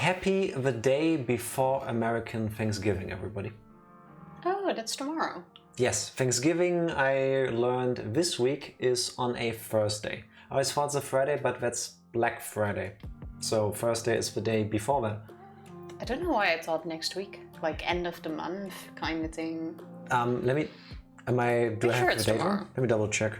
Happy the day before American Thanksgiving, everybody. Oh, that's tomorrow. Yes, Thanksgiving, I learned this week, is on a Thursday. I always thought it's a Friday, but that's Black Friday. So Thursday is the day before that. I don't know why I thought next week, like end of the month kind of thing. Do I have the date wrong? Let me double check.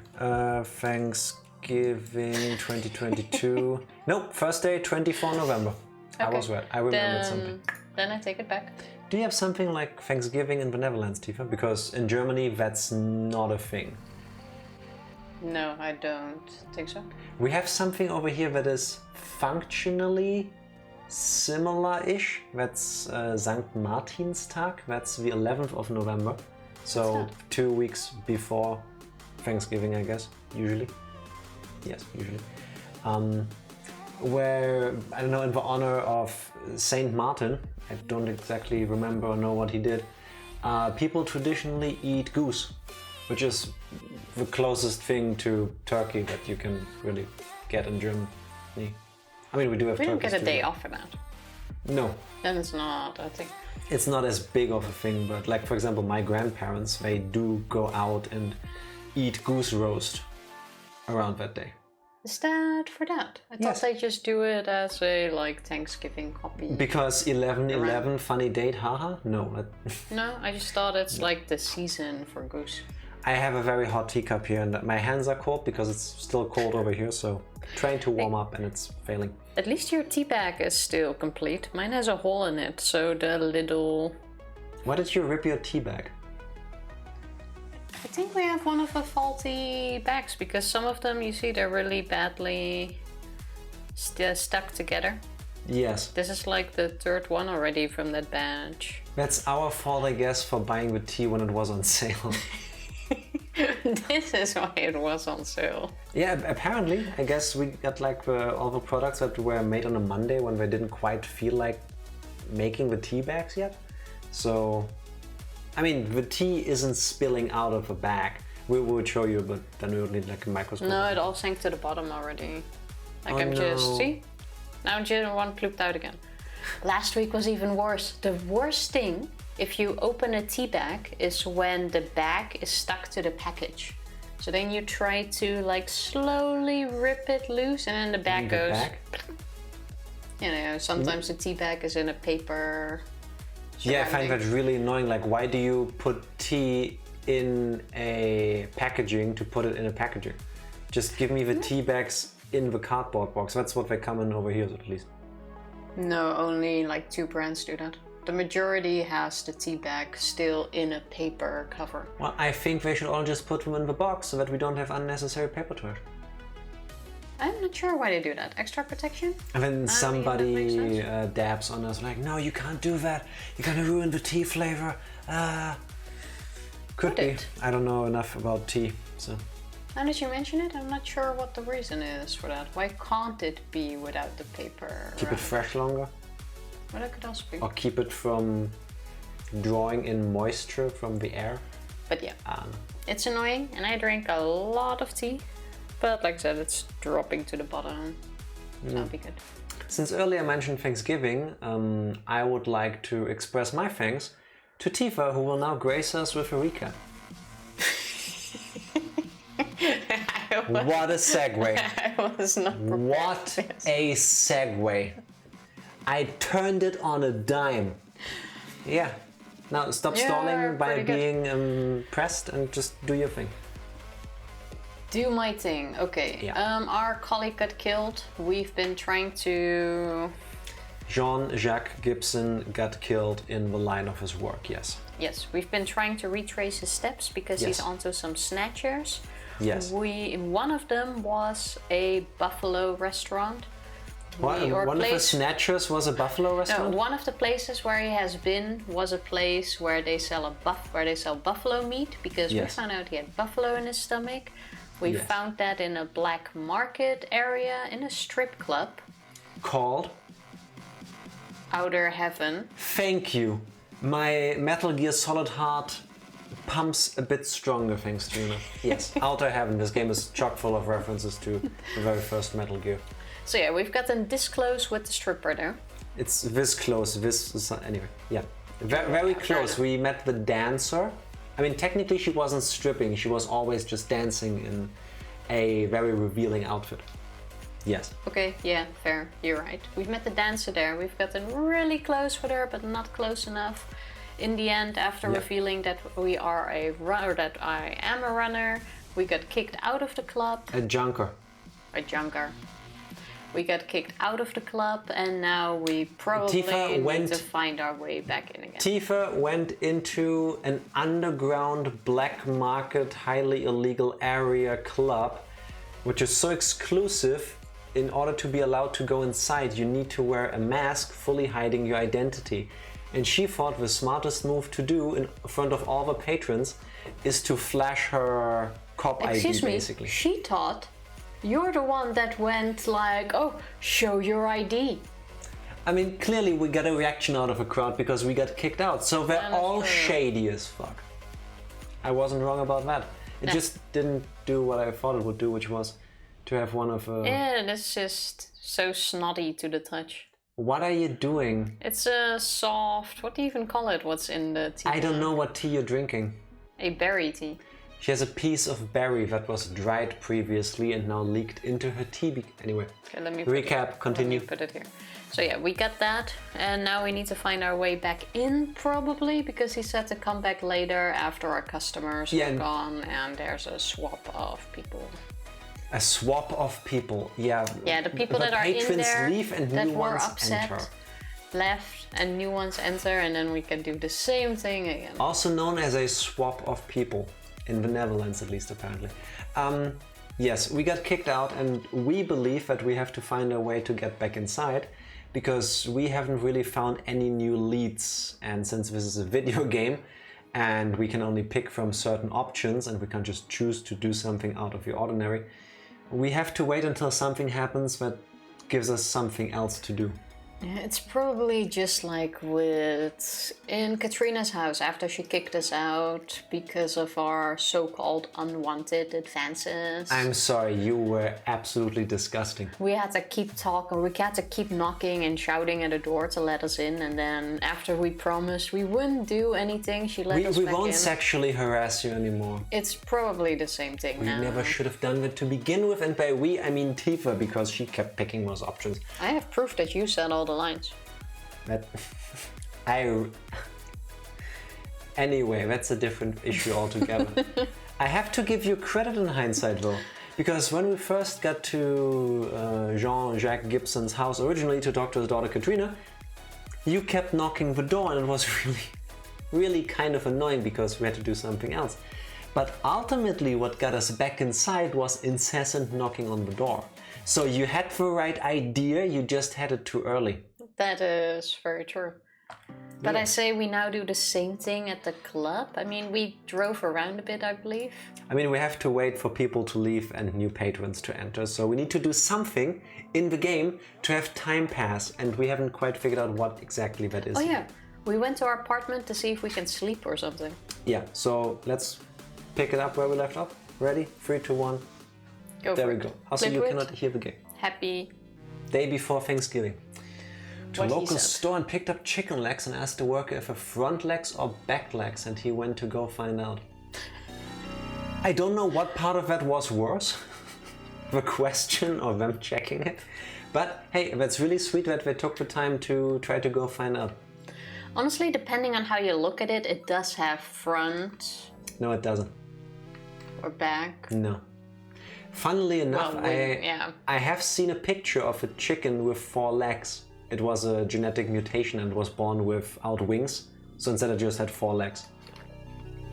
Thanksgiving 2022. Nope, Thursday, 24 November. Okay. I was right. I remembered something. Then I take it back. Do you have something like Thanksgiving in the Netherlands, Tifa? Because in Germany, that's not a thing. No, I don't think so. We have something over here that is functionally similar-ish. That's St. Martinstag. That's the 11th of November. So 2 weeks before Thanksgiving, I guess, usually. Yes, usually. Where, I don't know, in the honor of Saint Martin, I don't exactly remember or know what he did, people traditionally eat goose, which is the closest thing to turkey that you can really get in Germany. I mean, we do have turkey. We don't get a day off for that. No. Then it's not, I think. It's not as big of a thing, but like, for example, my grandparents, they do go out and eat goose roast around that day. Is that for that? I thought they just do it as a like Thanksgiving copy. Because 11/11, funny date, haha? No. No, I just thought it's like the season for goose. I have a very hot teacup here and my hands are cold because it's still cold over here, so trying to warm up and it's failing. At least your tea bag is still complete. Mine has a hole in it, so the little... Why did you rip your tea bag? I think we have one of the faulty bags because some of them, you see, they're really badly stuck together. Yes. This is like the third one already from that batch. That's our fault, I guess, for buying the tea when it was on sale. This is why it was on sale. Yeah, apparently. I guess we got like all the products that were made on a Monday when they didn't quite feel like making the tea bags yet. So, I mean, the tea isn't spilling out of a bag. We would show you, but then we would need like a microscope. No, it all sank to the bottom already. Like see? Now one plooped out again. Last week was even worse. The worst thing, if you open a tea bag, is when the bag is stuck to the package. So then you try to like slowly rip it loose and then the bag goes... You know, sometimes the tea bag is in a paper... Yeah, I find that really annoying. Like, why do you put tea in a packaging to put it in a packaging? Just give me the tea bags in the cardboard box. That's what they come in over here, at least. No, only like 2 brands do that. The majority has the tea bag still in a paper cover. Well, I think they should all just put them in the box so that we don't have unnecessary paper trash. I'm not sure why they do that. Extra protection? And then somebody dabs on us like, no, you can't do that. You're gonna ruin the tea flavor. Could be. I don't know enough about tea, so. Now that you mention it, I'm not sure what the reason is for that. Why can't it be without the paper? Keep it fresh longer? Well, that could also be. Or keep it from drawing in moisture from the air? But yeah, it's annoying and I drink a lot of tea. But like I said, it's dropping to the bottom. That'll be good. Since earlier I mentioned Thanksgiving, I would like to express my thanks to Tifa, who will now grace us with a recap. What a segue. I was not prepared. What a segue. I turned it on a dime. Yeah. Now stop stalling by being pressed and just do your thing. Do my thing, okay. Yeah. Our colleague got killed. We've been trying to... Jean-Jacques Gibson got killed in the line of his work, yes. Yes, we've been trying to retrace his steps because he's onto some Snatchers. Yes. One of them was a buffalo restaurant. One of the Snatchers was a buffalo restaurant? No, one of the places where he has been was a place where they sell buffalo meat because we found out he had buffalo in his stomach. We found that in a black market area in a strip club. Called? Outer Heaven. Thank you. My Metal Gear Solid heart pumps a bit stronger thanks to you. Yes, Outer Heaven. This game is chock full of references to the very first Metal Gear. So yeah, we've gotten this close with the stripper there. It's this close. Anyway, yeah, very close. We met the dancer. I mean, technically she wasn't stripping. She was always just dancing in a very revealing outfit. Yes. Okay, yeah, fair. You're right. We've met the dancer there. We've gotten really close with her, but not close enough. In the end, after revealing that we are a runner, that I am a runner, we got kicked out of the club. A junker. We got kicked out of the club, and now we probably need to find our way back in again. Tifa went into an underground black market, highly illegal area club, which is so exclusive. In order to be allowed to go inside, you need to wear a mask fully hiding your identity. And she thought the smartest move to do in front of all the patrons is to flash her cop ID, basically. She thought you're the one that went like, oh, show your ID. I mean, clearly we got a reaction out of a crowd because we got kicked out. So they're all shady as fuck. I wasn't wrong about that. It just didn't do what I thought it would do, which was to have one of... Yeah, it's just so snotty to the touch. What are you doing? It's a soft... What do you even call it? What's in the tea? I don't know what tea you're drinking. A berry tea. She has a piece of berry that was dried previously and now leaked into her tea. Anyway, okay, let me continue. Let me put it here. So yeah, we got that, and now we need to find our way back in, probably, because he said to come back later after our customers are gone, and there's a swap of people. A swap of people, yeah. Yeah, the people that are in there leave and that new were ones upset enter. Left, and new ones enter, and then we can do the same thing again. Also known as a swap of people. In the Netherlands, at least, apparently. Yes, we got kicked out, and we believe that we have to find a way to get back inside, because we haven't really found any new leads. And since this is a video game, and we can only pick from certain options, and we can't just choose to do something out of the ordinary, we have to wait until something happens that gives us something else to do. Yeah, it's probably just like with in Katrina's house after she kicked us out because of our so-called unwanted advances. I'm sorry, you were absolutely disgusting. We had to keep talking, we had to keep knocking and shouting at the door to let us in, and then after we promised we wouldn't do anything, she let us back in. We won't sexually harass you anymore. It's probably the same thing now. We never should have done that to begin with, and by we I mean Tifa, because she kept picking those options. I have proof that you said all the lines. That anyway, that's a different issue altogether. I have to give you credit in hindsight though, because when we first got to Jean-Jacques Gibson's house originally to talk to his daughter Katrina, you kept knocking the door, and it was really kind of annoying because we had to do something else. But ultimately what got us back inside was incessant knocking on the door. So you had the right idea, you just had it too early. That is very true. But I say we now do the same thing at the club. I mean, we drove around a bit, I believe. I mean, we have to wait for people to leave and new patrons to enter. So we need to do something in the game to have time pass. And we haven't quite figured out what exactly that is. Oh yeah, we went to our apartment to see if we can sleep or something. Yeah, so let's pick it up where we left off. Ready? 3, 2, 1. Go there for we it. go. Also, you cannot hear the game. Happy day before Thanksgiving. To a what local store and picked up chicken legs and asked the worker if a front legs or back legs, and he went to go find out. I don't know what part of that was worse, the question or them checking it, but hey, that's really sweet that they took the time to try to go find out. Honestly, depending on how you look at it, it does have front. No, it doesn't. Or back. No. Funnily enough, well, I have seen a picture of a chicken with 4 legs. It was a genetic mutation and was born without wings, so instead it just had 4 legs.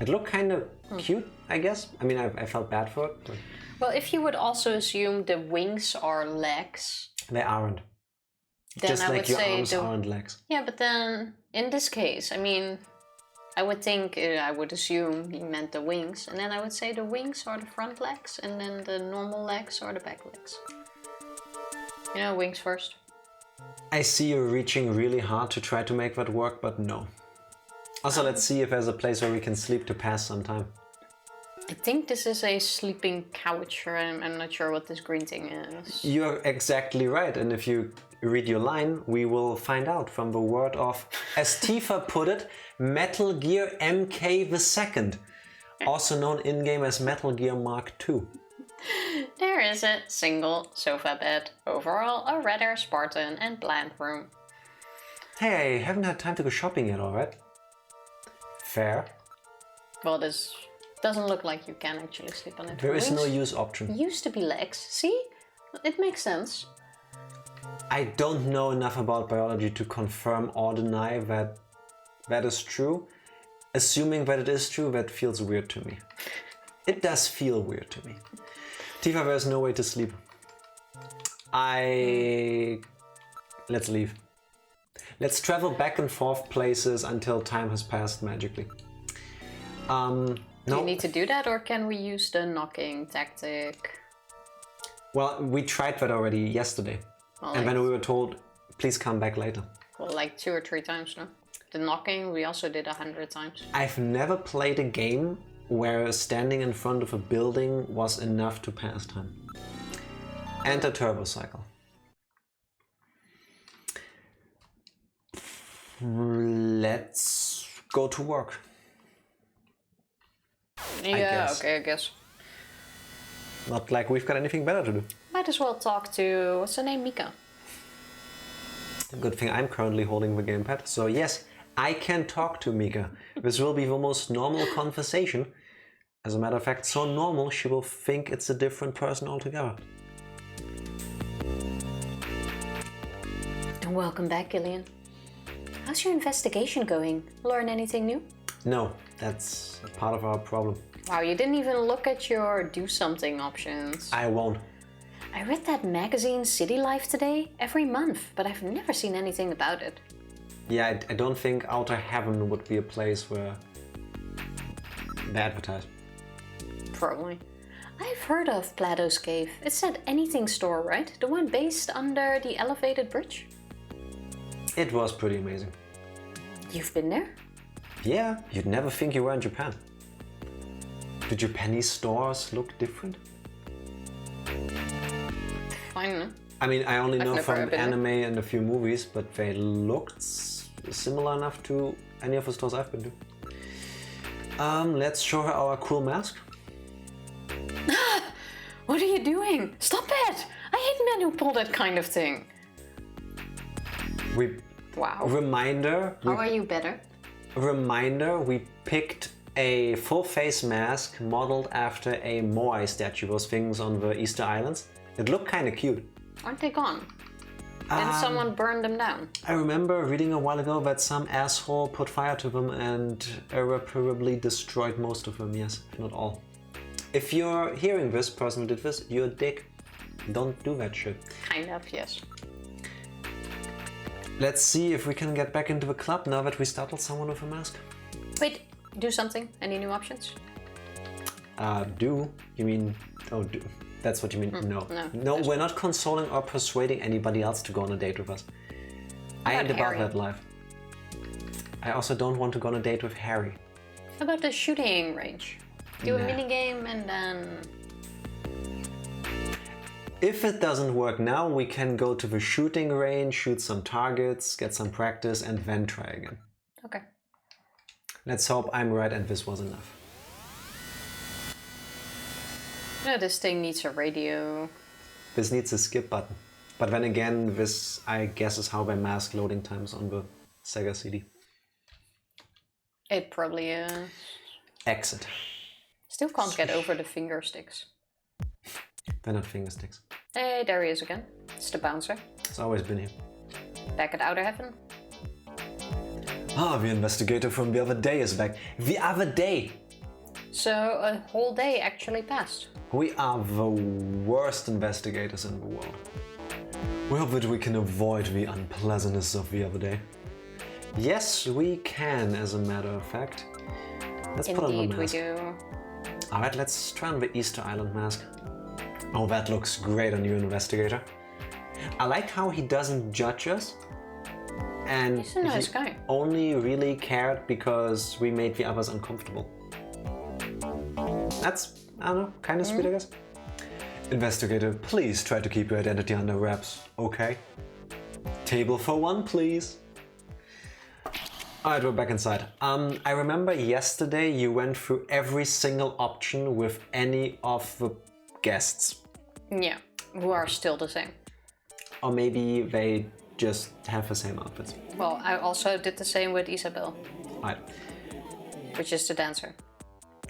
It looked kind of cute, I guess. I mean, I felt bad for it. But... Well, if you would also assume the wings are legs... They aren't. Then just I like would your say arms aren't legs. Yeah, but then, in this case, I mean... I would think, I would assume he meant the wings, and then I would say the wings are the front legs, and then the normal legs are the back legs. You know, wings first. I see you reaching really hard to try to make that work, but no. Also, let's see if there's a place where we can sleep to pass some time. I think this is a sleeping couch, or I'm not sure what this green thing is. You're exactly right, and if you read your line, we will find out from the word of, as Tifa put it, Metal Gear MK2, also known in-game as Metal Gear Mark II. There is a single sofa bed, overall a rather Spartan and bland room. Hey, I haven't had time to go shopping yet, alright? Fair. Well, this doesn't look like you can actually sleep on it. There is no use option. Used to be legs, see? It makes sense. I don't know enough about biology to confirm or deny that that is true. Assuming that it is true, that feels weird to me. It does feel weird to me. Tifa, there's no way to sleep. Let's leave. Let's travel back and forth places until time has passed magically. Do you need to do that, or can we use the knocking tactic? Well, we tried that already yesterday. Well, and then we were told, please come back later. Well, like 2 or 3 times, no? The knocking we also did 100 times. I've never played a game where standing in front of a building was enough to pass time. Enter Turbo Cycle. Let's go to work. Yeah, okay, I guess. Not like we've got anything better to do. Might as well talk to, what's her name, Mika? Good thing I'm currently holding the gamepad. So yes, I can talk to Mika. This will be the most normal conversation. As a matter of fact, so normal she will think it's a different person altogether. And welcome back, Gillian. How's your investigation going? Learn anything new? No, that's a part of our problem. Wow, you didn't even look at your do something options. I won't. I read that magazine City Life today every month, but I've never seen anything about it. Yeah, I don't think Outer Heaven would be a place where they advertise. Probably. I've heard of Plato's Cave. It's that anything store, right? The one based under the elevated bridge? It was pretty amazing. You've been there? Yeah, you'd never think you were in Japan. Do Japanese stores look different? Fine. I mean, I only know from been anime and a few movies, but they looked similar enough to any of the stores I've been to. Let's show her our cool mask. What are you doing? Stop it! I hate men who pull that kind of thing. Wow. Reminder. How are you better? Reminder, we picked a full face mask modeled after a Moai statue, those things on the Easter Islands. It looked kind of cute. Aren't they gone? Did someone burn them down? I remember reading a while ago that some asshole put fire to them and irreparably destroyed most of them, yes, if not all. If you're hearing this, person who did this, you're a dick. Don't do that shit. Kind of, yes. Let's see if we can get back into the club now that we startled someone with a mask. Wait, do something? Any new options? Do? You mean... Oh, do. That's what you mean? No, we're not consoling or persuading anybody else to go on a date with us. I ain't about that life. I also don't want to go on a date with Harry. How about the shooting range? Do a minigame and then... If it doesn't work now, we can go to the shooting range, shoot some targets, get some practice, and then try again. Okay. Let's hope I'm right and this was enough. No, this thing needs a radio. This needs a skip button. But then again, this, I guess, is how they mask loading times on the Sega CD. It probably is. Exit. Still can't get over the finger sticks. They're not finger sticks. Hey, there he is again. It's the bouncer. It's always been here. Back at Outer Heaven. Ah, the investigator from the other day is back. The other day! So a whole day actually passed. We are the worst investigators in the world. We hope that we can avoid the unpleasantness of the other day. Yes, we can, as a matter of fact. Let's put on the mask. Indeed, we do. Alright, let's try on the Easter Island mask. Oh, that looks great on you, investigator. I like how he doesn't judge us. And he's a nice guy. Only really cared because we made the others uncomfortable. That's, I don't know, kind of sweet, I guess. Investigator, please try to keep your identity under wraps, okay? Table for one, please. Alright, we're back inside. I remember yesterday you went through every single option with any of the guests. Yeah, who are still the same. Or maybe they just have the same outfits. Well, I also did the same with Isabel. Right. Which is the dancer.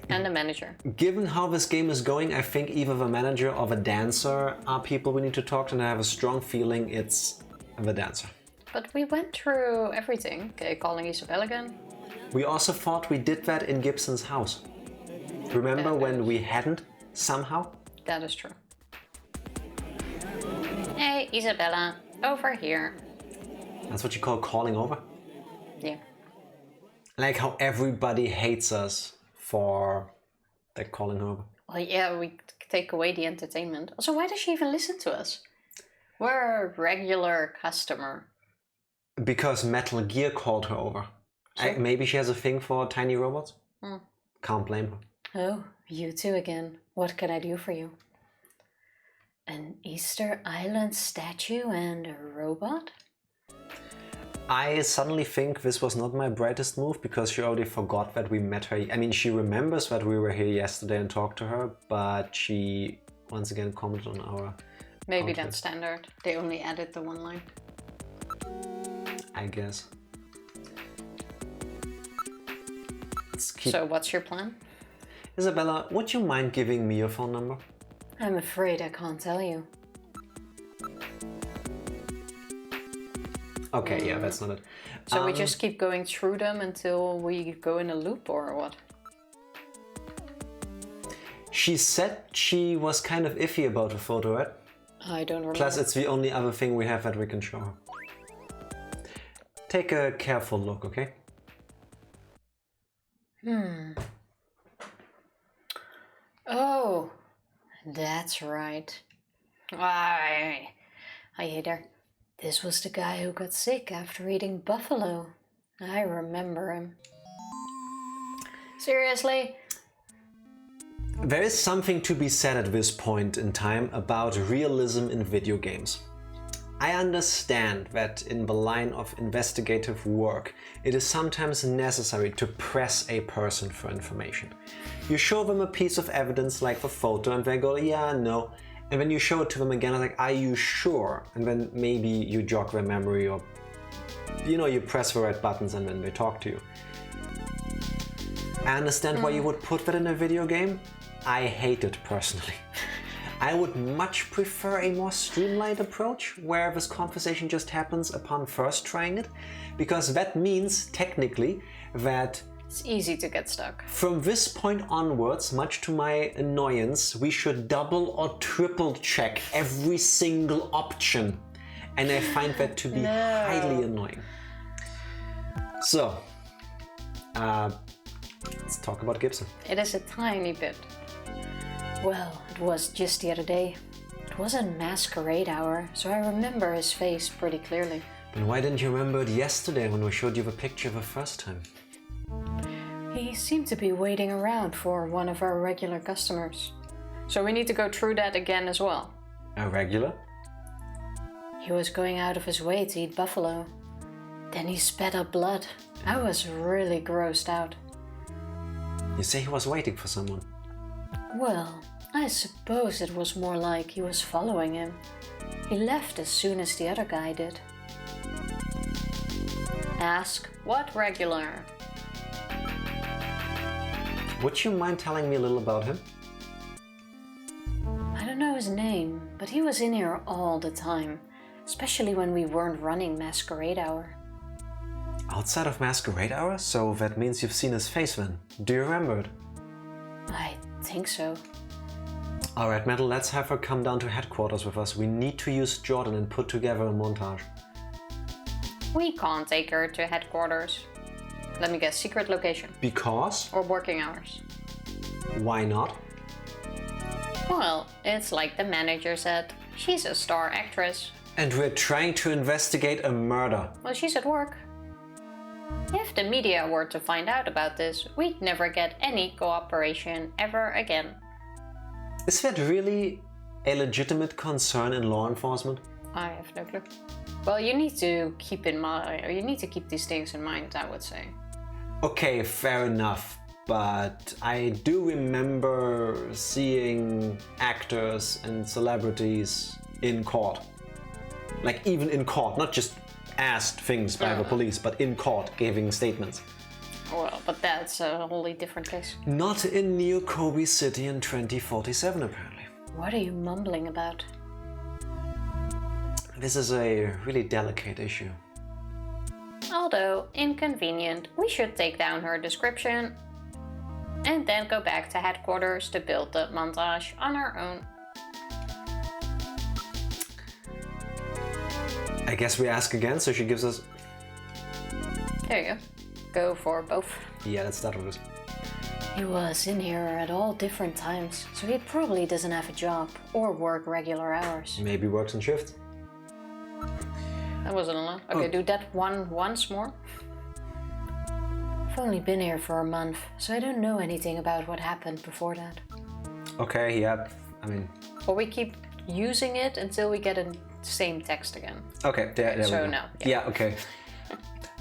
And the manager. Given how this game is going, I think either the manager or the dancer are people we need to talk to, and I have a strong feeling it's the dancer. But we went through everything. Okay, calling Isabel again. We also thought we did that in Gibson's house. Remember when we hadn't, somehow? That is true. Hey, Isabella, over here. That's what you call calling over? Yeah. Like how everybody hates us for that calling over. Well, yeah, we take away the entertainment. Also, why does she even listen to us? We're a regular customer. Because Metal Gear called her over. Sure. Maybe she has a thing for tiny robots? Can't blame her. Oh, you two again. What can I do for you? An Easter Island statue and a robot? I suddenly think this was not my brightest move because she already forgot that we met her. I mean, she remembers that we were here yesterday and talked to her, but she once again commented on our Maybe outfit. that's standard. They only added the one line. I guess. Let's keep... So what's your plan? Isabella, would you mind giving me your phone number? I'm afraid I can't tell you. Okay, yeah, that's not it. So we just keep going through them until we go in a loop, or what? She said she was kind of iffy about the photo, right? I don't remember. Plus, it's the only other thing we have that we can show her. Take a careful look, okay? Oh, that's right. Hi, Hideo. This was the guy who got sick after eating buffalo. I remember him. Seriously? There is something to be said at this point in time about realism in video games. I understand that in the line of investigative work, it is sometimes necessary to press a person for information. You show them a piece of evidence like the photo and they go, yeah, no. And then you show it to them again, like, are you sure? And then maybe you jog their memory or, you press the right buttons and then they talk to you. I understand why you would put that in a video game. I hate it personally. I would much prefer a more streamlined approach where this conversation just happens upon first trying it, because that means technically that It's easy to get stuck. from this point onwards, much to my annoyance, we should double or triple check every single option. And I find that to be highly annoying. So, let's talk about Gibson. It is a tiny bit. Well, it was just the other day. It was a masquerade hour, so I remember his face pretty clearly. Then why didn't you remember it yesterday when we showed you the picture the first time? He seemed to be waiting around for one of our regular customers. So we need to go through that again as well. A regular? He was going out of his way to eat buffalo. Then he spat up blood. I was really grossed out. You say he was waiting for someone. Well, I suppose it was more like he was following him. He left as soon as the other guy did. Ask what regular? Would you mind telling me a little about him? I don't know his name, but he was in here all the time, especially when we weren't running Masquerade Hour. Outside of Masquerade Hour? So that means you've seen his face then. Do you remember it? I think so. Alright, Metal, let's have her come down to headquarters with us. We need to use Jordan and put together a montage. We can't take her to headquarters. Let me guess, secret location. Because? Or working hours. Why not? Well, it's like the manager said. She's a star actress. And we're trying to investigate a murder. Well, she's at work. If the media were to find out about this, we'd never get any cooperation ever again. Is that really a legitimate concern in law enforcement? I have no clue. Well, you need to keep in mind, or you need to keep these things in mind, I would say. Okay, fair enough. But I do remember seeing actors and celebrities in court. Like even in court, not just asked things by the police, but in court giving statements. Well, but that's a wholly different case. Not in Neo Kobe City in 2047, apparently. What are you mumbling about? This is a really delicate issue. Although inconvenient, we should take down her description and then go back to headquarters to build the montage on our own. I guess we ask again, so she gives us... There you go. Go for both. Yeah, let's start with this. He was in here at all different times, so he probably doesn't have a job or work regular hours. Maybe works in shifts. That wasn't a lot. Okay, do that once more. I've only been here for a month, so I don't know anything about what happened before that. Okay, yeah, I mean... Or we keep using it until we get the same text again. Okay, there we go. No. Yeah, okay.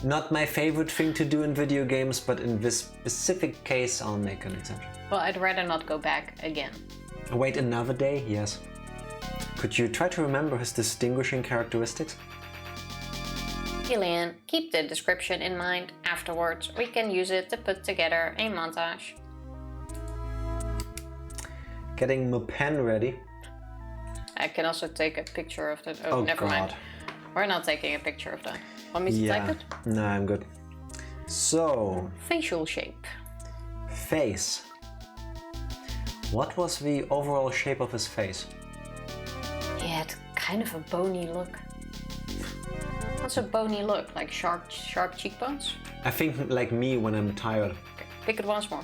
Not my favorite thing to do in video games, but in this specific case, I'll make an exception. Well, I'd rather not go back again. Wait another day? Yes. Could you try to remember his distinguishing characteristics? Gillian, keep the description in mind. Afterwards, we can use it to put together a montage. Getting my pen ready. I can also take a picture of that. Oh, never God. mind. We're not taking a picture of that. Want me to type it? No, I'm good. So... Facial shape. Face. What was the overall shape of his face? He had kind of a bony look. What's a bony look? Like sharp cheekbones? I think like me when I'm tired. Okay, pick it once more.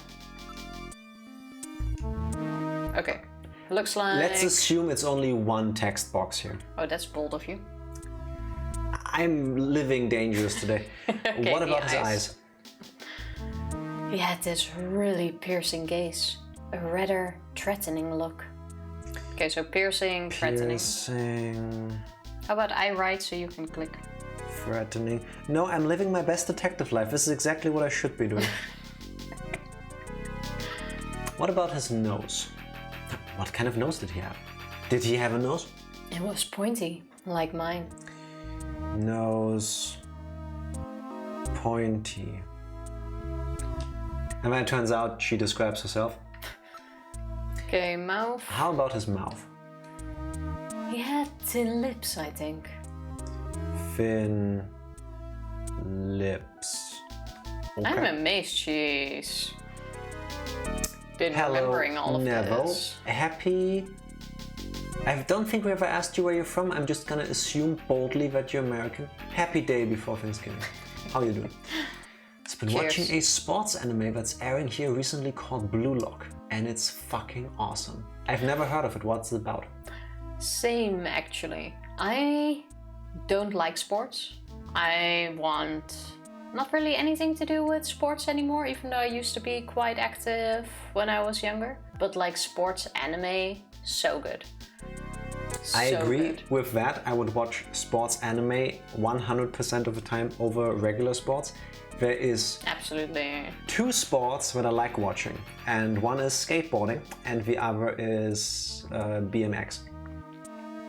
Okay, looks like... Let's assume it's only one text box here. Oh, that's bold of you. I'm living dangerous today. Okay, what about his eyes? He had this really piercing gaze. A rather threatening look. Okay, so piercing, threatening. Piercing... How about I write so you can click? Threatening. No, I'm living my best detective life. This is exactly what I should be doing. What about his nose? What kind of nose did he have? Did he have a nose? It was pointy, like mine. Nose... pointy. And then it turns out she describes herself. Okay, mouth. How about his mouth? He had thin lips, I think. Thin lips. Okay. I'm amazed she's been remembering all of Neville. this. Happy... I don't think we ever asked you where you're from. I'm just gonna assume boldly that you're American. Happy day before Thanksgiving. How you doing? I've been watching a sports anime that's airing here recently called Blue Lock, and it's fucking awesome. I've never heard of it. What's it about? Same, actually. I don't like sports. I want not really anything to do with sports anymore, even though I used to be quite active when I was younger. But like sports anime, so good. I agree good. with that. I would watch sports anime 100% of the time over regular sports. There is absolutely two sports that I like watching, and one is skateboarding and the other is BMX.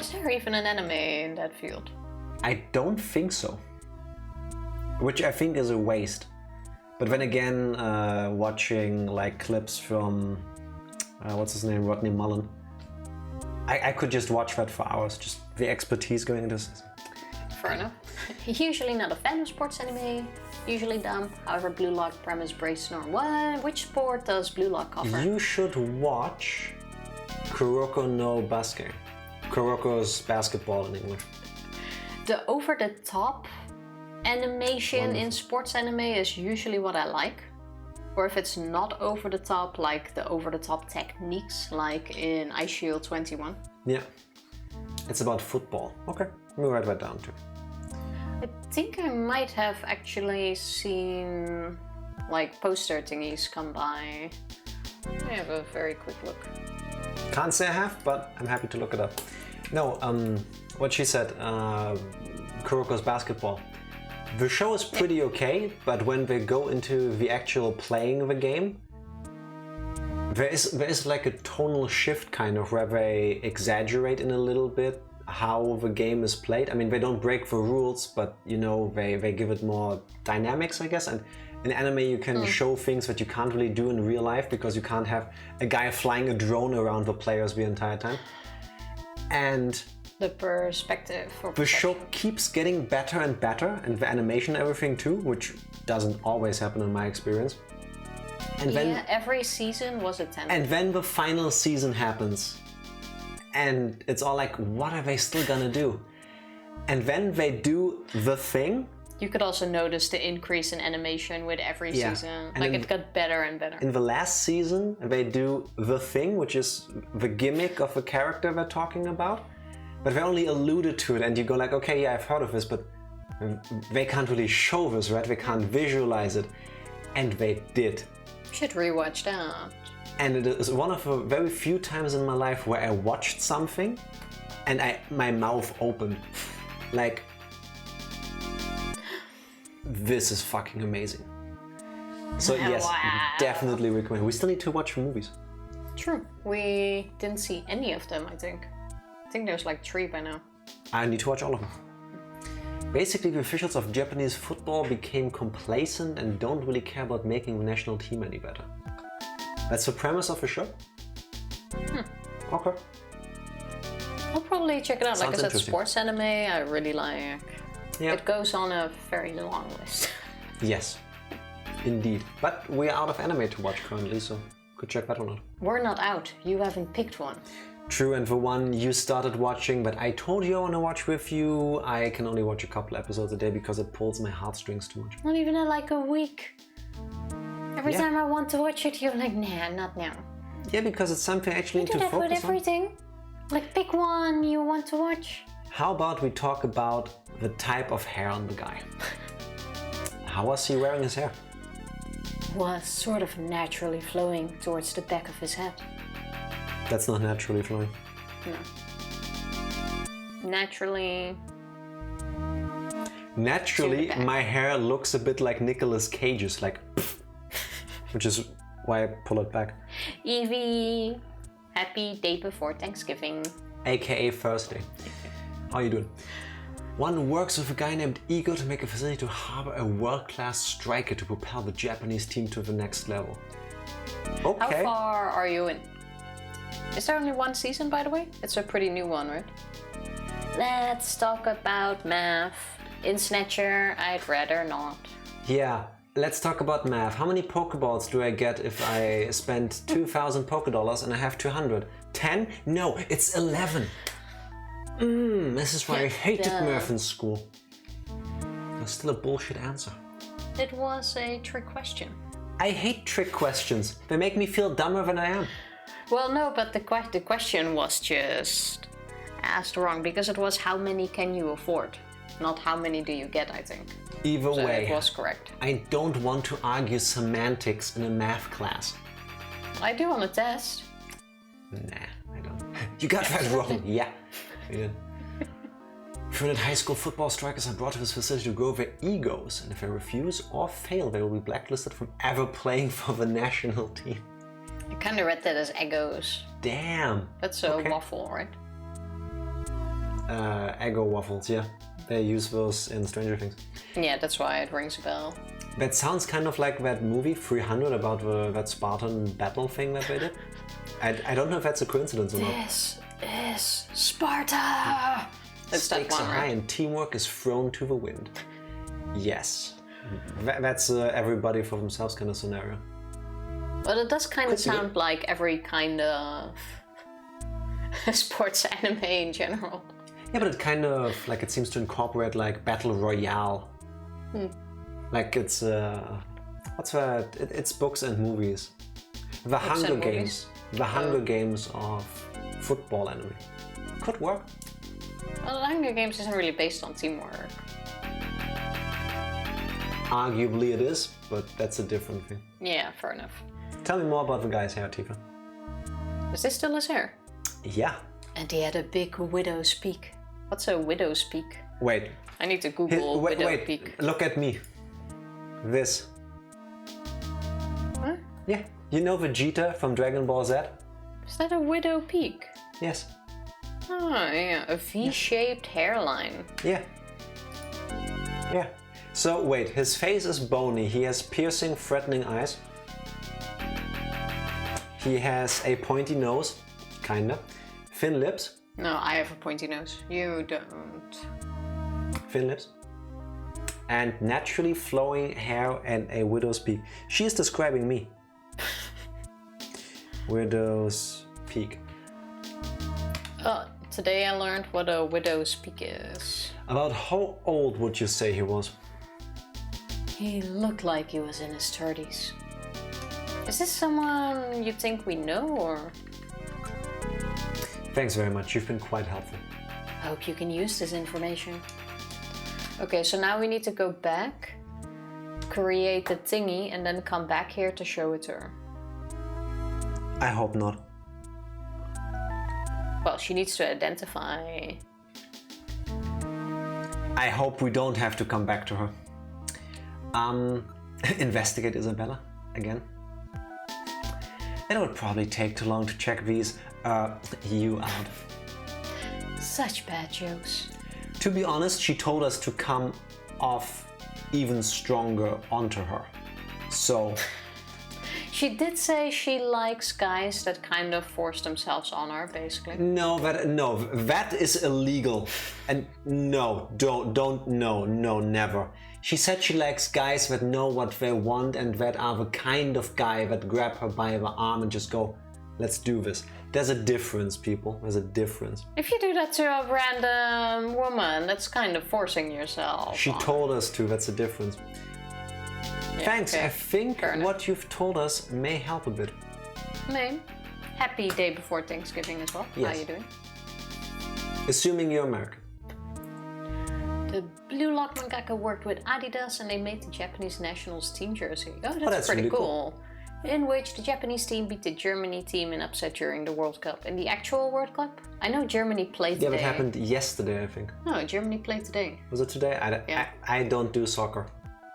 Is there even an anime in that field? I don't think so, which I think is a waste. But then again, watching like clips from what's his name, Rodney Mullen, I could just watch that for hours, just the expertise going into this. Fair enough. Usually not a fan of sports anime, usually dumb. However, Blue Lock premise based on what? Which sport does Blue Lock cover? You should watch Kuroko no Basket. Kuroko's basketball in English. The over-the-top animation in sports anime is usually what I like. Or if it's not over-the-top, like the over-the-top techniques, like in Ice Shield 21. Yeah. It's about football. Okay, we'll write that down too. I think I might have actually seen like poster thingies come by. I have a very quick look. Can't say I have, but I'm happy to look it up. No, what she said, Kuroko's basketball. The show is pretty okay, but when they go into the actual playing of the game, there is like a tonal shift kind of where they exaggerate in a little bit how the game is played. I mean, they don't break the rules, but you know, they give it more dynamics, I guess. And in anime, you can show things that you can't really do in real life because you can't have a guy flying a drone around the players the entire time. And the perspective. The show keeps getting better and better, and the animation and everything too, which doesn't always happen in my experience. And then every season was a 10. And then the final season happens. And it's all like, what are they still gonna do? And then they do the thing. You could also notice the increase in animation with every season. And like it got better and better. In the last season, they do the thing, which is the gimmick of the character they're talking about. But they only alluded to it, and you go like, okay, yeah, I've heard of this, but they can't really show this, right? They can't visualize it. And they did. You should rewatch that. And it is one of the very few times in my life where I watched something and my mouth opened. Like, this is fucking amazing. So yes, definitely recommend. We still need to watch the movies. True. We didn't see any of them, I think. I think there's like 3 by now. I need to watch all of them. Basically, the officials of Japanese football became complacent and don't really care about making the national team any better. That's the premise of the show? Okay. I'll probably check it out. Sounds like I said, sports anime, I really like. Yeah. It goes on a very long list. Yes, indeed. But we're out of anime to watch currently, so could check that one out. We're not out. You haven't picked one. True, and the one you started watching, but I told you I want to watch with you, I can only watch a couple episodes a day because it pulls my heartstrings too much. Not even in like a week. Every time I want to watch it, you're like, nah, not now. Yeah, because it's something I actually need to focus on. You do that with everything. Like, pick one you want to watch. How about we talk about the type of hair on the guy? How was he wearing his hair? Was sort of naturally flowing towards the back of his head. That's not naturally flowing. No. Naturally, my hair looks a bit like Nicolas Cage's, like, which is why I pull it back. Evie, happy day before Thanksgiving. AKA Thursday. How you doing? One works with a guy named Ego to make a facility to harbor a world-class striker to propel the Japanese team to the next level. Okay. How far are you in? Is there only 1 season, by the way? It's a pretty new one, right? Let's talk about math. In Snatcher, I'd rather not. Yeah, let's talk about math. How many Pokeballs do I get if I spend 2,000 Pokedollars and I have 200? 10? No, it's 11. This is why I hated math in school. That's still a bullshit answer. It was a trick question. I hate trick questions. They make me feel dumber than I am. Well, no, but the question was just asked wrong because it was how many can you afford, not how many do you get, I think. Either way, it was correct. I don't want to argue semantics in a math class. I do on a test. Nah, I don't. You got that wrong. Yeah, you did. 300 high school football strikers are brought to this facility to grow their egos, and if they refuse or fail, they will be blacklisted from ever playing for the national team. I kind of read that as egos. Damn. That's a waffle, right? Eggo waffles, yeah. They use those in Stranger Things. Yeah, that's why it rings a bell. That sounds kind of like that movie 300 about that Spartan battle thing that they did. I don't know if that's a coincidence or not. This is Sparta! Stakes are high and teamwork is thrown to the wind. Yes. That's everybody for themselves kind of scenario. But it does kind of sound like every kind of sports anime in general. Yeah, but it kind of, like, it seems to incorporate, like, Battle Royale. Like, it's, what's that? It's books and movies. The Hunger Games. The Hunger Games of football anime. Could work. Well, the Hunger Games isn't really based on teamwork. Arguably it is, but that's a different thing. Yeah, fair enough. Tell me more about the guy's hair, Tifa. Is this still his hair? Yeah. And he had a big widow's peak. What's a widow's peak? Wait. I need to Google widow peak. Look at me. This. Huh? Yeah. You know Vegeta from Dragon Ball Z? Is that a widow peak? Yes. Oh, yeah. A V-shaped hairline. Yeah. Yeah. So wait, his face is bony. He has piercing, threatening eyes. He has a pointy nose, kinda. Thin lips. No, I have a pointy nose. You don't. Thin lips. And naturally flowing hair and a widow's peak. She is describing me. Widow's peak. Today I learned what a widow's peak is. About how old would you say he was? He looked like he was in his 30s. Is this someone you think we know, or? Thanks very much, you've been quite helpful. I hope you can use this information. Okay, so now we need to go back, create the thingy, and then come back here to show it to her. I hope not. Well, she needs to identify. I hope we don't have to come back to her. Investigate Isabella again. It would probably take too long to check these you out. Such bad jokes. To be honest, she told us to come off even stronger onto her. So... She did say she likes guys that kind of force themselves on her, basically. No, that is illegal. And no, no, never. She said she likes guys that know what they want and that are the kind of guy that grab her by the arm and just go, let's do this. There's a difference, people. There's a difference. If you do that to a random woman, that's kind of forcing yourself. She told us to, that's a difference. Yeah, thanks, okay. I think what you've told us may help a bit. May. Happy day before Thanksgiving as well. Yes. How are you doing? Assuming you're American. The Blue Lock Mangaka worked with Adidas and they made the Japanese Nationals team jersey. Oh, that's pretty really cool. In which the Japanese team beat the Germany team in upset during the World Cup. In the actual World Cup? I know Germany played today. Yeah, it happened yesterday, I think. No, Germany played today. Was it today? I don't do soccer.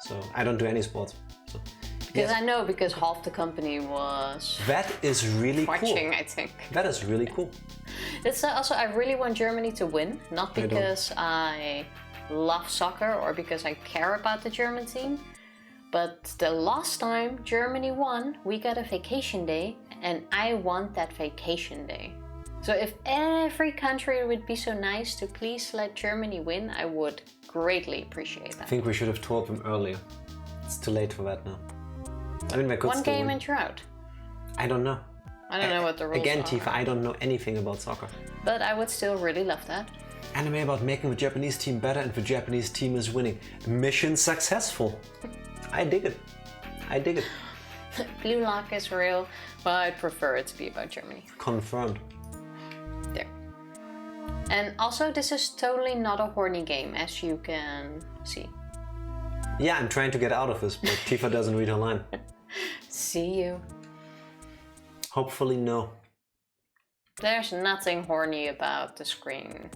So I don't do any sports. So. Because I know, because half the company was... That is really watching, cool. I think. That is really cool. It's also, I really want Germany to win. Not because I love soccer or because I care about the German team. But the last time Germany won, we got a vacation day. And I want that vacation day. So if every country would be so nice to please let Germany win, I would greatly appreciate that. I think we should have told them earlier. It's too late for that now. I mean, they could one still game win. and you're out. I don't know. I don't know what the rules Again, are. Tifa, I don't know anything about soccer. But I would still really love that. Anime about making the Japanese team better and the Japanese team is winning. Mission successful. I dig it. I dig it. Blue Lock is real, but I'd prefer it to be about Germany. Confirmed. There. And also, this is totally not a horny game, as you can see. Yeah, I'm trying to get out of this, but Tifa doesn't read her line. See you. Hopefully no. There's nothing horny about the screen.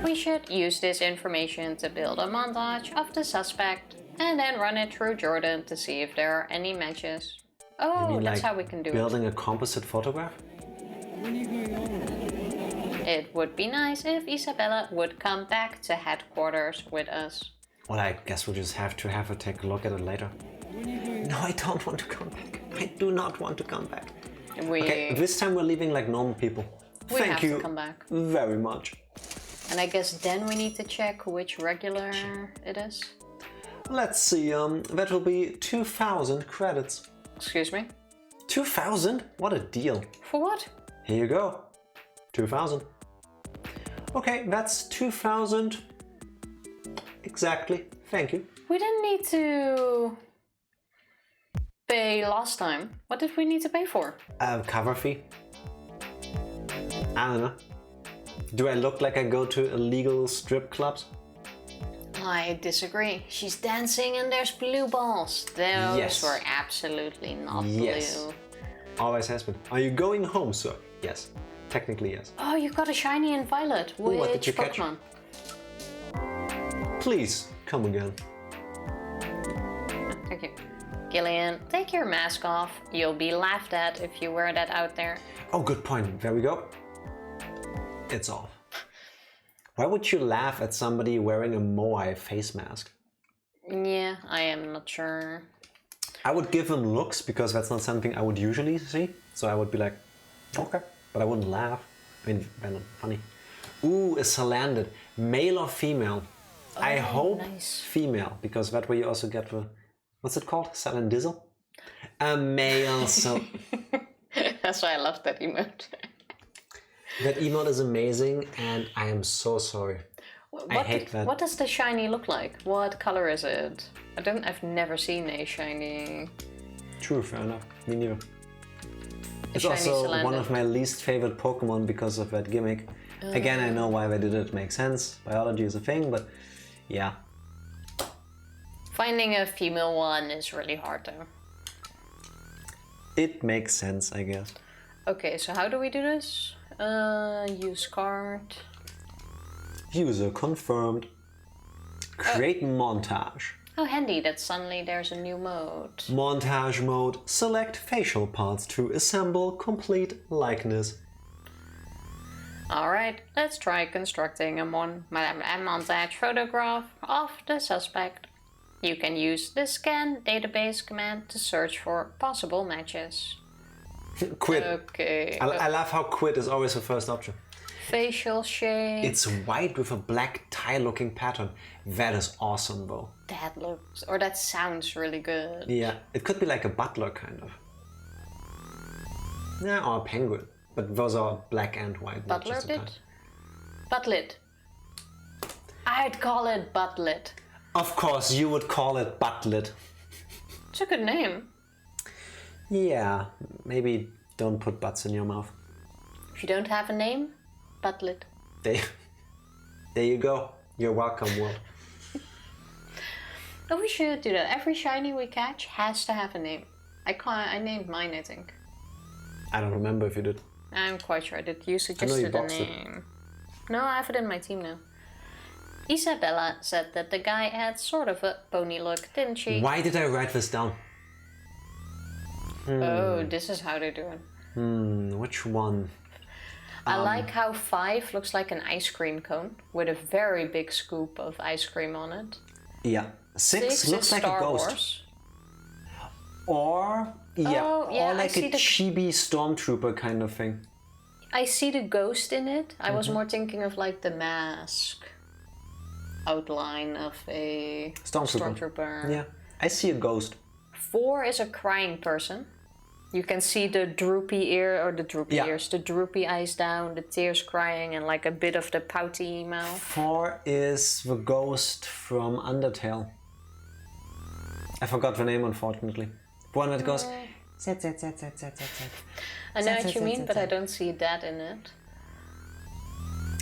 We should use this information to build a montage of the suspect and then run it through Jordan to see if there are any matches. Oh, mean, that's like, how we can do building a composite photograph? It would be nice if Isabella would come back to headquarters with us. Well, I guess we'll just have to have her take a look at it later. No, I don't want to come back. I do not want to come back. Okay, this time we're leaving like normal people. Thank you to come back. very much. And I guess then we need to check which regular it is. Let's see, that will be 2,000 credits. Excuse me? 2,000? What a deal. For what? Here you go. 2,000. Okay, that's 2,000. Exactly. Thank you. We didn't need to pay last time. What did we need to pay for? Cover fee. I don't know. Do I look like I go to illegal strip clubs? I disagree. She's dancing and there's blue balls. Those were absolutely not blue. Always has been. Are you going home, sir? Yes. Technically, yes. Oh, you got a shiny and violet. Which what did you catch? Pokemon? Please, come again. Thank you. Gillian, take your mask off. You'll be laughed at if you wear that out there. Oh, good point. There we go. It's off. Why would you laugh at somebody wearing a Moai face mask? Yeah, I am not sure. I would give them looks because that's not something I would usually see. So I would be like, okay, but I wouldn't laugh. I mean, they're not funny. Ooh, a Salandit. Male or female? Oh, I hope nice. female, because that way you also get the, what's it called? Salandizzle? A male, so... That's why I love that emote. That emote is amazing, and I am so sorry. I hate that. What does the shiny look like? What color is it? I've never seen a shiny... True, fair enough. Me neither. It's shiny also Salandit. one of my least favorite Pokemon because of that gimmick. Again, I know why they did it, makes sense. Biology is a thing, but yeah. Finding a female one is really hard though. It makes sense, I guess. Okay, so how do we do this? Use card. User confirmed. Create montage. How handy that suddenly there's a new mode. Montage mode. Select facial parts to assemble complete likeness. Alright, let's try constructing a montage photograph of the suspect. You can use the scan database command to search for possible matches. Quit. Okay. I love how quit is always the first option. Facial shape. It's white with a black tie looking pattern. That is awesome though. That looks, or that sounds really good. Yeah, it could be like a butler kind of. Yeah, or a penguin. But those are black and white. not Butler just a tie. bit? Butlet. I'd call it Butlet. Of course, you would call it butlet. It's a good name. Yeah, maybe don't put butts in your mouth. If you don't have a name, Butlet. There you go. You're welcome, world. Oh, we should do that. Every shiny we catch has to have a name. I named mine, I think. I don't remember if you did. I'm quite sure I did. You you suggested a boxed it. name. No, I have it in my team now. Isabella said that the guy had sort of a pony look, didn't she? Why did I write this down? Oh, this is how they do it. Which one? I like how 5 looks like an ice cream cone with a very big scoop of ice cream on it. Yeah. 6 looks is like Star a ghost. Wars. Or, yeah, Oh, yeah, or I like see a the- chibi stormtrooper kind of thing. I see the ghost in it. I was more thinking of like the mask outline of a stormtrooper. Yeah, I see a ghost. 4 is a crying person. You can see the droopy ear, or the droopy ears, the droopy eyes down, the tears crying, and like a bit of the pouty mouth. 4 is the ghost from Undertale. I forgot the name, unfortunately. One that goes... Zet, zet, zet, zet, zet, zet, zet. I know what you mean, but I don't see that in it.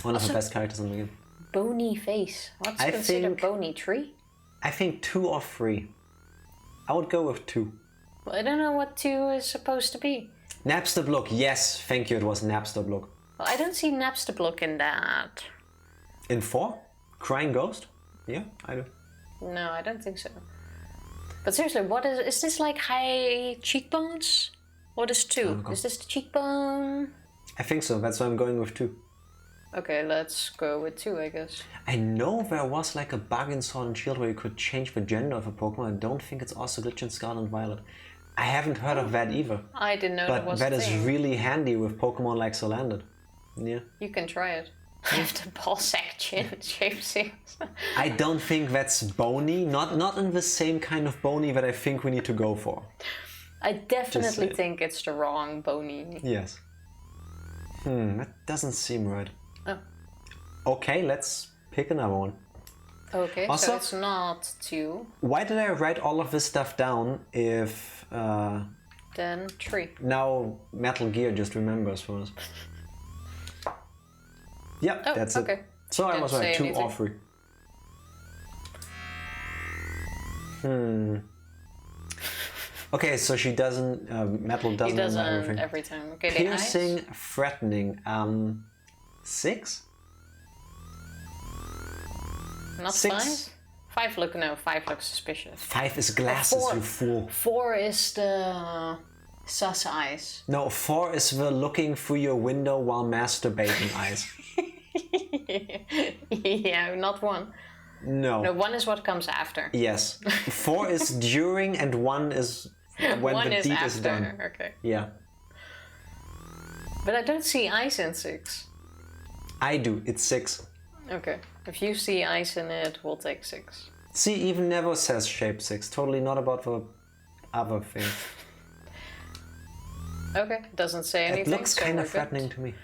One of the best characters in the game. Bony face. What's I considered think- bony? 3? I think 2 or 3. I would go with 2. Well, I don't know what 2 is supposed to be. Napster Block, yes, thank you, it was Napster Block. Well, I don't see Napster Block in that. In 4? Crying Ghost? Yeah, I do. No, I don't think so. But seriously, what is this like high cheekbones? What is 2? Is this the cheekbone? I think so, that's why I'm going with 2. Okay, let's go with 2, I guess. I know there was like a bug in Sword and Shield where you could change the gender of a Pokemon. I don't think it's also glitch in Scarlet and Violet. I haven't heard of that either. I didn't know that But was that a is thing. really handy with Pokemon like Salandit. Yeah. You can try it. I have the ball sack chin shape seals. I don't think that's bony. Not in the same kind of bony that I think we need to go for. I definitely saying. think it's the wrong bony. Yes. That doesn't seem right. Oh. Okay, let's pick another one. Okay, Also- so it's not 2, Why did I write all of this stuff down if then 3. now Metal Gear just remembers for us? Yeah, Oh, that's okay. it. So I Didn't was right, say 2 anything. or 3. Okay, so she doesn't. Metal doesn't. He doesn't everything. every time. Okay, Piercing, the eyes. threatening. 6. Not 6. 5. 5 looks suspicious. 5 is glasses, you fool. 4 is the sus eyes. No, 4 is the looking through your window while masturbating eyes. Yeah, not 1. No. No, 1 is what comes after. Yes. 4 is during and 1 is when One the is deed after. is done. Okay. Yeah. But I don't see eyes in 6. I do. It's 6. Okay. If you see eyes in it, we'll take 6. See, even never says shape 6. Totally not about the other thing. Okay. Doesn't say anything. It looks so kind we're of threatening to me.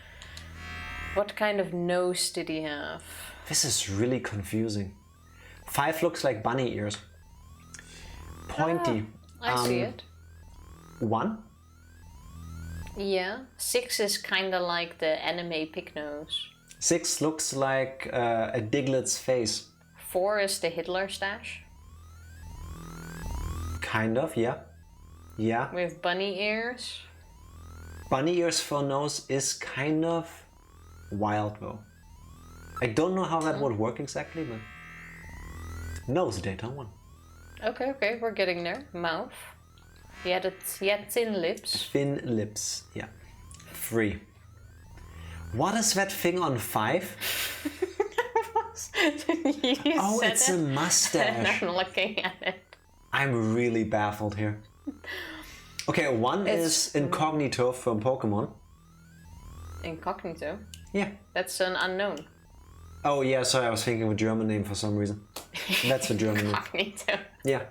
What kind of nose did he have? This is really confusing. 5 looks like bunny ears. Pointy. I see it. 1? Yeah. 6 is kind of like the anime pig nose. 6 looks like a Diglett's face. 4 is the Hitler stash. Kind of, yeah. Yeah. With bunny ears. Bunny ears for nose is kind of wild though. I don't know how that would work exactly, but nose data 1. Okay, we're getting there. Mouth. He had thin lips. Thin lips, yeah. 3. What is that thing on 5? Oh, it's a mustache. I'm looking at it. I'm really baffled here. Okay, 1 is incognito from Pokemon. Incognito? Yeah. That's an unknown. Oh yeah, sorry, I was thinking of a German name for some reason. That's a German name. Incognito. Yeah.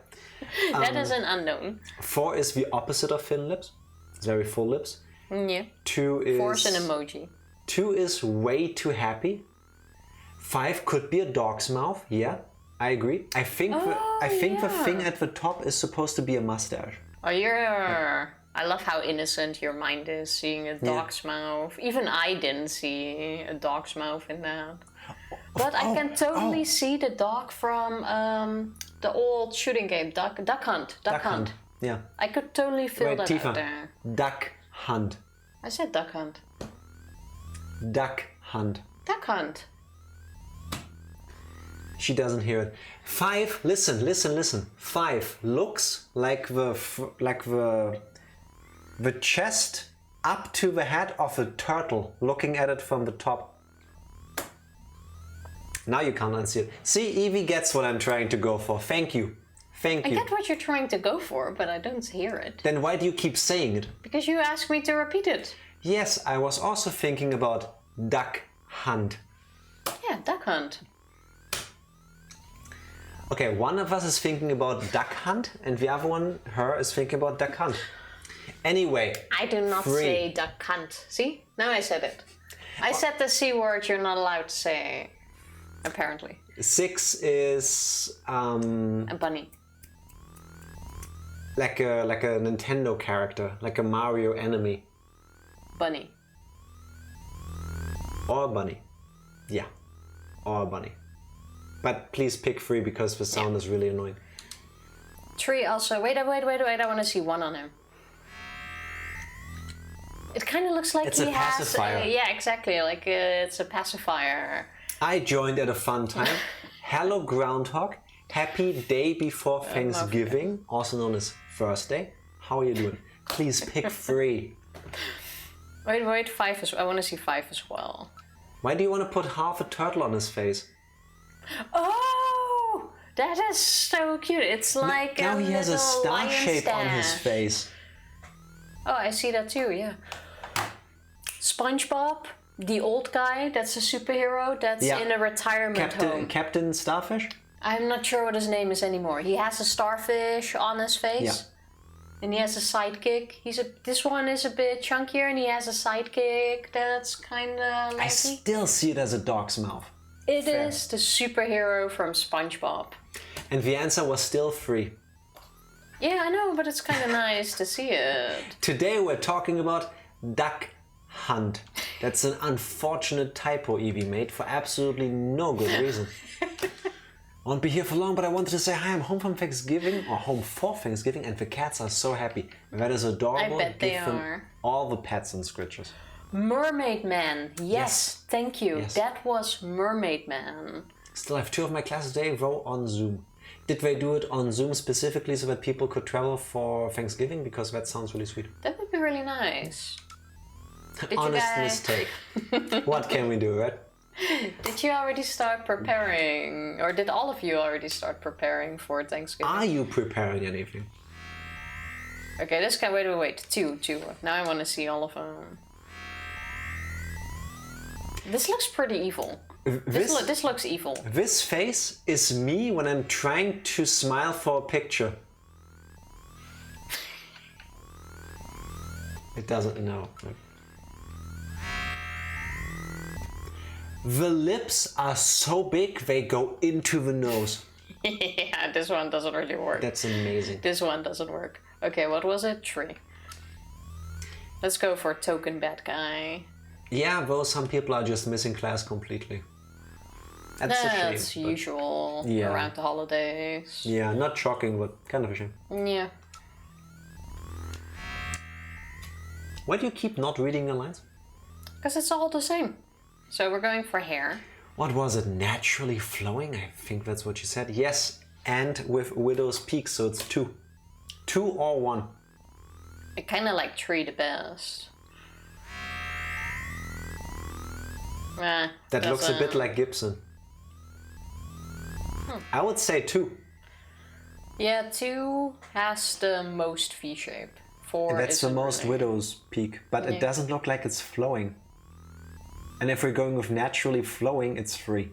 That is an unknown. 4 is the opposite of thin lips. It's very full lips. Yeah. 2 is... 4 is an emoji. 2 is way too happy. 5 could be a dog's mouth. Yeah, I agree. I think the thing at the top is supposed to be a mustache. Oh, you're... I love how innocent your mind is, seeing a dog's mouth. Even I didn't see a dog's mouth in that. But I can totally see the dog from the old shooting game, Duck Hunt. Duck Hunt. Yeah. I could totally feel that Tifa. out there. Duck Hunt. I said Duck Hunt. Duck Hunt. Duck Hunt. She doesn't hear it. 5. Listen. 5 looks like the chest up to the head of a turtle, looking at it from the top. Now you can't unsee it. See, Evie gets what I'm trying to go for. Thank you. I get what you're trying to go for, but I don't hear it. Then why do you keep saying it? Because you asked me to repeat it. Yes, I was also thinking about Duck Hunt. Yeah, Duck Hunt. Okay, one of us is thinking about Duck Hunt, and the other one, her, is thinking about Duck Hunt. Anyway. I do not 3. say Duck Hunt. See? Now I said it. I said the C word you're not allowed to say. Apparently. 6 is A bunny. like a Nintendo character, like a Mario enemy. Bunny. Or a bunny. Yeah. Or a bunny. But please pick 3 because the sound is really annoying. 3 also. Wait, I want to see 1 on him. It kind of looks like It's a pacifier. Yeah, exactly. Like it's a pacifier. I joined at a fun time. Hello Groundhog. Happy day before Thanksgiving, also known as Thursday. How are you doing? Please pick 3. Wait, 5 is... I want to see 5 as well. Why do you want to put half a turtle on his face? Oh! That is so cute. It's like now he has a star lion shape on his stash. face. Oh, I see that too, yeah. SpongeBob, the old guy, that's a superhero that's in a retirement home. Captain Starfish? I'm not sure what his name is anymore. He has a starfish on his face. Yeah. And he has a sidekick. This one is a bit chunkier and he has a sidekick that's kind of I lanky. still see it as a dog's mouth. It is the superhero from SpongeBob. And the answer was still 3. Yeah, I know, but it's kind of nice to see it. Today we're talking about Duck Hunt. That's an unfortunate typo Evie made for absolutely no good reason. Won't be here for long, but I wanted to say hi. I'm home from Thanksgiving, or home for Thanksgiving, and the cats are so happy. That is adorable. I bet they Give them are. all the pets and scritches. Mermaid Man. Yes, thank you. Yes. That was Mermaid Man. Still have 2 of my classes today, though on Zoom. Did they do it on Zoom specifically so that people could travel for Thanksgiving? Because that sounds really sweet. That would be really nice. Honest mistake. What can we do, right? Did you already start preparing, or did all of you already start preparing for Thanksgiving? Are you preparing anything? Okay, this guy, wait, two. Now I want to see all of them. This looks pretty evil. This looks evil. This face is me when I'm trying to smile for a picture. It doesn't know. The lips are so big they go into the nose. Yeah, this one doesn't really work. That's amazing. This one doesn't work. Okay, what was it? 3. Let's go for token bad guy. Yeah, though some people are just missing class completely. That's a shame. That's usual Yeah. around the holidays. Yeah, not shocking, but kind of a shame. Yeah. Why do you keep not reading your lines? Because it's all the same. So we're going for hair. What was it? Naturally flowing? I think that's what you said. Yes, and with widow's peak, so it's 2. 2 or 1. I kind of like 3 the best. That looks a bit like Gibson. I would say 2. Yeah, 2 has the most V shape. 4 That's is the most really... widow's peak, but it doesn't look like it's flowing. And if we're going with naturally flowing, it's 3.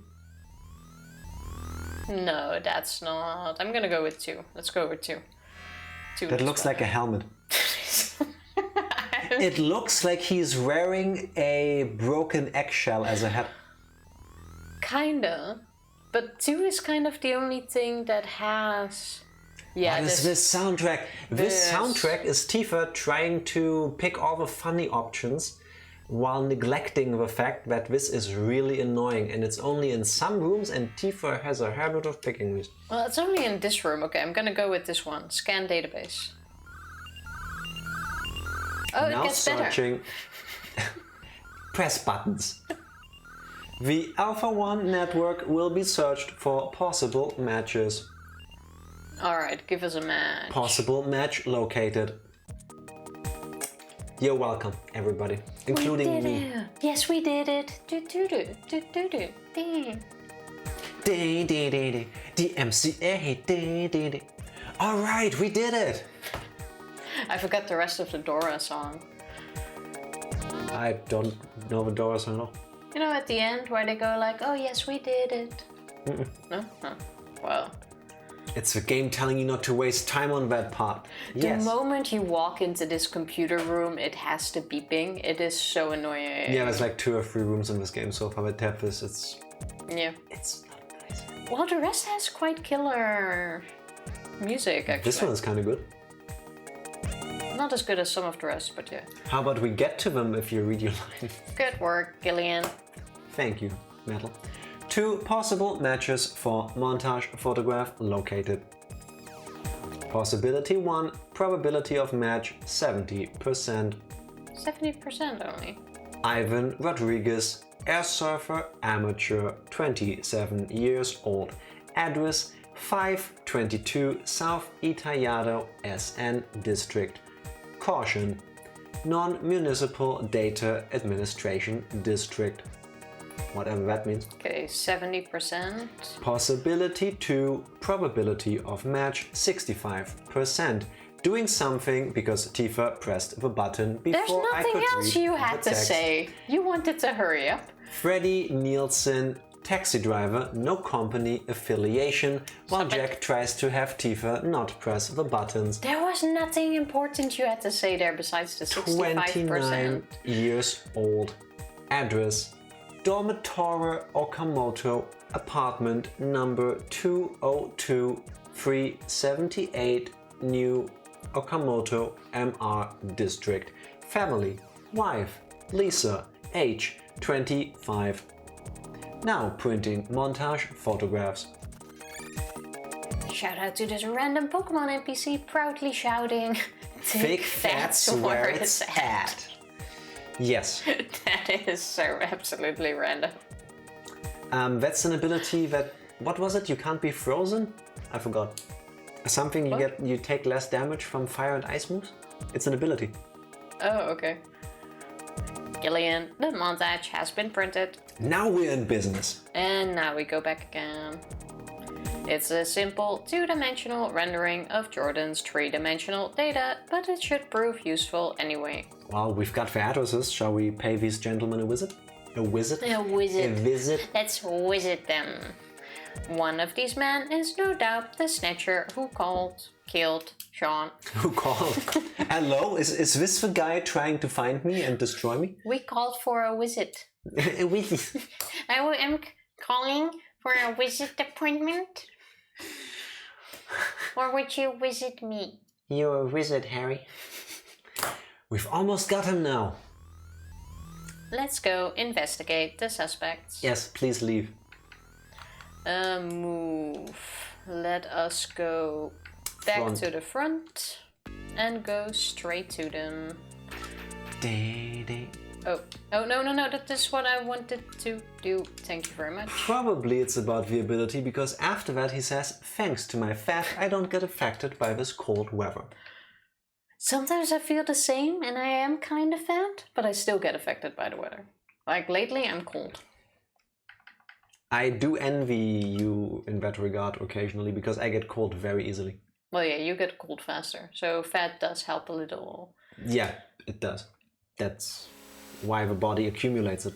No, that's not. I'm gonna go with 2. Let's go with 2. 2 That looks like a helmet. It looks like he's wearing a broken eggshell as a hat. Kinda. But 2 is kind of the only thing that has... Yeah, What is this soundtrack? This soundtrack is Tifa trying to pick all the funny options while neglecting the fact that this is really annoying and it's only in some rooms and Tifa has a habit of picking these. Well, it's only in this room. Okay, I'm gonna go with this one. Scan database. Oh, Now it gets better. searching. Press buttons. The Alpha 1 network will be searched for possible matches. Alright, give us a match. Possible match located. You're welcome, everybody, including me. It. Yes, we did it. The MCA. All right, we did it. I forgot the rest of the Dora song. I don't know the Dora song at all. You know, at the end where they go like, "Oh yes, we did it." No? Huh. Well. It's the game telling you not to waste time on that part. The moment you walk into this computer room, it has to beeping. It is so annoying. Yeah, there's like 2 or 3 rooms in this game so far. With tap this, Yeah. it's not nice. Well, the rest has quite killer music, actually. This one is kind of good. Not as good as some of the rest, but yeah. How about we get to them if you read your line? Good work, Gillian. Thank you, Metal. 2 possible matches for montage photograph located. Possibility 1, probability of match 70%. 70% only. Ivan Rodriguez, air surfer, amateur, 27 years old. Address 522 South Itayado, SN District. Caution: Non-Municipal Data Administration District. Whatever that means. Okay, 70%. Possibility 2, probability of match 65%. Doing something because Tifa pressed the button before There's I could nothing else read you the had to text. say. You wanted to hurry up. Freddy Nielsen, taxi driver, no company affiliation, while Stop it. Jack tries to have Tifa not press the buttons. There was nothing important you had to say there besides the 65%. 29 years old. Address: Dormitory Okamoto, apartment number 202 378, New Okamoto, MR District. Family: wife, Lisa, age 25. Now printing montage photographs. shout out to this random Pokemon NPC proudly shouting, Thick fat's where it's at. Yes. That is so absolutely random. That's an ability that... What was it? You can't be frozen? I forgot. Something you take less damage from fire and ice moves? It's an ability. Oh, okay. Gillian, the montage has been printed. Now we're in business. And now we go back again. It's a simple two-dimensional rendering of Jordan's three-dimensional data, but it should prove useful anyway. Well, we've got the addresses. Shall we pay these gentlemen a visit? A visit? A visit. A visit? Let's visit them. One of these men is no doubt the Snatcher who killed Sean. Who called? Hello? Is this the guy trying to find me and destroy me? We called for a visit. A visit? I am calling for a visit appointment. Or would you visit me? You're a wizard, Harry. We've almost got him now. Let's go investigate the suspects. Yes, please leave. Move. Let us go back to the front and go straight to them. Oh, no, that is what I wanted to do. Thank you very much. Probably it's about the ability, because after that he says, thanks to my fat, I don't get affected by this cold weather. Sometimes I feel the same and I am kind of fat, but I still get affected by the weather. Like lately I'm cold. I do envy you in that regard occasionally, because I get cold very easily. Well, yeah, you get cold faster, so fat does help a little. Yeah, it does. That's why the body accumulates it,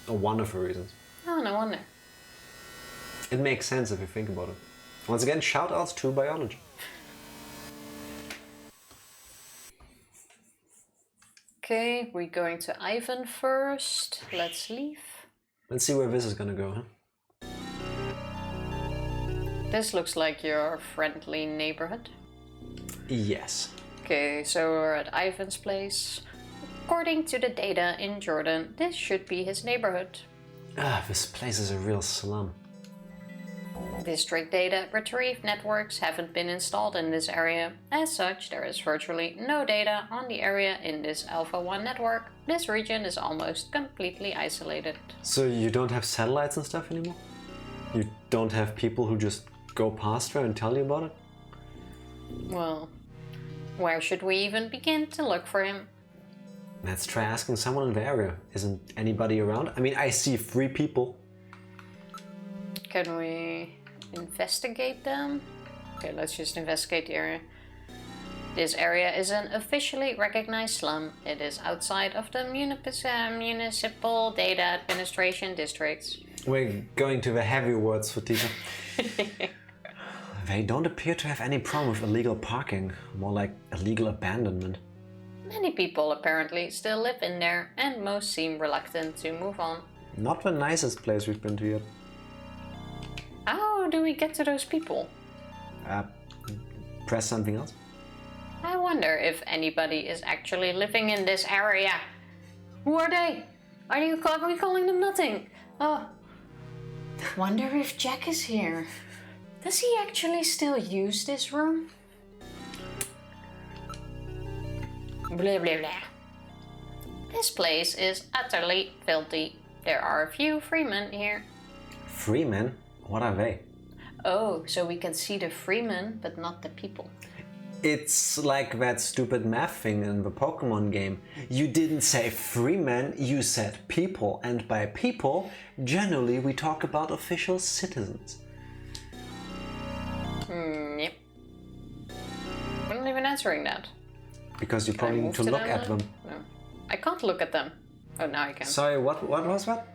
or one of the reasons. Oh, no wonder. It makes sense if you think about it. Once again, shout-outs to biology. Okay, we're going to Ivan first. Let's leave. Let's see where this is gonna go, huh? This looks like your friendly neighborhood. Yes. Okay, so we're at Ivan's place. According to the data in Jordan, this should be his neighborhood. This place is a real slum. District data retrieve networks haven't been installed in this area. As such, there is virtually no data on the area in this Alpha 1 network. This region is almost completely isolated. So you don't have satellites and stuff anymore? You don't have people who just go past there and tell you about it? Well, where should we even begin to look for him? Let's try asking someone in the area. Isn't anybody around? I mean, I see 3 people. Can we investigate them? Okay, let's just investigate the area. This area is an officially recognized slum. It is outside of the municipal data administration districts. We're going to the heavy words for Tika. They don't appear to have any problem with illegal parking, more like illegal abandonment. Many people apparently still live in there, and most seem reluctant to move on. Not the nicest place we've been to yet. How do we get to those people? Press something else? I wonder if anybody is actually living in this area. Who are they? Are we calling them nothing? Oh. Wonder if Jack is here. Does he actually still use this room? Blah blah blah. This place is utterly filthy. There are a few freemen here. Freemen? What are they? Oh, so we can see the freemen, but not the people. It's like that stupid math thing in the Pokemon game. You didn't say freemen, you said people, and by people, generally we talk about official citizens. Yep. I'm not even answering that. Because you probably need to look at them. No. I can't look at them. Oh, now I can. Sorry, what was that?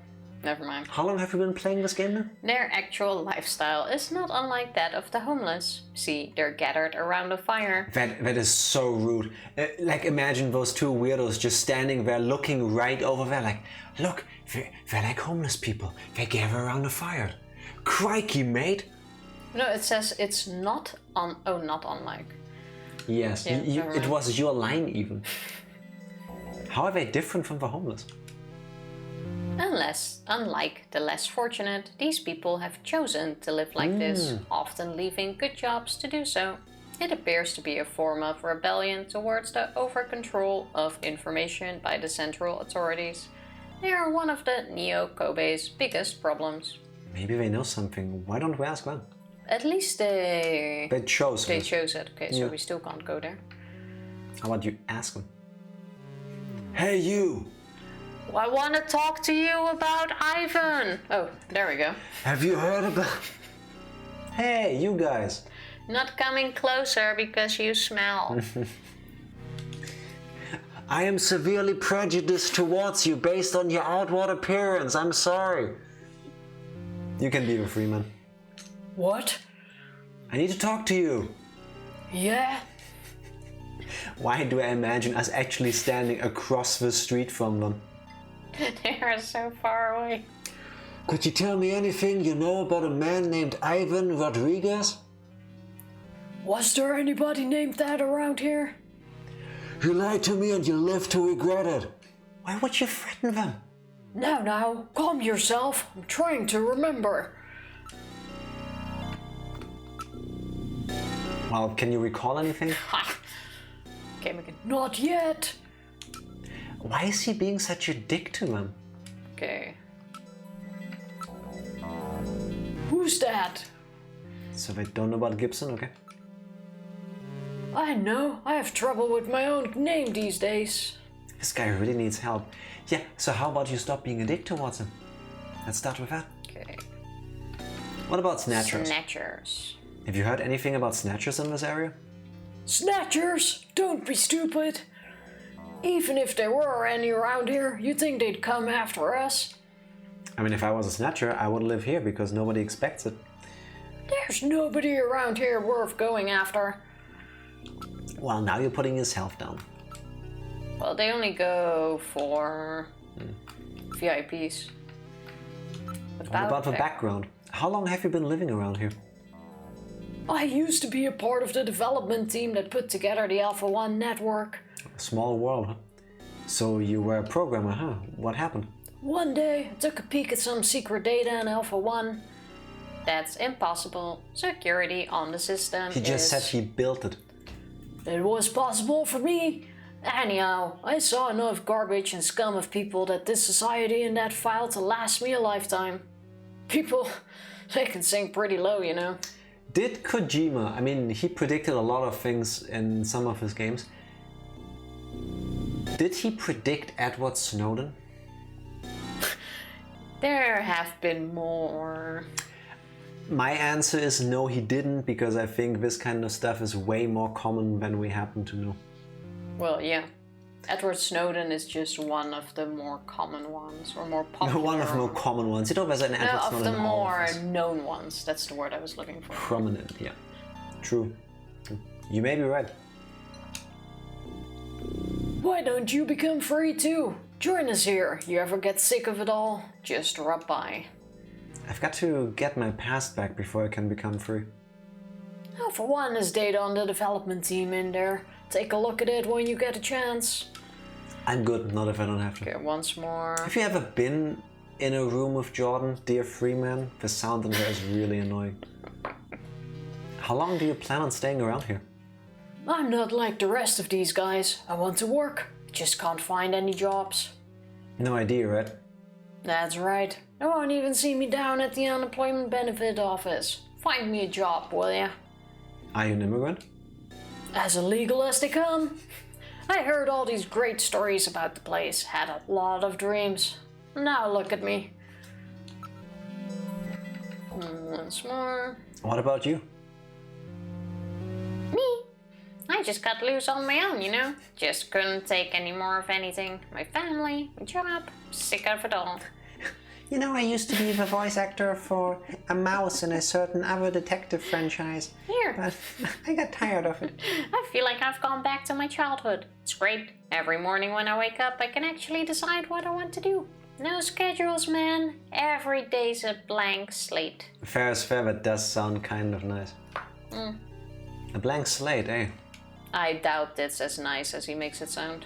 Never mind. How long have you been playing this game now? Their actual lifestyle is not unlike that of the homeless. See, they're gathered around a fire. That is so rude. Like, imagine those 2 weirdos just standing there looking right over there like, look, they're like homeless people. They gather around a fire. Crikey, mate! No, it says it's not on... Oh, not unlike. Yes, Yeah, it was your line even. How are they different from the homeless? Unlike the less fortunate, these people have chosen to live like this, often leaving good jobs to do so. It appears to be a form of rebellion towards the over-control of information by the central authorities. They are one of the Neo-Kobe's biggest problems. Maybe they know something. Why don't we ask them? At least they chose it. Okay, so we still can't go there. How about you ask them? Hey, you! I want to talk to you about Ivan! Oh, there we go. Have you heard about... Hey, you guys! Not coming closer because you smell. I am severely prejudiced towards you based on your outward appearance. I'm sorry. You can be the Freeman. What? I need to talk to you. Yeah? Why do I imagine us actually standing across the street from them? They are so far away. Could you tell me anything you know about a man named Ivan Rodriguez? Was there anybody named that around here? You lied to me and you live to regret it. Why would you threaten them? Now, calm yourself. I'm trying to remember. Well, can you recall anything? Okay, we can. Not yet. Why is he being such a dick to them? Okay. Who's that? So they don't know about Gibson, okay? I know. I have trouble with my own name these days. This guy really needs help. Yeah, so how about you stop being a dick towards him? Let's start with that. Okay. What about Snatchers? Snatchers. Have you heard anything about Snatchers in this area? Snatchers? Don't be stupid. Even if there were any around here, you think they'd come after us? I mean, if I was a Snatcher, I would live here because nobody expects it. There's nobody around here worth going after. Well, now you're putting yourself down. Well, they only go for VIPs. What about the background? How long have you been living around here? I used to be a part of the development team that put together the Alpha 1 network. A small world, huh? So you were a programmer, huh? What happened? One day, I took a peek at some secret data in Alpha 1. That's impossible. Security on the system He just said he built it. It was possible for me. Anyhow, I saw enough garbage and scum of people that this society in that file to last me a lifetime. People, they can sink pretty low, you know. Did Kojima, I mean, he predicted a lot of things in some of his games. Did he predict Edward Snowden? There have been more. My answer is no, he didn't, because I think this kind of stuff is way more common than we happen to know. Well, yeah. Edward Snowden is just one of the more common ones, or more popular. One of the more common ones. You know, there's an Edward Snowden. Of the more known ones. That's the word I was looking for. Prominent, yeah. True. You may be right. Why don't you become free too? Join us here. You ever get sick of it all? Just drop by. I've got to get my past back before I can become free. Alpha 1 is data on the development team in there. Take a look at it when you get a chance. I'm good, not if I don't have to. Okay, once more. Have you ever been in a room with Jordan, dear Freeman? The sound in there is really annoying. How long do you plan on staying around here? I'm not like the rest of these guys. I want to work, just can't find any jobs. No idea, right? That's right. They won't even see me down at the unemployment benefit office. Find me a job, will ya? Are you an immigrant? As illegal as they come. I heard all these great stories about the place, had a lot of dreams. Now look at me. Once more. What about you? Me? I just got loose on my own, you know? Just couldn't take any more of anything. My family, my job, sick of it all. You know, I used to be the voice actor for a mouse in a certain other detective franchise. Here. But I got tired of it. I feel like I've gone back to my childhood. It's great. Every morning when I wake up, I can actually decide what I want to do. No schedules, man. Every day's a blank slate. Fair is fair, that does sound kind of nice. A blank slate, eh? I doubt it's as nice as he makes it sound.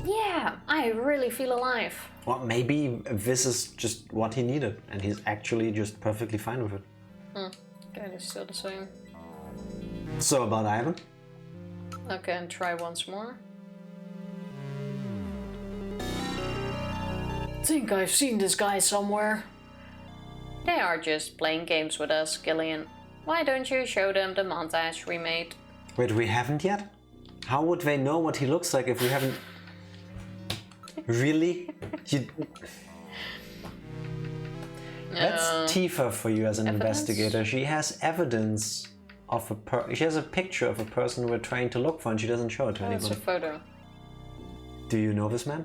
Yeah, I really feel alive. Well, maybe this is just what he needed, and he's actually just perfectly fine with it. Okay, it's still the same. So about Ivan? Okay, and try once more. Think I've seen this guy somewhere. They are just playing games with us, Gillian. Why don't you show them the montage we made? Wait, we haven't yet? How would they know what he looks like if we haven't... Really? That's Tifa for you as an investigator. She has evidence of she has a picture of a person we're trying to look for and she doesn't show it to It's anybody. a photo. Do you know this man?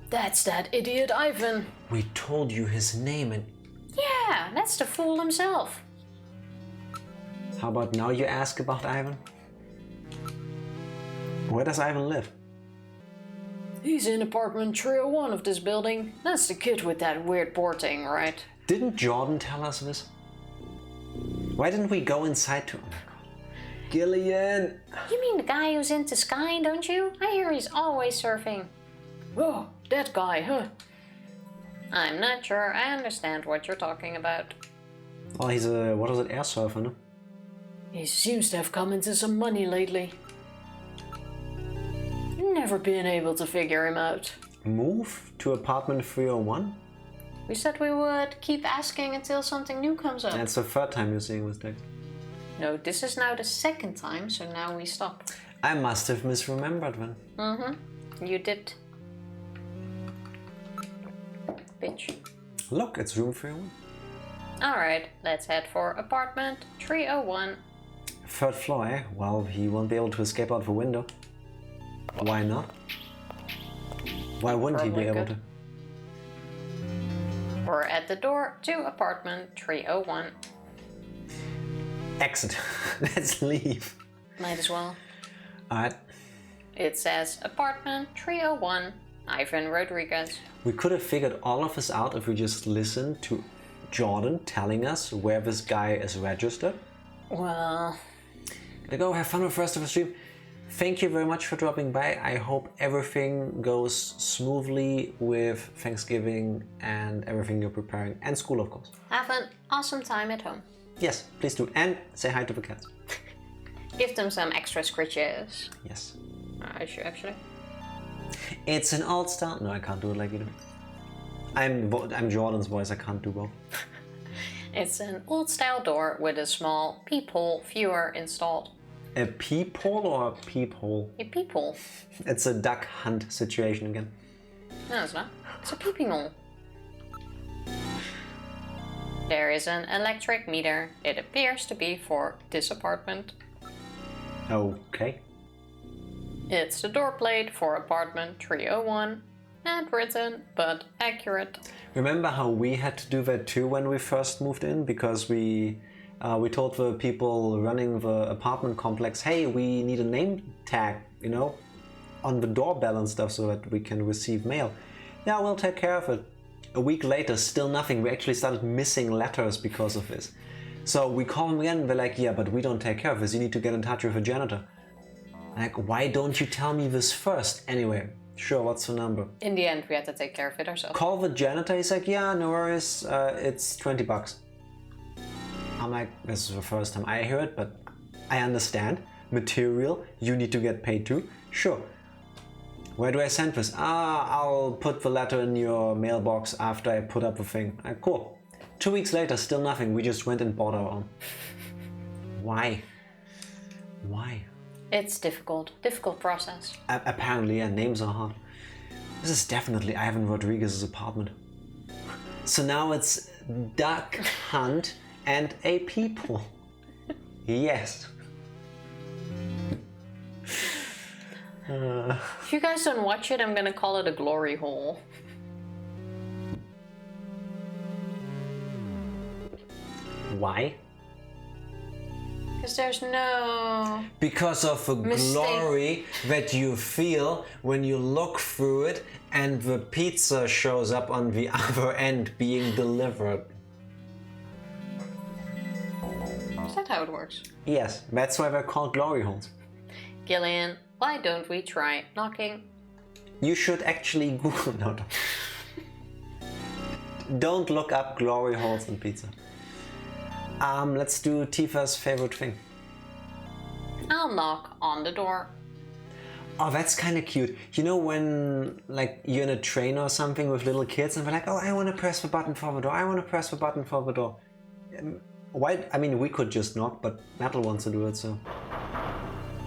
That's that idiot Ivan. We told you his name and... Yeah, that's the fool himself. How about now you ask about Ivan? Where does Ivan live? He's in apartment 301 of this building. That's the kid with that weird board thing, right? Didn't Jordan tell us this? Why didn't we go inside to... Oh my god. Gillian! You mean the guy who's into skiing, don't you? I hear he's always surfing. Oh, that guy, huh? I'm not sure I understand what you're talking about. Oh, he's a... what is it? Air surfer, no? He seems to have come into some money lately. Never been able to figure him out. Move to apartment 301? We said we would keep asking until something new comes up. That's the third time you're seeing this text. No, this is now the second time, so now we stop. I must have misremembered then. You did. Bitch. Look, it's room 301. Alright, let's head for apartment 301. Third floor, eh? Well, he won't be able to escape out the window. Why not? Why wouldn't he be Probably able could. to? We're at the door to apartment 301. Exit. Let's leave. Might as well. Alright. It says apartment 301, Ivan Rodriguez. We could have figured all of this out if we just listened to Jordan telling us where this guy is registered. Well, Gotta go have fun with the rest of the stream. Thank you very much for dropping by. I hope everything goes smoothly with Thanksgiving and everything you're preparing, and school, of course. have an awesome time at home. Yes, please do. And say hi to the cats. Give them some extra scritches. Yes. I should actually. It's an old style. No, I can't do it like you do. I'm Jordan's voice. I can't do both. It's an old style door with a small peephole viewer installed. A peephole or a peephole? A peephole? It's a duck hunt situation again. No, it's not. It's a peeping hole. There is an electric meter. It appears to be for this apartment. Okay. It's the door plate for apartment 301. Handwritten, but accurate. Remember how we had to do that too when we first moved in? Because we told the people running the apartment complex, hey, we need a name tag, you know, on the doorbell and stuff so that we can receive mail. Yeah, we'll take care of it. A week later, still nothing. We actually started missing letters because of this. So we call them again, they're like, yeah, but we don't take care of this. You need to get in touch with a janitor. Like, why don't you tell me this first? Anyway, sure, what's the number? In the end, we had to take care of it ourselves. Call the janitor. He's like, yeah, no worries. It's $20. I'm like, this is the first time I hear it, but I understand. Material, you need to get paid too. Sure. Where do I send this? I'll put the letter in your mailbox after I put up the thing. Cool. 2 weeks later, still nothing. We just went and bought our own. Why? Why? It's difficult process. Apparently, yeah, names are hard. This is definitely Ivan Rodriguez's apartment. So now it's duck hunt and a people. Yes. If you guys don't watch it, I'm gonna call it a glory hole. Why? Because there's no... Because of the Mistake. glory that you feel when you look through it and the pizza shows up on the other end being delivered. Is that how it works? Yes, that's why they're called glory holes. Gillian, Why don't we try knocking? You should actually Google. No. Don't look up glory holes in pizza. Let's do Tifa's favorite thing. I'll knock on the door. Oh, that's kind of cute. You know when like you're in a train or something with little kids and they're like, oh, I want to press the button for the door. I want to press the button for the door. Why? I mean, we could just knock, but Metal wants to do it, so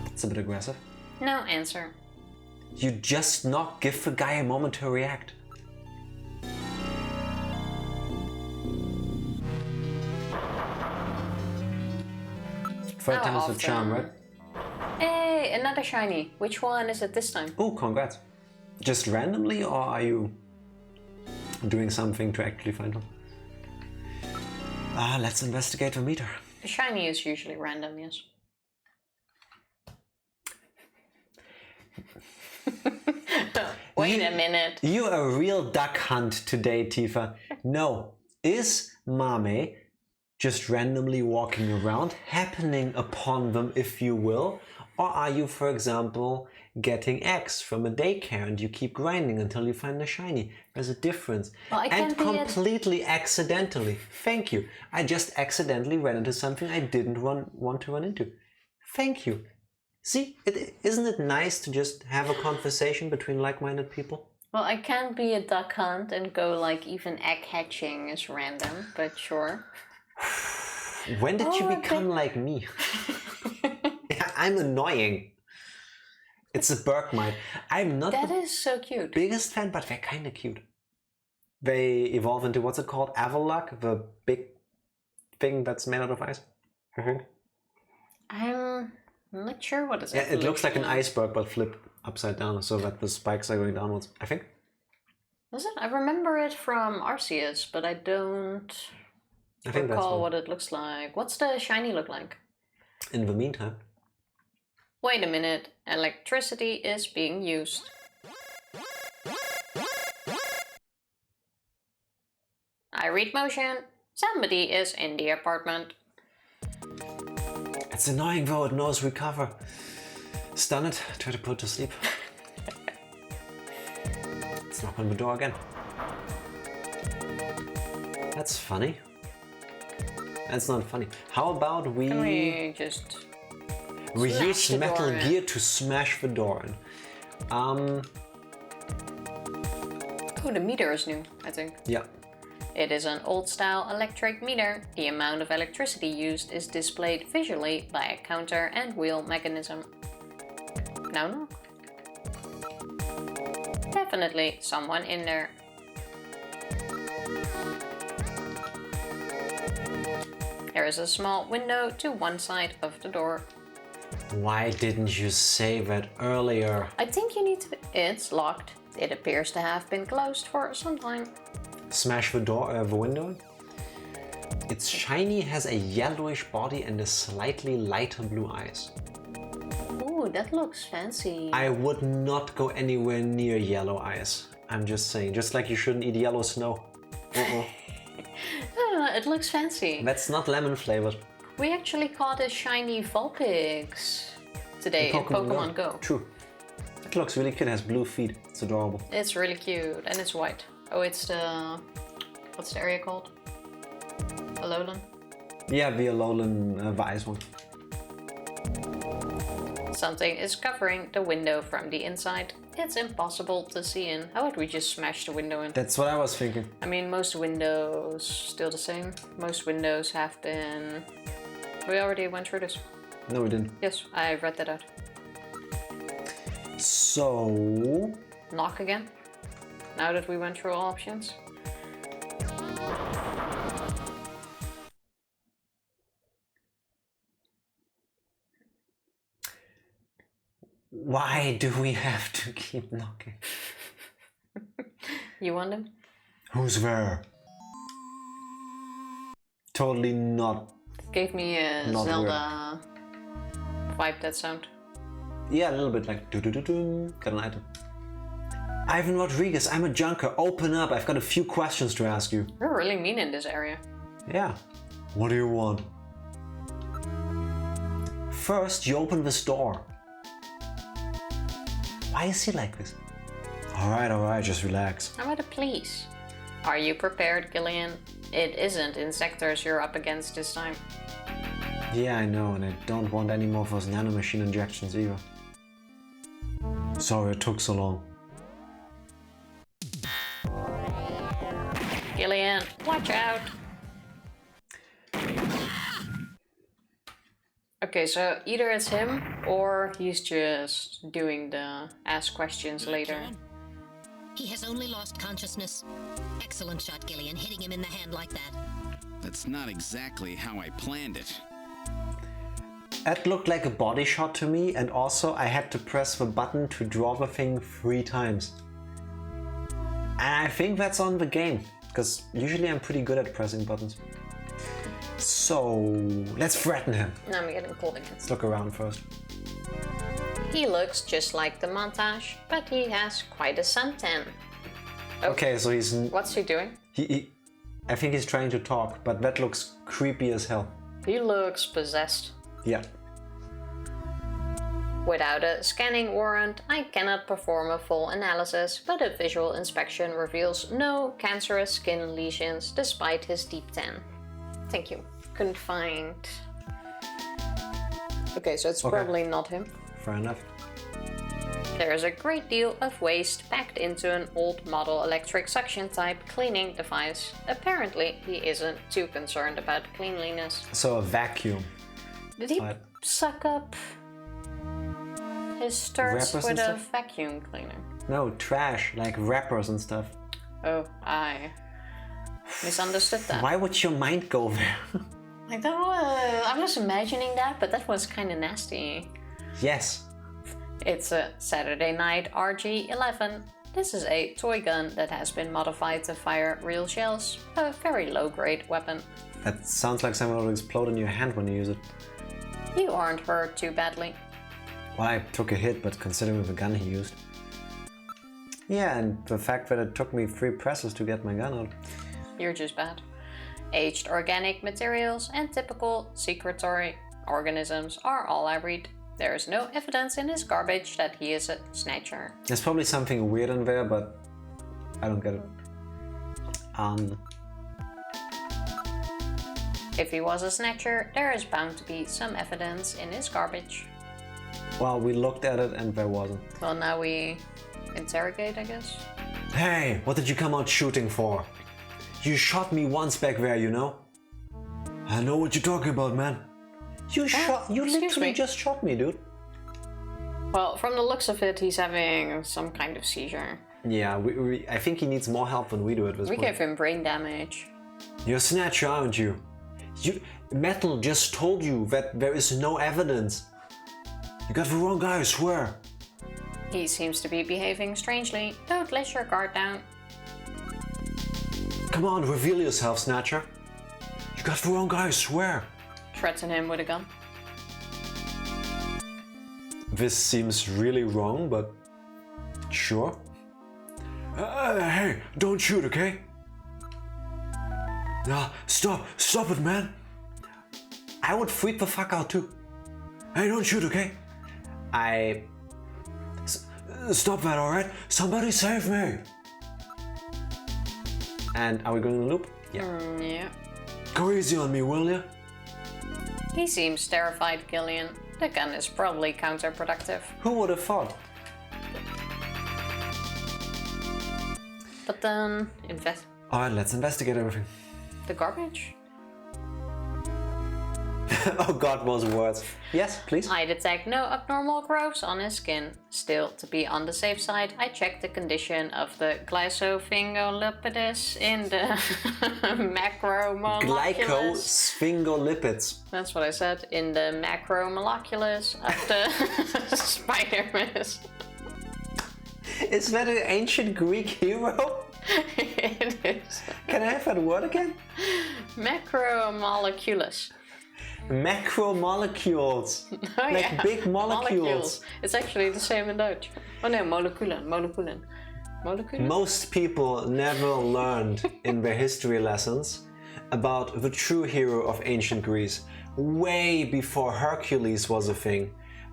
it's a bit aggressive. No answer. You just knock. Give the guy a moment to react. Third time's the charm, right? Hey, another shiny. Which one is it this time? Oh, congrats. Just randomly, or are you doing something to actually find them? Let's investigate the meter. The shiny is usually random, yes. Wait a minute. You're a real duck hunt today, Tifa. No, is Mame just randomly walking around, happening upon them, if you will? Or are you, for example, getting eggs from a daycare and you keep grinding until you find a shiny? There's a difference. Well, and completely accidentally. Thank you. I just accidentally ran into something I didn't want to run into. Thank you. See, isn't it nice to just have a conversation between like-minded people? Well, I can't be a duck hunt and go like even egg hatching is random, but sure. When did you become like me? I'm annoying. It's a Bergmite. I'm not That is so cute. Biggest fan, but they're kind of cute. They evolve into, what's it called? Avalok, the big thing that's made out of ice, I think. I'm not sure what is it. Yeah, it looks like an iceberg, but flipped upside down, so that the spikes are going downwards, I think. Was it? I remember it from Arceus, but I don't recall what it looks like. What's the shiny look like? In the meantime. Wait a minute. Electricity is being used. I read motion. Somebody is in the apartment. It's annoying though, it knows recover. Stun it, try to put it to sleep. Let's knock on the door again. That's funny. That's not funny. How about Can we just... We use Metal Gear to smash the door in. Oh, the meter is new, I think. Yeah. It is an old-style electric meter. The amount of electricity used is displayed visually by a counter and wheel mechanism. Now knock. Definitely someone in there. There is a small window to one side of the door. Why didn't you say that earlier? I think you need to... It's locked. It appears to have been closed for some time. Smash the door, the window. Its shiny has a yellowish body and a slightly lighter blue eyes. Ooh, that looks fancy. I would not go anywhere near yellow eyes. I'm just saying, just like you shouldn't eat yellow snow. It looks fancy. That's not lemon flavored. We actually caught a shiny Vulpix today in Pokemon Go. True. It looks really cute. It has blue feet. It's adorable. It's really cute and it's white. Oh, it's the... What's the area called? Alolan? Yeah, the Alolan Vice one. Something is covering the window from the inside. It's impossible to see in. How would we just smash the window in? That's what I was thinking. I mean, most windows still the same. Most windows have been... We already went through this. No, we didn't. Yes, I read that out. So... Knock again? Now that we went through all options? Why do we have to keep knocking? You want him? Who's there? Totally not. Gave me a Not Zelda vibe, that sound. Yeah, a little bit like do-do-do-do. Got an item. Ivan Rodriguez, I'm a junker. Open up. I've got a few questions to ask you. We're really mean in this area. Yeah. What do you want? First, you open this door. Why is he like this? Alright, just relax. How about a please? Are you prepared, Gillian? It isn't insectors you're up against this time. Yeah, I know, and I don't want any more of those nanomachine injections either. Sorry it took so long. Gillian, watch out! Okay, so either it's him or he's just doing the ask questions later. He has only lost consciousness. Excellent shot, Gillian, hitting him in the hand like that. That's not exactly how I planned it. That looked like a body shot to me, and also I had to press the button to draw the thing 3 times. And I think that's on the game, because usually I'm pretty good at pressing buttons. So, let's threaten him. I'm getting cold again. Let's look around first. He looks just like the montage, but he has quite a suntan. Oh. Okay, so he's... What's he doing? I think he's trying to talk, but that looks creepy as hell. He looks possessed. Yeah. Without a scanning warrant, I cannot perform a full analysis, but a visual inspection reveals no cancerous skin lesions despite his deep tan. Thank you. Couldn't find... Okay, so it's probably not him. Fair enough. There is a great deal of waste packed into an old model electric suction type cleaning device. Apparently, he isn't too concerned about cleanliness. So a vacuum. Did he suck up his starts Wrappers with and a stuff? vacuum cleaner? No, trash, like wrappers and stuff. Oh, I misunderstood that. Why would your mind go there? I don't know, I'm just imagining that, but that was kind of nasty. Yes. It's a Saturday Night RG-11. This is a toy gun that has been modified to fire real shells. A very low-grade weapon. That sounds like something will explode in your hand when you use it. You aren't hurt too badly. Well, I took a hit, but considering the gun he used. Yeah, and the fact that it took me 3 presses to get my gun out. You're just bad. Aged organic materials and typical secretory organisms are all I read. There is no evidence in his garbage that he is a snatcher. There's probably something weird in there, but I don't get it. If he was a snatcher, there is bound to be some evidence in his garbage. Well, we looked at it and there wasn't. Well, now we interrogate, I guess. Hey, what did you come out shooting for? You shot me once back there, you know? I know what you're talking about, man. You literally just shot me, dude. Well, from the looks of it, he's having some kind of seizure. Yeah, I think he needs more help than we do at this point. We gave him brain damage. You're a snatcher, aren't you? Metal just told you that there is no evidence. You got the wrong guy, I swear. He seems to be behaving strangely. Don't let your guard down. Come on, reveal yourself, Snatcher. You got the wrong guy, I swear. Threaten him with a gun. This seems really wrong, but sure. Hey, don't shoot, okay? Stop it, man. I would freak the fuck out too. Hey, don't shoot, okay? Stop that, alright? Somebody save me! And are we going to loop? Yeah. Yeah. Go easy on me, will ya? He seems terrified, Gillian. The gun is probably counterproductive. Who would have thought? But then, Alright, let's investigate everything. the garbage? Oh god, those words. Yes, please. I detect no abnormal growths on his skin. Still, to be on the safe side, I checked the condition of the glycophingolipids in the macromolecules. Glycophingolipids. That's what I said. In the macromolecules of the spider mist. Is that an ancient Greek hero? It is. Can I have that word again? Macromolecules. Macromolecules. Oh, like yeah. big molecules. It's actually the same in Dutch. Oh no, moleculen. Moleculen? Most people never learned in their history lessons about the true hero of ancient Greece. Way before Hercules was a thing.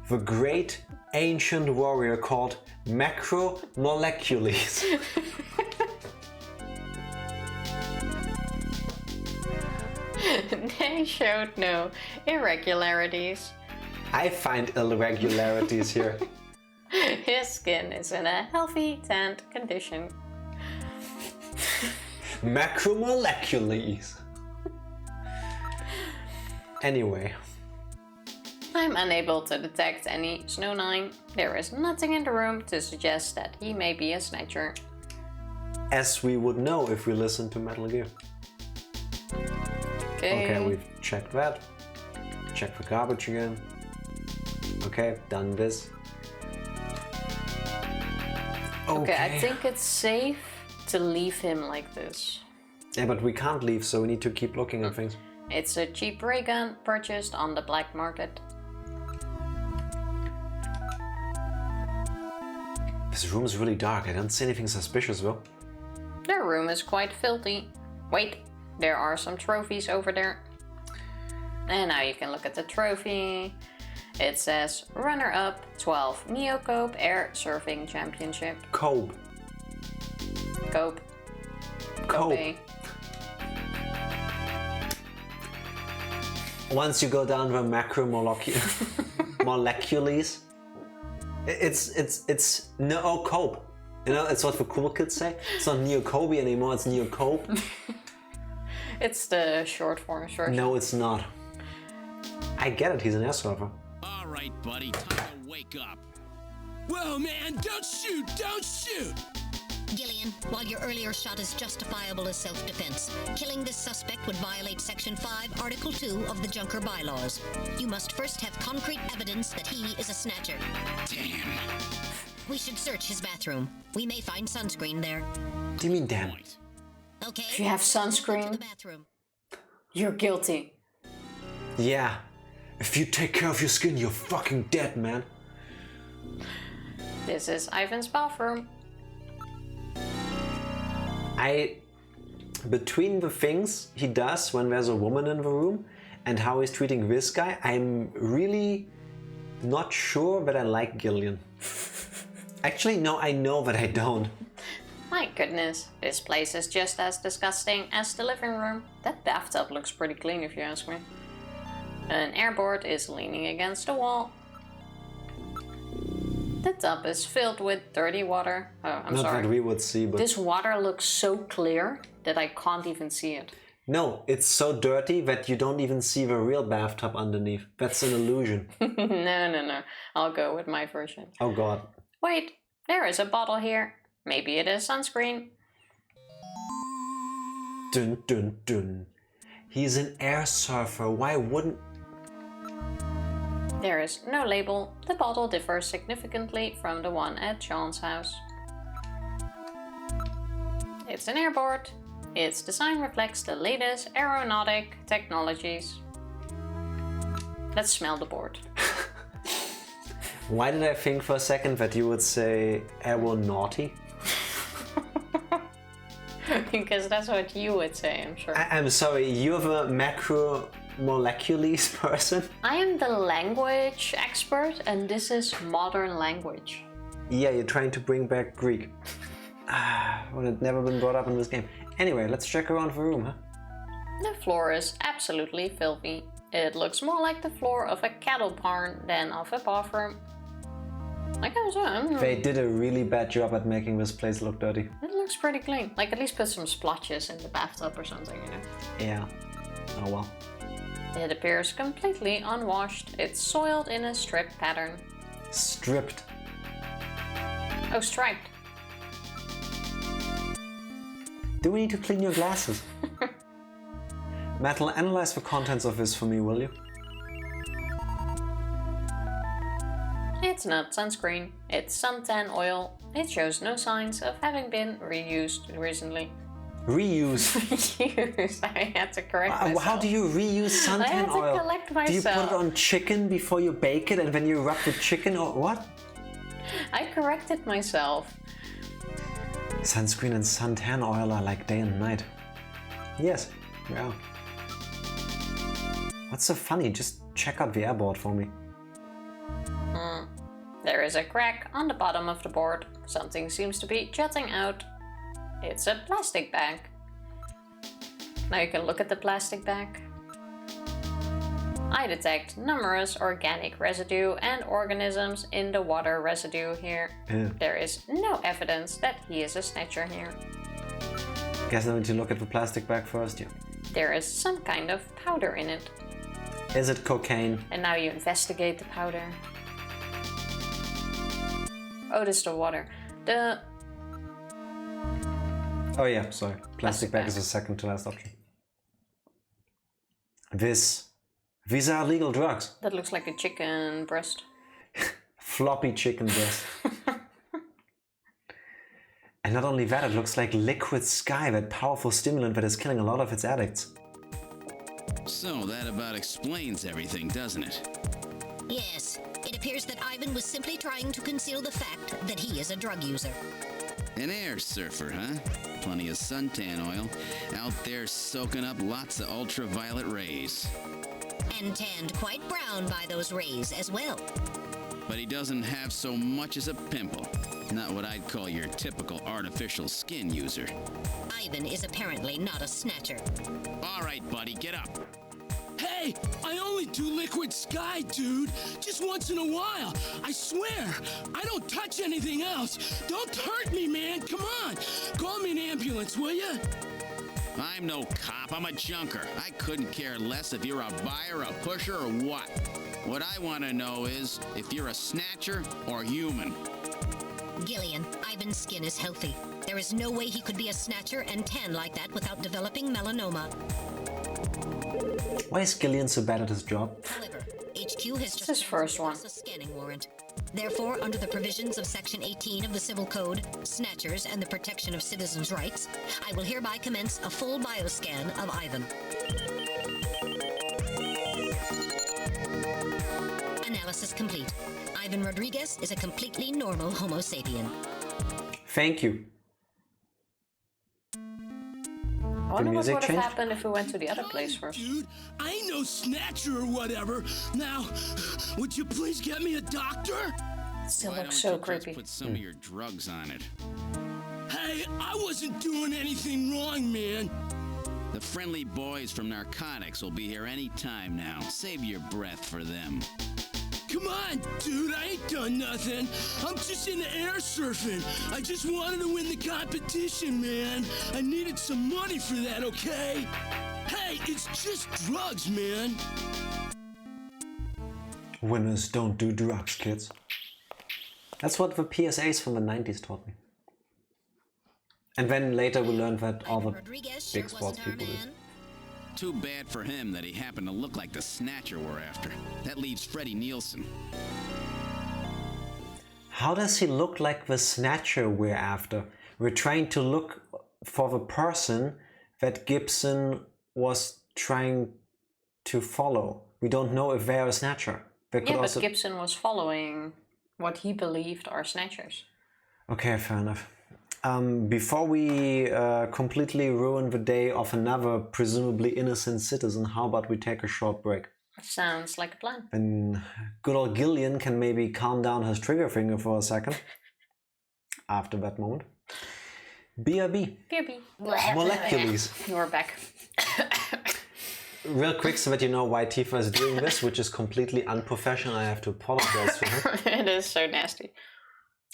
the great ancient warrior called macromolecules. They showed no irregularities. I find irregularities here. His skin is in a healthy, tanned condition. Macromolecules. Anyway. I'm unable to detect any snow line. There is nothing in the room to suggest that he may be a snatcher. As we would know if we listened to Metal Gear. Okay, we've checked that. Check the garbage again. Okay, done this. Okay, I think it's safe to leave him like this. Yeah, but we can't leave, so we need to keep looking at things. It's a cheap ray gun purchased on the black market. This room's really dark. I don't see anything suspicious though. The room is quite filthy. Wait, there are some trophies over there. And now you can look at the trophy. It says runner-up 12 Neocope Air Surfing Championship. Cope. Cope. Cope. Once you go down the macromolecules, it's no cope. You know, it's what the cool kids say. It's not Neocobe anymore, it's Neocope. It's the short form. No, it's not. I get it, he's an air surfer. All right, buddy, time to wake up. Whoa, man, don't shoot, don't shoot! Gillian, while your earlier shot is justifiable as self-defense, killing this suspect would violate Section 5, Article 2 of the Junker Bylaws. You must first have concrete evidence that he is a snatcher. Damn. We should search his bathroom. We may find sunscreen there. Do you mean damn? Okay. If you have sunscreen, To the bathroom. you're guilty. Yeah. If you take care of your skin, you're fucking dead, man. This is Ivan's bathroom. Between the things he does when there's a woman in the room and how he's treating this guy, I'm really not sure that I like Gillian. Actually, no, I know that I don't. My goodness, this place is just as disgusting as the living room. That bathtub looks pretty clean if you ask me. An airboard is leaning against the wall. The tub is filled with dirty water. Oh, I'm Not sorry. that we would see, but... This water looks so clear that I can't even see it. No, it's so dirty that you don't even see the real bathtub underneath. That's an illusion. No. I'll go with my version. Oh god. Wait, there is a bottle here. Maybe it is sunscreen. Dun dun dun. He's an air surfer. Why wouldn't... There is no label. The bottle differs significantly from the one at John's house. It's an airboard. Its design reflects the latest aeronautic technologies. Let's smell the board. Why did I think for a second that you would say aeronauty? Because that's what you would say, I'm sure. I'm sorry, you're the macromolecules person? I am the language expert and this is modern language. Yeah, you're trying to bring back Greek. When it's never been brought up in this game. Anyway, let's check around the room, huh? The floor is absolutely filthy. It looks more like the floor of a cattle barn than of a bathroom. Like I was saying, They did a really bad job at making this place look dirty. it looks pretty clean. Like at least put some splotches in the bathtub or something, you know. Yeah. Oh well. It appears completely unwashed. It's soiled in a strip pattern. Stripped. Oh, striped. Do we need to clean your glasses? Metal, analyze the contents of this for me, will you? It's not sunscreen. It's suntan oil. It shows no signs of having been reused recently. Reuse? Reused. I had to correct myself. How do you reuse suntan I had to oil? collect Do you put myself. it on chicken before you bake it and then you rub the chicken or what? I corrected myself. Sunscreen and suntan oil are like day and night. Yes, yeah. What's so funny? Just check out the airboard for me. There is a crack on the bottom of the board. Something seems to be jutting out. It's a plastic bag. Now you can look at the plastic bag. I detect numerous organic residue and organisms in the water residue here. Yeah. There is no evidence that he is a snatcher here. Guess I need to look at the plastic bag first, yeah. There is some kind of powder in it. Is it cocaine? And now you investigate the powder. Oh, this is the water. Oh yeah, sorry. Plastic bag is the second to last option. These are illegal drugs. That looks like a chicken breast. Floppy chicken breast. And not only that, it looks like liquid sky, that powerful stimulant that is killing a lot of its addicts. So that about explains everything, doesn't it? Yes, it appears that Ivan was simply trying to conceal the fact that he is a drug user. An air surfer, huh? Plenty of suntan oil. Out there soaking up lots of ultraviolet rays. And tanned quite brown by those rays as well. But he doesn't have so much as a pimple. Not what I'd call your typical artificial skin user. Ivan is apparently not a snatcher. All right, buddy, get up. Hey, I only do liquid sky, dude. Just once in a while. I swear. I don't touch anything else. Don't hurt me, man. Come on. Call me an ambulance, will you? I'm no cop, I'm a junker. I couldn't care less if you're a buyer, a pusher, or what. What I want to know is if you're a snatcher or human. Gillian, Ivan's skin is healthy. There is no way he could be a snatcher and tan like that without developing melanoma. Why is Gillian so bad at his job? However, HQ has just his first one. a scanning warrant. Therefore, under the provisions of Section 18 of the Civil Code, Snatchers and the Protection of Citizens' Rights, I will hereby commence a full bioscan of Ivan. Analysis complete. Ivan Rodriguez is a completely normal Homo sapien. Thank you. I wonder what music would have changed? happened if we went to the other place first. Dude, I ain't no snatcher or whatever. Now, would you please get me a doctor? Still Why looks don't so you creepy. just put some of your drugs on it? Hey, I wasn't doing anything wrong, man. The friendly boys from narcotics will be here any time now. Save your breath for them. Come on, dude, I ain't done nothing. I'm just into air surfing. I just wanted to win the competition, man. I needed some money for that, okay? Hey, it's just drugs, man. Winners don't do drugs, kids. That's what the PSAs from the 90s taught me. And then later we learned that all the Rodriguez big sure sports wasn't our people did. man. Too bad for him that he happened to look like the Snatcher we're after. That leaves Freddy Nielsen. How does he look like the Snatcher we're after? We're trying to look for the person that Gibson was trying to follow. We don't know if they're a Snatcher. They could Yeah, also... but Gibson was following what he believed are snatchers. Okay, fair enough. Before we completely ruin the day of another presumably innocent citizen, how about we take a short break? Sounds like a plan. And good old Gillian can maybe calm down his trigger finger for a second. After that moment. BRB. BRB. Molecules. You're back. Real quick so that you know why Tifa is doing this, which is completely unprofessional. I have to apologize for her. It is so nasty.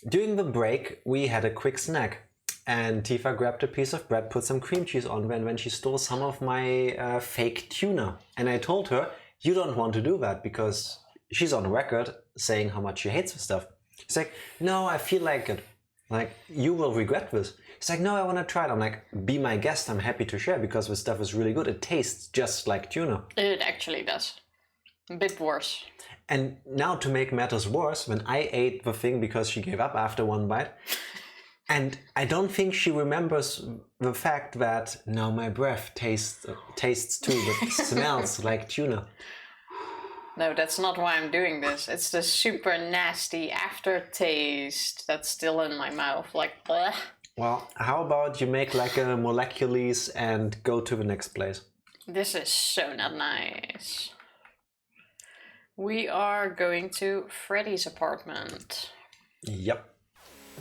During the break, we had a quick snack. And Tifa grabbed a piece of bread, put some cream cheese on, and then she stole some of my fake tuna. And I told her, you don't want to do that because she's on record saying how much she hates the stuff. She's like, no, I feel like it. Like, you will regret this. She's like, no, I want to try it. I'm like, be my guest. I'm happy to share because this stuff is really good. It tastes just like tuna. It actually does. A bit worse. And now to make matters worse, when I ate the thing because she gave up after one bite, and I don't think she remembers the fact that now my breath tastes too, but smells like tuna. No, that's not why I'm doing this. It's the super nasty aftertaste that's still in my mouth. Like, bleh. Well, how about you make like a molecules and go to the next place? This is so not nice. We are going to Freddy's apartment. Yep.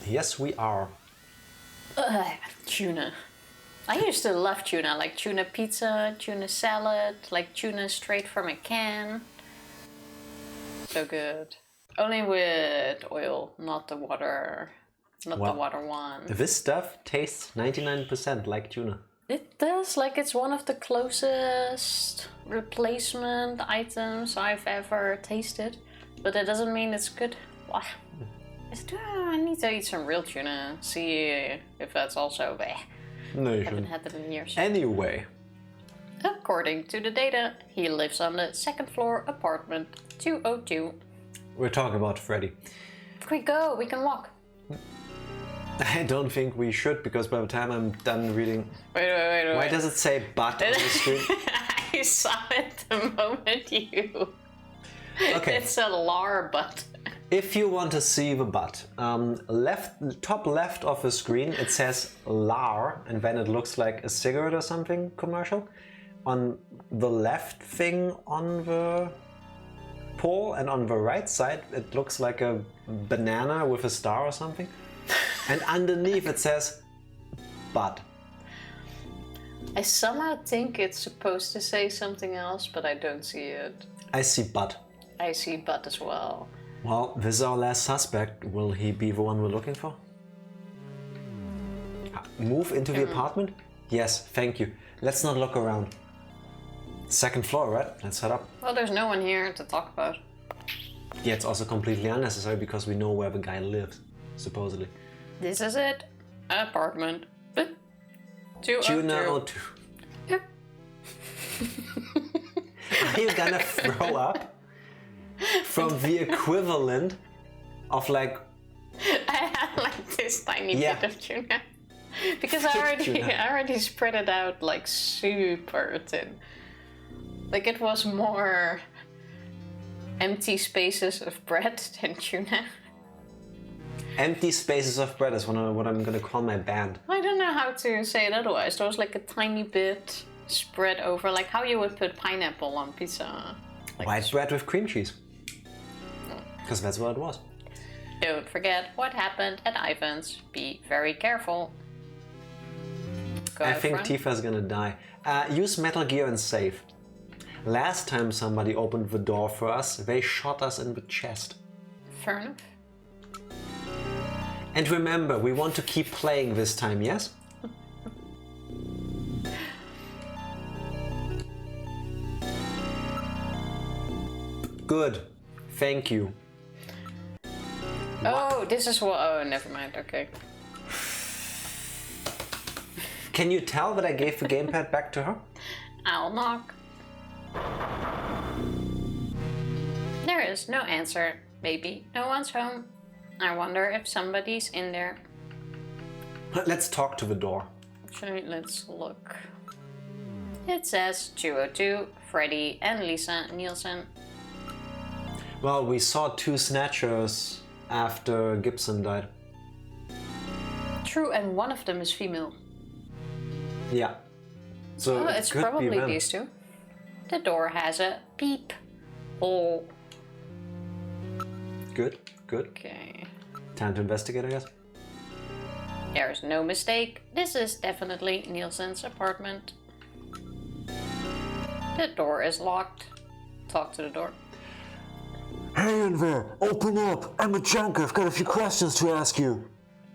Yes, we are. Tuna. I used to love tuna, like tuna pizza, tuna salad, like tuna straight from a can. So good. Only with oil, not the water. Not the water one. This stuff tastes 99% like tuna. It does, like it's one of the closest replacement items I've ever tasted. But that doesn't mean it's good. I need to eat some real tuna. See if that's also bleh. No, you Haven't shouldn't. had that in years. Anyway. According to the data, he lives on the second floor apartment 202. We're talking about Freddy. Quick, go, we can walk. I don't think we should, because by the time I'm done reading... Wait. Why does it say "but" on the screen? I saw it the moment you... Okay. It's a lar but. If you want to see the butt, top left of the screen it says LAR, and then it looks like a cigarette or something commercial. On the left thing on the pole, and on the right side it looks like a banana with a star or something. And underneath it says butt. I somehow think it's supposed to say something else, but I don't see it. I see butt. I see butt as well. Well, this is our last suspect. Will he be the one we're looking for? Move into the apartment? Yes, thank you. Let's not look around. Second floor, right? Let's head up. Well, there's no one here to talk about. Yeah, it's also completely unnecessary because we know where the guy lives, supposedly. This is it. Apartment. 202. Tuna 02. Yep. Are you gonna throw up from the equivalent of like... I had like this tiny Yeah. bit of tuna. Because I already spread it out like super thin. Like it was more empty spaces of bread than tuna. Empty spaces of bread is what I'm gonna call my band. I don't know how to say it otherwise. There was like a tiny bit spread over, like how you would put pineapple on pizza. Like White bread with cream cheese. Because that's what it was. Don't forget what happened at Ivan's. Be very careful. Go I out think front. Tifa's gonna die. Use Metal Gear and save. Last time somebody opened the door for us, they shot us in the chest. Fair enough. And remember, we want to keep playing this time, yes? Good. Thank you. Oh, this is what. Oh, never mind. Okay. Can you tell that I gave the gamepad back to her? I'll knock. There is no answer. Maybe no one's home. I wonder if somebody's in there. Let's talk to the door. Actually, let's look. It says 202, Freddy and Lisa Nielsen. Well, we saw 2 Snatchers after Gibson died. True, and one of them is female. Yeah. So Oh, it it's could be probably them. these two. The door has a peep hole. Good, good. Okay. Time to investigate, I guess. There's no mistake. This is definitely Nielsen's apartment. The door is locked. Talk to the door. Hey in there, open up. I'm a junker. I've got a few questions to ask you.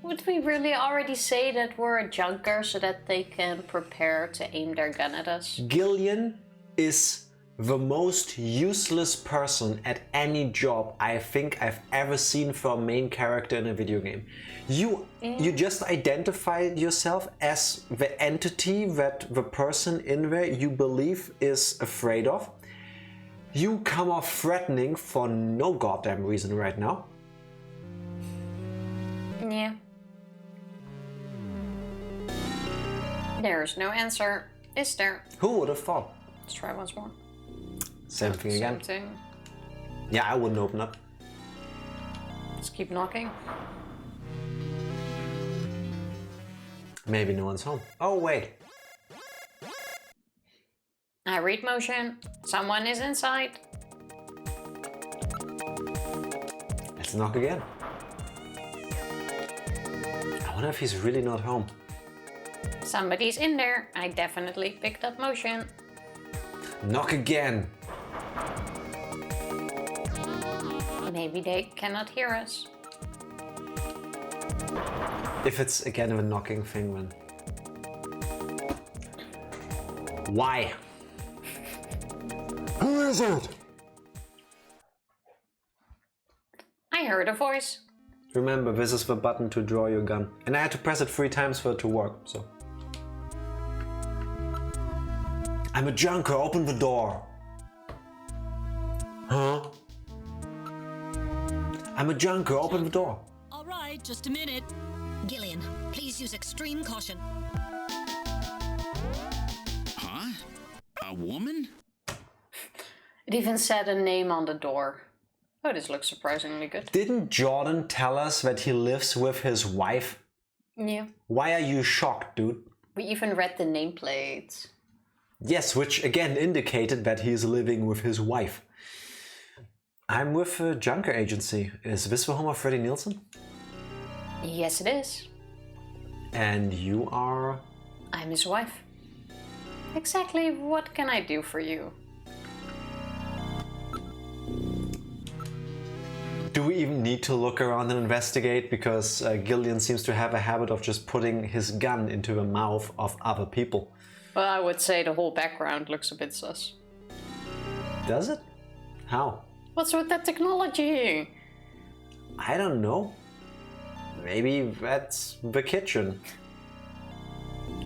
Would we really already say that we're a junker so that they can prepare to aim their gun at us? Gillian is the most useless person at any job I think I've ever seen for a main character in a video game. You just identify yourself as the entity that the person in there you believe is afraid of. You come off threatening for no goddamn reason right now. Yeah. There's no answer, is there? Who would have thought? Let's try once more. Same thing again. Same thing. Yeah, I wouldn't open up. Let's keep knocking. Maybe no one's home. Oh, wait. I read motion. Someone is inside. Let's knock again. I wonder if he's really not home. Somebody's in there. I definitely picked up motion. Knock again. Maybe they cannot hear us. If it's again a knocking thing, then... Why? Who is it? I heard a voice. Remember, this is the button to draw your gun. And I had to press it 3 times for it to work, so... I'm a junker, open the door! Huh? I'm a junker, open the door! All right, just a minute. Gillian, please use extreme caution. Huh? A woman? It even said a name on the door. Oh, this looks surprisingly good. Didn't Jordan tell us that he lives with his wife? Yeah. Why are you shocked, dude? We even read the nameplate. Yes, which again indicated that he is living with his wife. I'm with a junker agency. Is this the home of Freddy Nielsen? Yes, it is. And you are? I'm his wife. Exactly what can I do for you? Do we even need to look around and investigate? Because Gillian seems to have a habit of just putting his gun into the mouth of other people. Well, I would say the whole background looks a bit sus. Does it? How? What's with that technology? I don't know. Maybe that's the kitchen.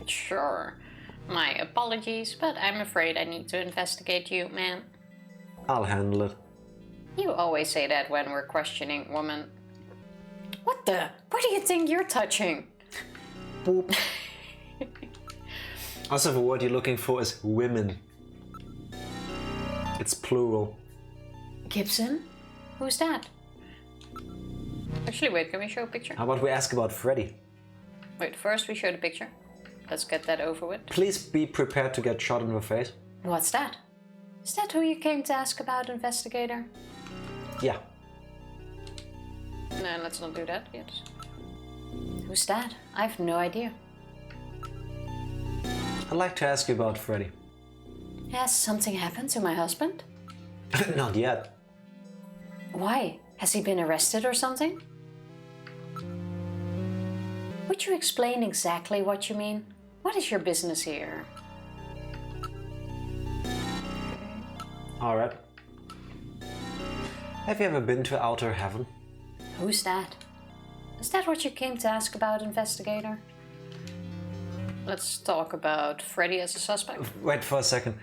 Sure. My apologies, but I'm afraid I need to investigate you, man. I'll handle it. You always say that when we're questioning women. What the? What do you think you're touching? Boop. Also, the word you're looking for is women. It's plural. Gibson? Who's that? Actually, wait, can we show a picture? How about we ask about Freddy? Wait, first we show the picture. Let's get that over with. Please be prepared to get shot in the face. What's that? Is that who you came to ask about, investigator? Yeah. No, let's not do that yet. Who's that? I have no idea. I'd like to ask you about Freddy. Has something happened to my husband? Not yet. Why? Has he been arrested or something? Would you explain exactly what you mean? What is your business here? Alright. Have you ever been to Outer Heaven? Who's that? Is that what you came to ask about, investigator? Let's talk about Freddy as a suspect. Wait for a second.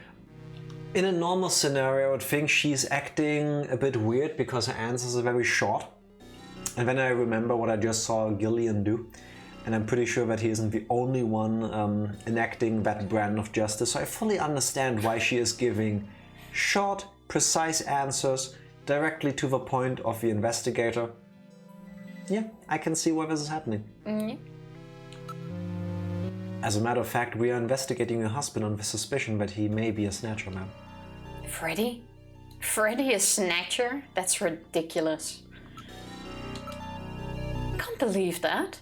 In a normal scenario, I would think she's acting a bit weird because her answers are very short. And then I remember what I just saw Gillian do. And I'm pretty sure that he isn't the only one enacting that brand of justice. So I fully understand why she is giving short, precise answers directly to the point of the investigator. Yeah, I can see why this is happening. Yeah. As a matter of fact, we are investigating your husband on the suspicion that he may be a Snatcher, ma'am. Freddy? Freddy is Snatcher? That's ridiculous. Can't believe that.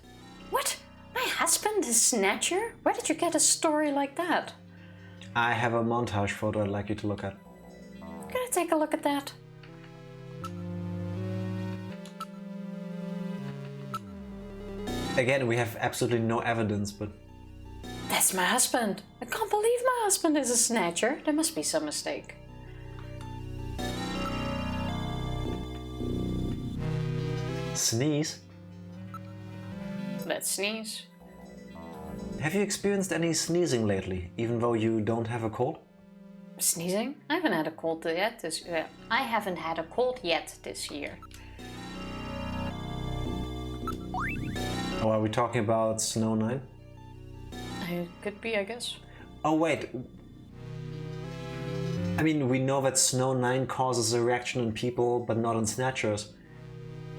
What? My husband is Snatcher? Where did you get a story like that? I have a montage photo I'd like you to look at. Can I take a look at that? Again, we have absolutely no evidence, but... That's my husband. I can't believe my husband is a Snatcher. There must be some mistake. Sneeze? Let's sneeze. Have you experienced any sneezing lately, even though you don't have a cold? Sneezing? I haven't had a cold yet this year. I haven't had a cold yet this year. Or are we talking about Snow 9? It could be, I guess. Oh wait. I mean, we know that Snow 9 causes a reaction in people, but not in Snatchers.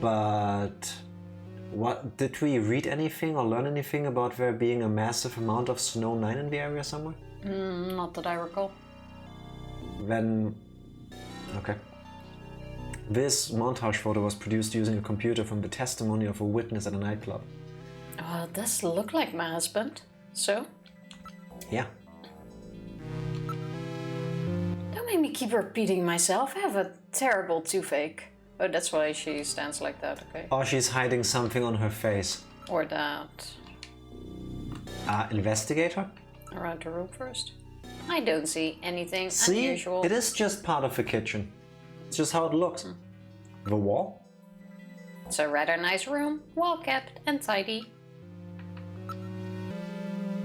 But... what, did we read anything or learn anything about there being a massive amount of Snow 9 in the area somewhere? Not that I recall. Then... okay. This montage photo was produced using a computer from the testimony of a witness at a nightclub. Oh, it does look like my husband. So? Yeah. Don't make me keep repeating myself. I have a terrible toothache. Oh, that's why she stands like that, okay. Or she's hiding something on her face. Or that. Investigate her? Around the room first. I don't see anything See? unusual. It is just part of the kitchen. It's just how it looks. The wall? It's a rather nice room, well kept and tidy.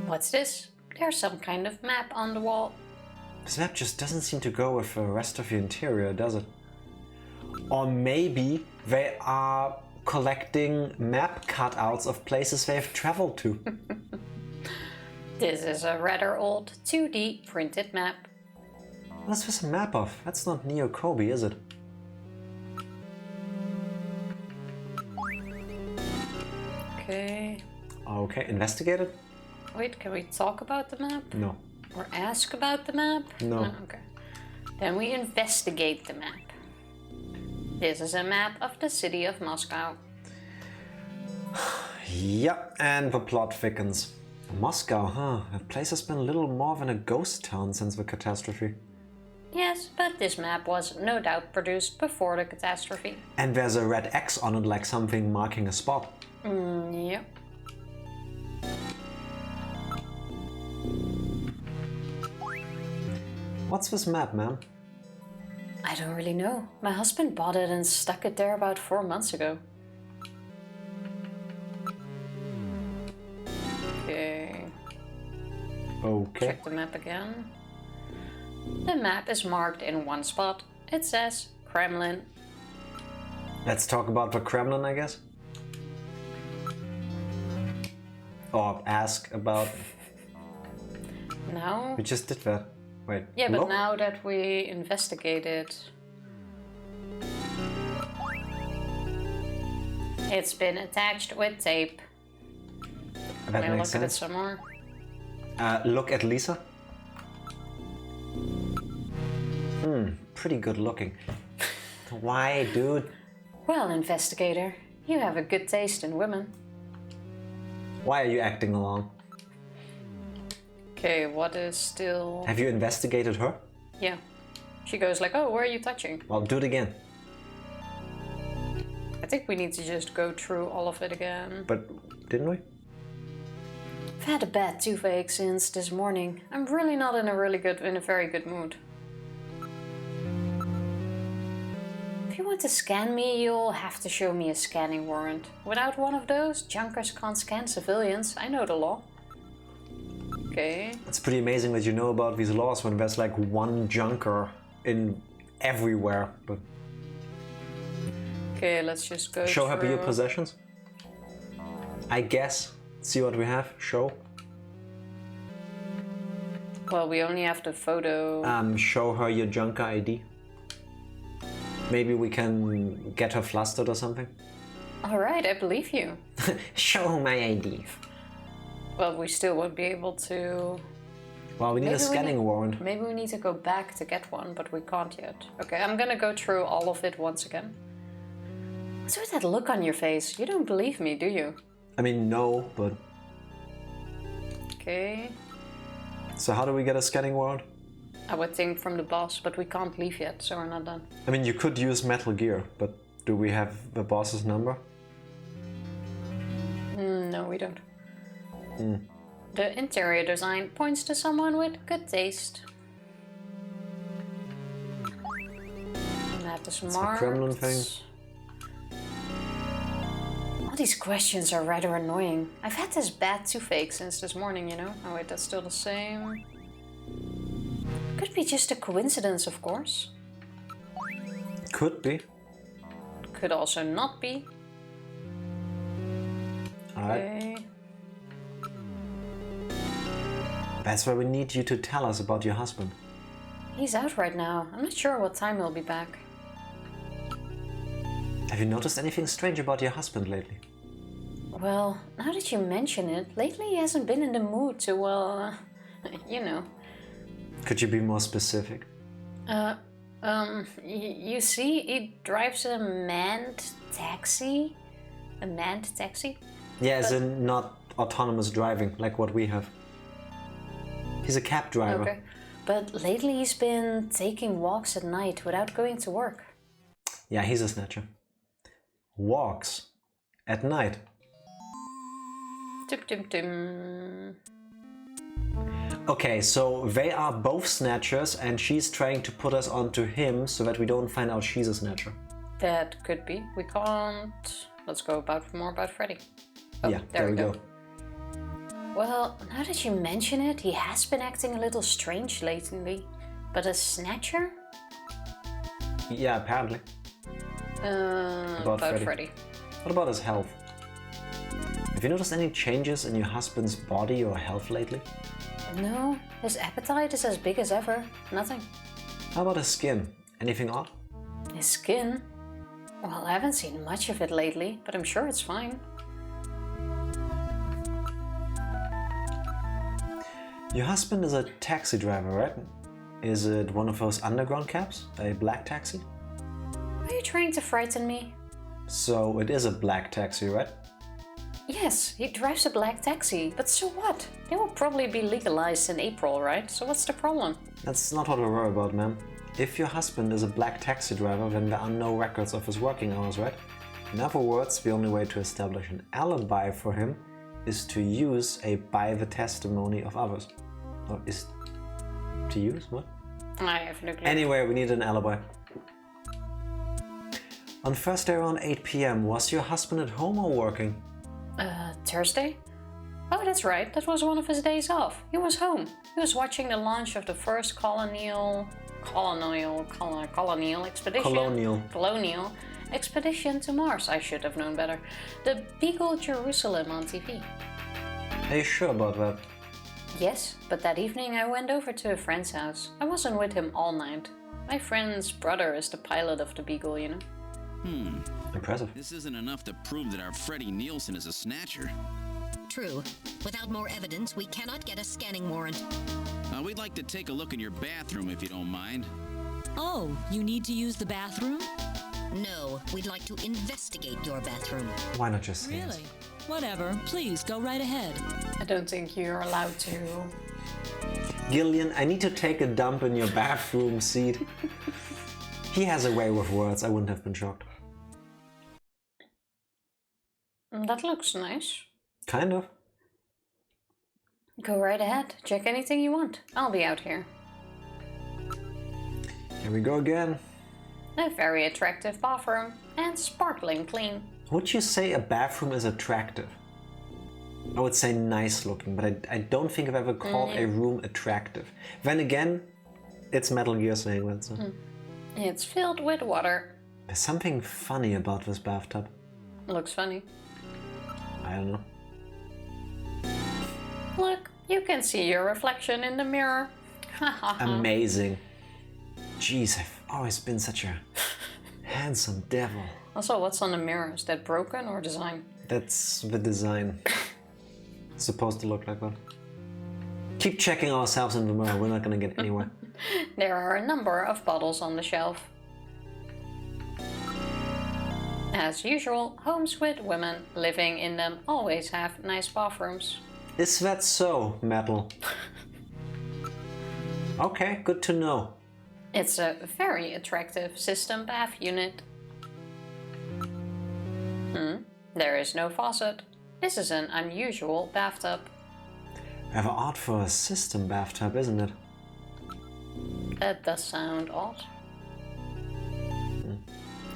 What's this? There's some kind of map on the wall. This map just doesn't seem to go with the rest of the interior, does it? Or maybe they are collecting map cutouts of places they've traveled to. This is a rather old 2D printed map. What's this a map of? That's not Neo Kobe, is it? Okay. Okay, investigate it? Wait, can we talk about the map? No. Or ask about the map? No. Okay. Then we investigate the map. This is a map of the city of Moscow. Yep, and the plot thickens. Moscow, huh? That place has been a little more than a ghost town since the catastrophe. Yes, but this map was no doubt produced before the catastrophe. And there's a red X on it, like something marking a spot. Yep. What's this map, ma'am? I don't really know. My husband bought it and stuck it there about 4 months ago. Okay. Okay. Check the map again. The map is marked in one spot. It says Kremlin. Let's talk about the Kremlin, I guess. Or ask about... Now? We just did that. Wait. Yeah, but look? now that we investigated, it's been attached with tape. That Can I makes look at it sense. some more? Look at Lisa. Pretty good looking. Why, dude? Well, investigator, you have a good taste in women. Why are you acting along? Okay, what is still... Have you investigated her? Yeah. She goes like, oh, where are you touching? Well, do it again. I think we need to just go through all of it again. But didn't we? I've had a bad toothache since this morning. I'm really not in a very good mood. If you want to scan me, you'll have to show me a scanning warrant. Without one of those, junkers can't scan civilians. I know the law. Okay. It's pretty amazing that you know about these laws when there's like one junker in everywhere. But Okay, let's just go show her through. your possessions. I guess. See what we have. Show. Well, we only have the photo. Show her your junker ID. Maybe we can get her flustered or something. Alright, I believe you. Show my ID. Well, we still won't be able to... Well, we need a scanning warrant. Maybe we need to go back to get one, but we can't yet. Okay, I'm gonna go through all of it once again. What's with that look on your face? You don't believe me, do you? I mean, no, but... Okay. So how do we get a scanning warrant? I would think from the boss, but we can't leave yet, so we're not done. I mean, you could use Metal Gear, but do we have the boss's number? No, we don't. The interior design points to someone with good taste. That is marked. the Kremlin thing. All these questions are rather annoying. I've had this bad toothache since this morning, you know? Oh wait, that's still the same. Could be just a coincidence, of course. Could be. Could also not be. Alright. Okay. That's why we need you to tell us about your husband. He's out right now. I'm not sure what time he'll be back. Have you noticed anything strange about your husband lately? Well, now that you mention it, lately he hasn't been in the mood to, well, You know. Could you be more specific? You see, he drives a manned taxi. A manned taxi? Yeah, as in not autonomous driving like what we have. He's a cab driver. Okay. But lately he's been taking walks at night without going to work. Yeah, he's a snatcher. Walks at night. Tum tum tum. Okay, so they are both snatchers and she's trying to put us onto him so that we don't find out she's a snatcher. That could be. We can't. Let's go more about Freddy. Oh, Yeah, there we go. Well, now that you mention it, he has been acting a little strange lately. But a snatcher? Yeah, apparently. About Freddy. What about his health? Have you noticed any changes in your husband's body or health lately? No, his appetite is as big as ever. Nothing. How about his skin? Anything odd? His skin? Well, I haven't seen much of it lately, but I'm sure it's fine. Your husband is a taxi driver, right? Is it one of those underground cabs? A black taxi? Are you trying to frighten me? So it is a black taxi, right? Yes, he drives a black taxi, but so what? They will probably be legalized in April, right? So what's the problem? That's not what I worry about, ma'am. If your husband is a black taxi driver, then there are no records of his working hours, right? In other words, the only way to establish an alibi for him is to use by the testimony of others. Or is to use what? I have no clue. Anyway, we need an alibi. On Thursday around 8 p.m, was your husband at home or working? Thursday? Oh, that's right. That was one of his days off. He was home. He was watching the launch of the first colonial expedition. Colonial expedition to Mars. I should have known better. The Beagle Jerusalem on TV. Are you sure about that? Yes, but that evening I went over to a friend's house. I wasn't with him all night. My friend's brother is the pilot of the Beagle, you know. Impressive. This isn't enough to prove that our Freddy Nielsen is a snatcher. True. Without more evidence, we cannot get a scanning warrant. We'd like to take a look in your bathroom if you don't mind. Oh, you need to use the bathroom? No, we'd like to investigate your bathroom. Why not just say Really? Whatever. Please, go right ahead. I don't think you're allowed to. Gillian, I need to take a dump in your bathroom seat. He has a way with words, I wouldn't have been shocked. That looks nice. Kind of. Go right ahead. Check anything you want. I'll be out here. Here we go again. A very attractive bathroom and sparkling clean. Would you say a bathroom is attractive? I would say nice looking, but I don't think I've ever called a room attractive. Then again, it's Metal Gear saying that, so. It's filled with water. There's something funny about this bathtub. Looks funny. I don't know. Look, you can see your reflection in the mirror. Amazing. Jeez, I've always been such a handsome devil. Also, what's on the mirror? Is that broken or design? That's the design. It's supposed to look like that. Keep checking ourselves in the mirror, we're not gonna get anywhere. There are a number of bottles on the shelf. As usual, homes with women living in them always have nice bathrooms. Is that so, Metal? Okay, good to know. It's a very attractive system bath unit. There is no faucet. This is an unusual bathtub. Rather odd for a system bathtub, isn't it? That does sound odd.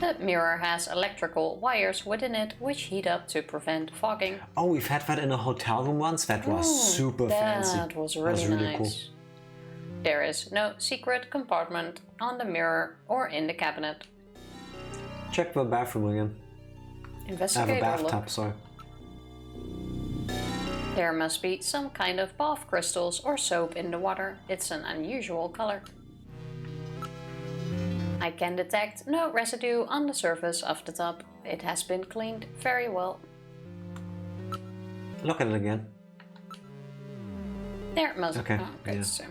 The mirror has electrical wires within it which heat up to prevent fogging. Oh, we've had that in a hotel room once? That was super fancy. That was really nice. Cool. There is no secret compartment on the mirror or in the cabinet. Check the bathroom again. I have Investigate a bathtub, look. sorry. There must be some kind of bath crystals or soap in the water. It's an unusual color. I can detect no residue on the surface of the tub. It has been cleaned very well. Look at it again. There must Okay, oh, good, yeah. so.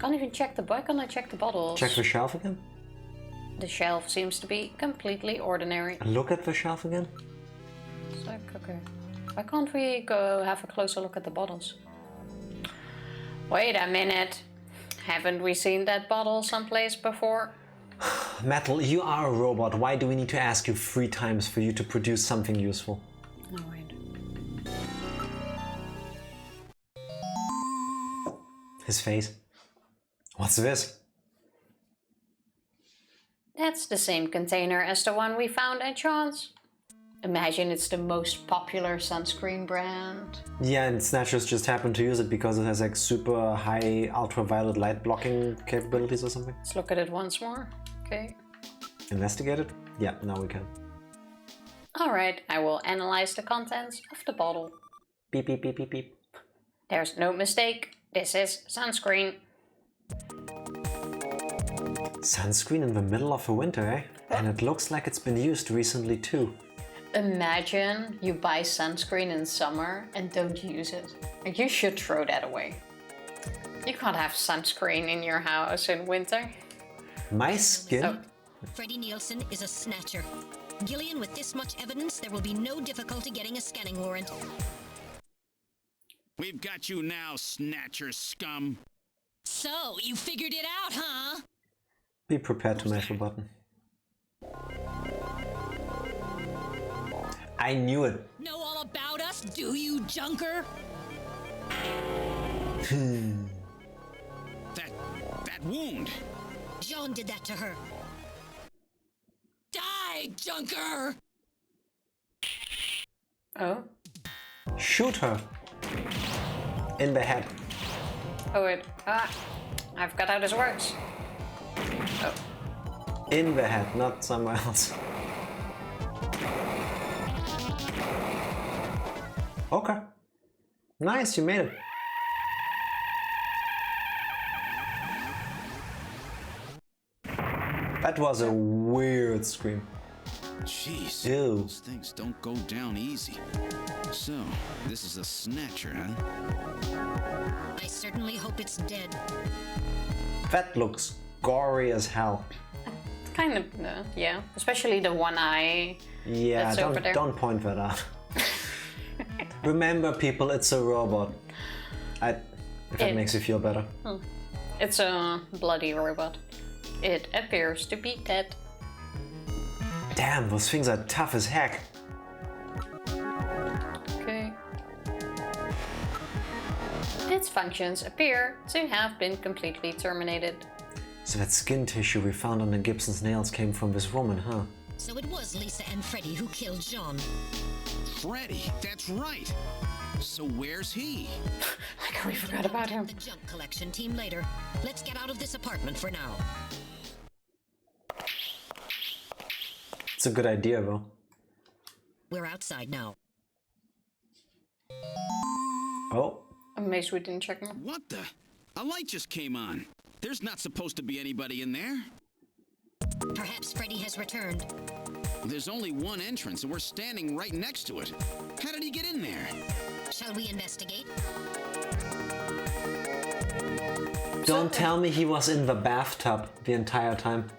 Can't even check the... Why can't I check the bottles? Check the shelf again. The shelf seems to be completely ordinary. Look at the shelf again. It's like, okay. Why can't we go have a closer look at the bottles? Wait a minute. Haven't we seen that bottle someplace before? Metal, you are a robot. Why do we need to ask you 3 times for you to produce something useful? No, wait. His face. What's this? That's the same container as the one we found at Sean's. Imagine it's the most popular sunscreen brand. Yeah, and Snatchers just happened to use it because it has like super high ultraviolet light blocking capabilities or something. Let's look at it once more. Okay. Investigate it? Yeah, now we can. Alright, I will analyze the contents of the bottle. Beep, beep, beep, beep, beep. There's no mistake. This is sunscreen. Sunscreen in the middle of the winter, eh? And it looks like it's been used recently too. Imagine you buy sunscreen in summer and don't use it. Like, you should throw that away. You can't have sunscreen in your house in winter. My skin? Oh. Freddy Nielsen is a snatcher. Gillian, with this much evidence, there will be no difficulty getting a scanning warrant. We've got you now, Snatcher scum. So, you figured it out, huh? Be prepared to mash the button. I knew it. Know all about us, do you, junker? That wound. John did that to her. Die, junker! Oh? Shoot her. In the head. Oh wait. Ah! I've got how this works. Oh. In the head, not somewhere else. Okay. Nice, you made it. That was a weird scream. Jeez. Ew. Those things don't go down easy. So, this is a Snatcher, huh? I certainly hope it's dead. That looks gory as hell. Kind of, yeah. Especially the one eye. Yeah, that's over there. don't point that out. Remember, people, it's a robot. If that makes you feel better. It's a bloody robot. It appears to be dead. Damn, those things are tough as heck. Okay. Its functions appear to have been completely terminated. So that skin tissue we found on the Gibson's nails came from this woman, huh? So it was Lisa and Freddy who killed John. Freddy, that's right. So where's he? Like we forgot about him. The junk collection team later. Let's get out of this apartment for now. It's a good idea, though. We're outside now. Oh. I'm amazed we didn't check more. What the? A light just came on. There's not supposed to be anybody in there. Perhaps Freddy has returned. There's only one entrance and we're standing right next to it. How did he get in there? Shall we investigate? Don't tell me he was in the bathtub the entire time.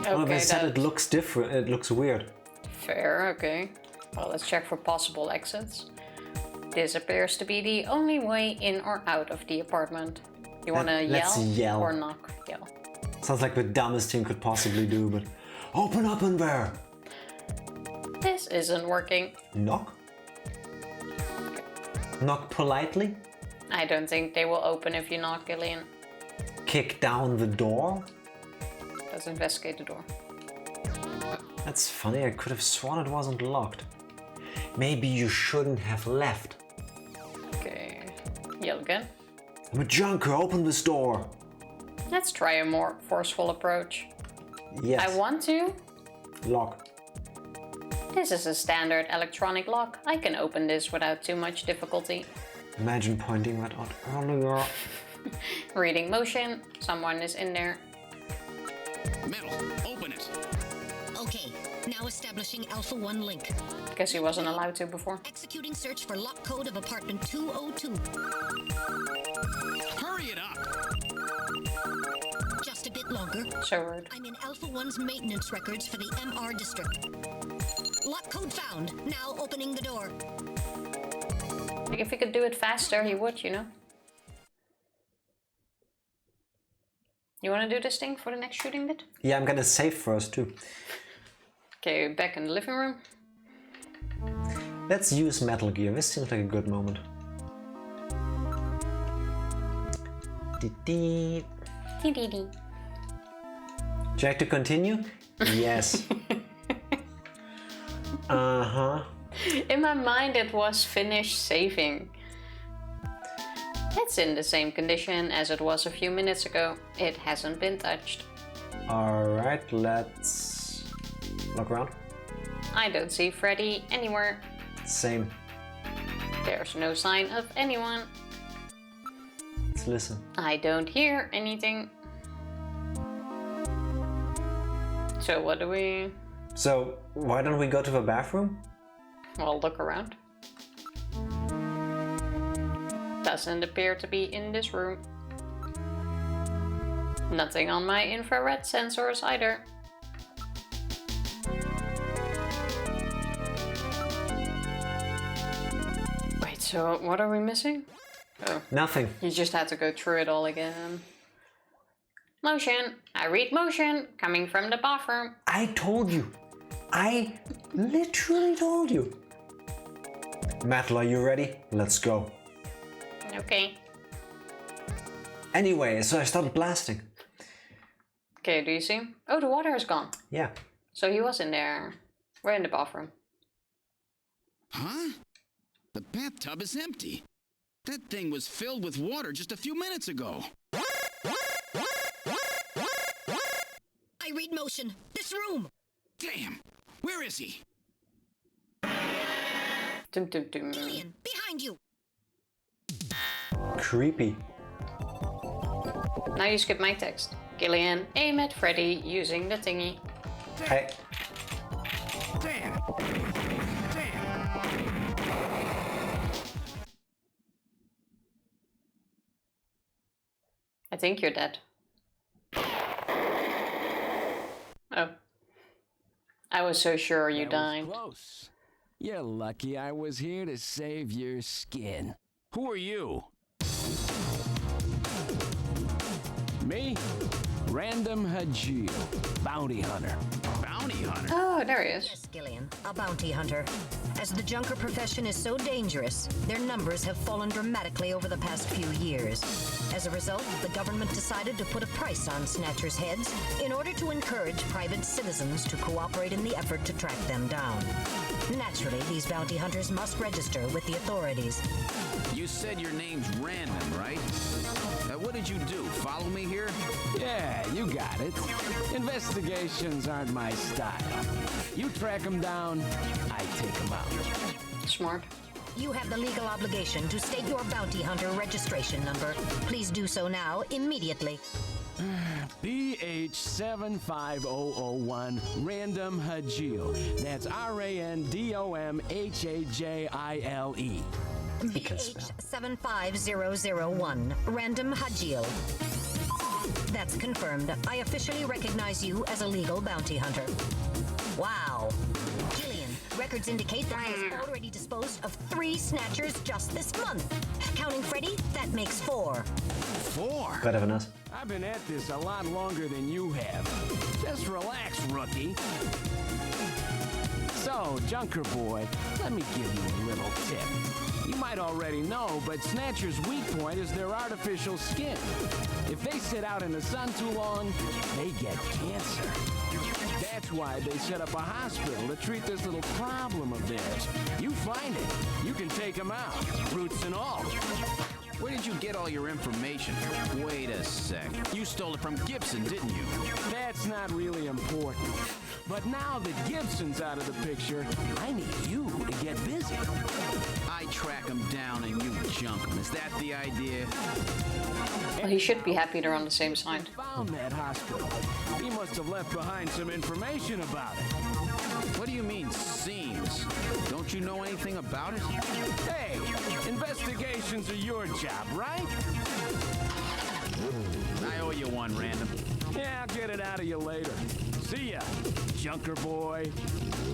Okay, they said it looks different, it looks weird. Fair, okay. Well, let's check for possible exits. This appears to be the only way in or out of the apartment. You wanna Let's yell. or knock? Yell. Sounds like the dumbest thing could possibly do, but... Open up in there! This isn't working. Knock? Knock politely? I don't think they will open if you knock, Gillian. Kick down the door? Let's investigate the door. That's funny, I could have sworn it wasn't locked. Maybe you shouldn't have left. Okay. Yell again. I'm a junker, open this door! Let's try a more forceful approach. Yes. I want to. Lock. This is a standard electronic lock. I can open this without too much difficulty. Imagine pointing that out earlier. Reading motion. Someone is in there. Metal, open it. Okay, now establishing Alpha 1 link. Guess he wasn't allowed to before. Executing search for lock code of apartment 202. Hurry it up! Just a bit longer. So rude. I'm in Alpha 1's maintenance records for the MR district. Lock code found. Now opening the door. Like if he could do it faster, he would, you know? You wanna do this thing for the next shooting bit? Yeah, I'm gonna save first too. Okay, back in the living room. Let's use Metal Gear. This seems like a good moment. Dee-dee. Dee-dee-dee. Do you like to continue? Yes. Uh-huh. In my mind it was finished saving. It's in the same condition as it was a few minutes ago. It hasn't been touched. Alright, let's look around. I don't see Freddy anywhere. Same. There's no sign of anyone. Let's listen. I don't hear anything. So what do we... So, why don't we go to the bathroom? Well, look around. Doesn't appear to be in this room. Nothing on my infrared sensors either. Wait, so what are we missing? Oh, Nothing. you just had to go through it all again. Motion. I read motion coming from the bathroom. I told you. I literally told you. Metal, are you ready? Let's go. Okay. Anyway, so I started blasting. Okay, do you see? Oh, the water is gone. Yeah. So he was in there. We're in the bathroom. Huh? The bathtub is empty. That thing was filled with water just a few minutes ago. I read motion. This room. Damn! Where is he? Dum, dum, dum. Gillian, behind you. Creepy. Now you skip my text. Gillian, aim at Freddy using the thingy. Hey. Damn! Damn! I think you're dead. Oh. I was so sure you died. Close. You're lucky I was here to save your skin. Who are you? Me? Random Hajil, bounty hunter. Bounty hunter? Oh, there he is. Yes, Gillian, a bounty hunter. As the junker profession is so dangerous, their numbers have fallen dramatically over the past few years. As a result, the government decided to put a price on Snatchers' heads in order to encourage private citizens to cooperate in the effort to track them down. Naturally, these bounty hunters must register with the authorities. You said your name's Random, right? What did you do? Follow me here? Yeah, you got it. Investigations aren't my style. You track them down, I take them out. Smart. You have the legal obligation to state your bounty hunter registration number. Please do so now, immediately. BH75001, Random Hajil. That's RANDOMHAJILE. BH75001, Random Hajil. That's confirmed. I officially recognize you as a legal bounty hunter. Wow. Gillian, records indicate that he has already disposed of 3 Snatchers just this month. Counting Freddy, that makes 4. 4? Better than us. I've been at this a lot longer than you have. Just relax, rookie. So, Junker Boy, let me give you a little tip. You might already know, but Snatcher's weak point is their artificial skin. If they sit out in the sun too long, they get cancer. That's why they set up a hospital to treat this little problem of theirs. You find it, you can take them out, roots and all. Where did you get all your information? Wait a sec. You stole it from Gibson, didn't you? That's not really important. But now that Gibson's out of the picture, I need you to get busy. I track him down and you junk him. Is that the idea? Well, he should be happy they're on the same side. Found that hospital. He must have left behind some information about it. What do you mean, seems? Don't you know anything about it? Hey, investigations are your job, right? I owe you one, Random. Yeah, I'll get it out of you later. See ya, Junker boy.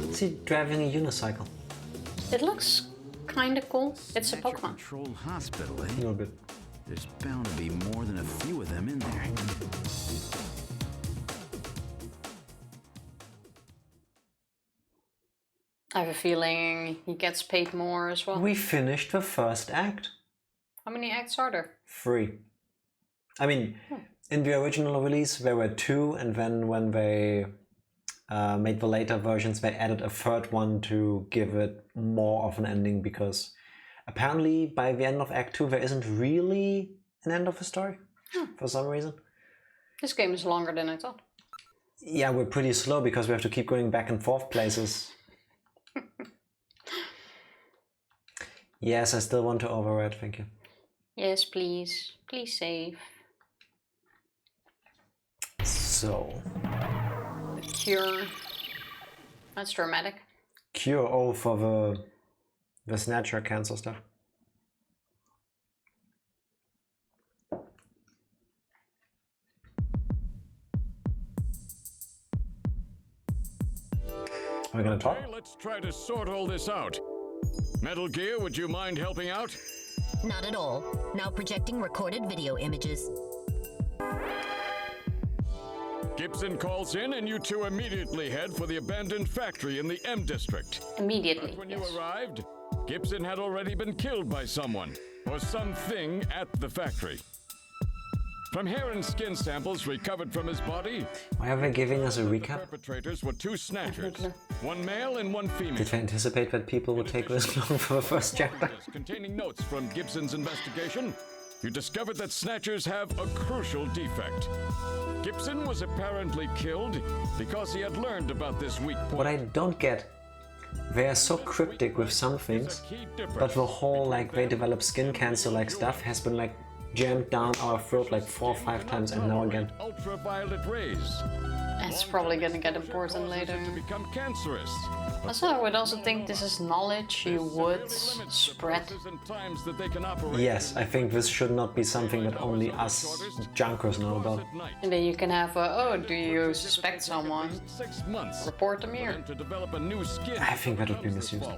Is he driving a unicycle? It looks kinda cool. It's a Snatcher Pokemon. Control Hospital, eh? A little bit. There's bound to be more than a few of them in there. I have a feeling he gets paid more as well. We finished the first act. How many acts are there? 3. I mean, in the original release there were 2, and then when they made the later versions, they added a 3rd one to give it more of an ending, because apparently by the end of Act 2 there isn't really an end of the story for some reason. This game is longer than I thought. Yeah, we're pretty slow because we have to keep going back and forth places. Yes, I still want to override, thank you. Yes, please. Please save. So... The cure. That's dramatic. Cure all for the Snatcher cancer stuff. Are we gonna talk? Okay, let's try to sort all this out. Metal Gear, would you mind helping out? Not at all. Now projecting recorded video images. Gibson calls in and you two immediately head for the abandoned factory in the M District. Immediately. But when you yes. arrived, Gibson had already been killed by someone or something at the factory. From hair and skin samples recovered from his body, Why are they giving us a the recap? perpetrators were 2 snatchers, one male and one female. Did they anticipate that people would take this long for the first chapter? Containing notes from Gibson's investigation, you discovered that Snatchers have a crucial defect. Gibson was apparently killed because he had learned about this weak point. What I don't get, they are so cryptic with some things, but the whole like they develop skin cancer like stuff has been like jammed down our throat like 4 or 5 times, and now again. Ultraviolet rays. It's probably gonna get important later. To become cancerous. Also, I would also think this is knowledge you would spread. Yes, I think this should not be something that only us junkers know about. And then you can have a, oh, do you suspect someone? 6 months. Report them here. To develop a new skin. I think that would be misused.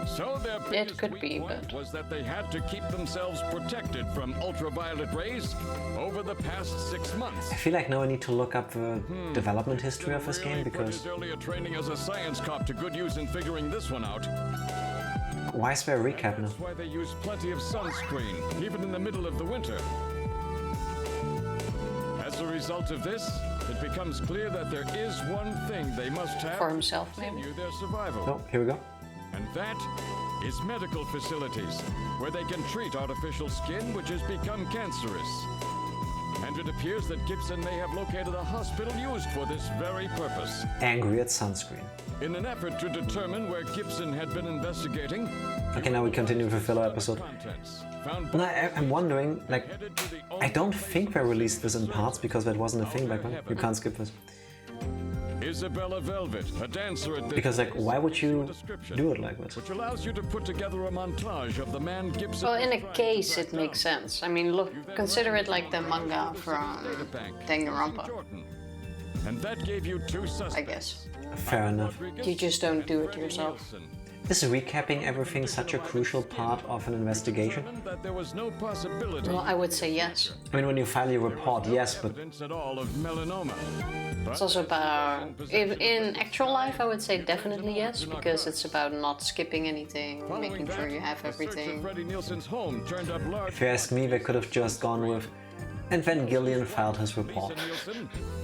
So their biggest could weak be, point but... was that they had to keep themselves protected from ultraviolet rays over the past 6 months. I feel like now I need to look up the development history of this game, because His earlier training as a science cop to good use in figuring this one out. why is there a recap now? That's why they use plenty of sunscreen, even in the middle of the winter. As a result of this, it becomes clear that there is one thing they must have For himself, to maybe. continue their survival. Oh, here we go. And that is medical facilities, where they can treat artificial skin which has become cancerous. And it appears that Gibson may have located a hospital used for this very purpose. Angry at sunscreen. In an effort to determine where Gibson had been investigating, Okay, now we continue with the filler episode. contents found And I'm wondering, like, headed to the I don't think they released this in parts because that wasn't a thing back then. You can't skip this. Isabella Velvet, a dancer at this Because, like, why would you description, do it like this? which allows you to put together a montage of the man Gibson. Well, in a case, it makes sense. I mean, look, consider it like the manga from Danganronpa, And that gave you 2 suspects. I guess. Fair enough. You just don't do it yourself. Is recapping everything such a crucial part of an investigation? That there was no possibility Well, I would say yes. I mean, when you file your report, yes, but evidence at all of melanoma. It's also about, in actual life, I would say definitely yes, because it's about not skipping anything, making sure you have everything. Freddy Nielsen's home turned up large. if you ask me, they could have just gone with, and then Gillian filed his report.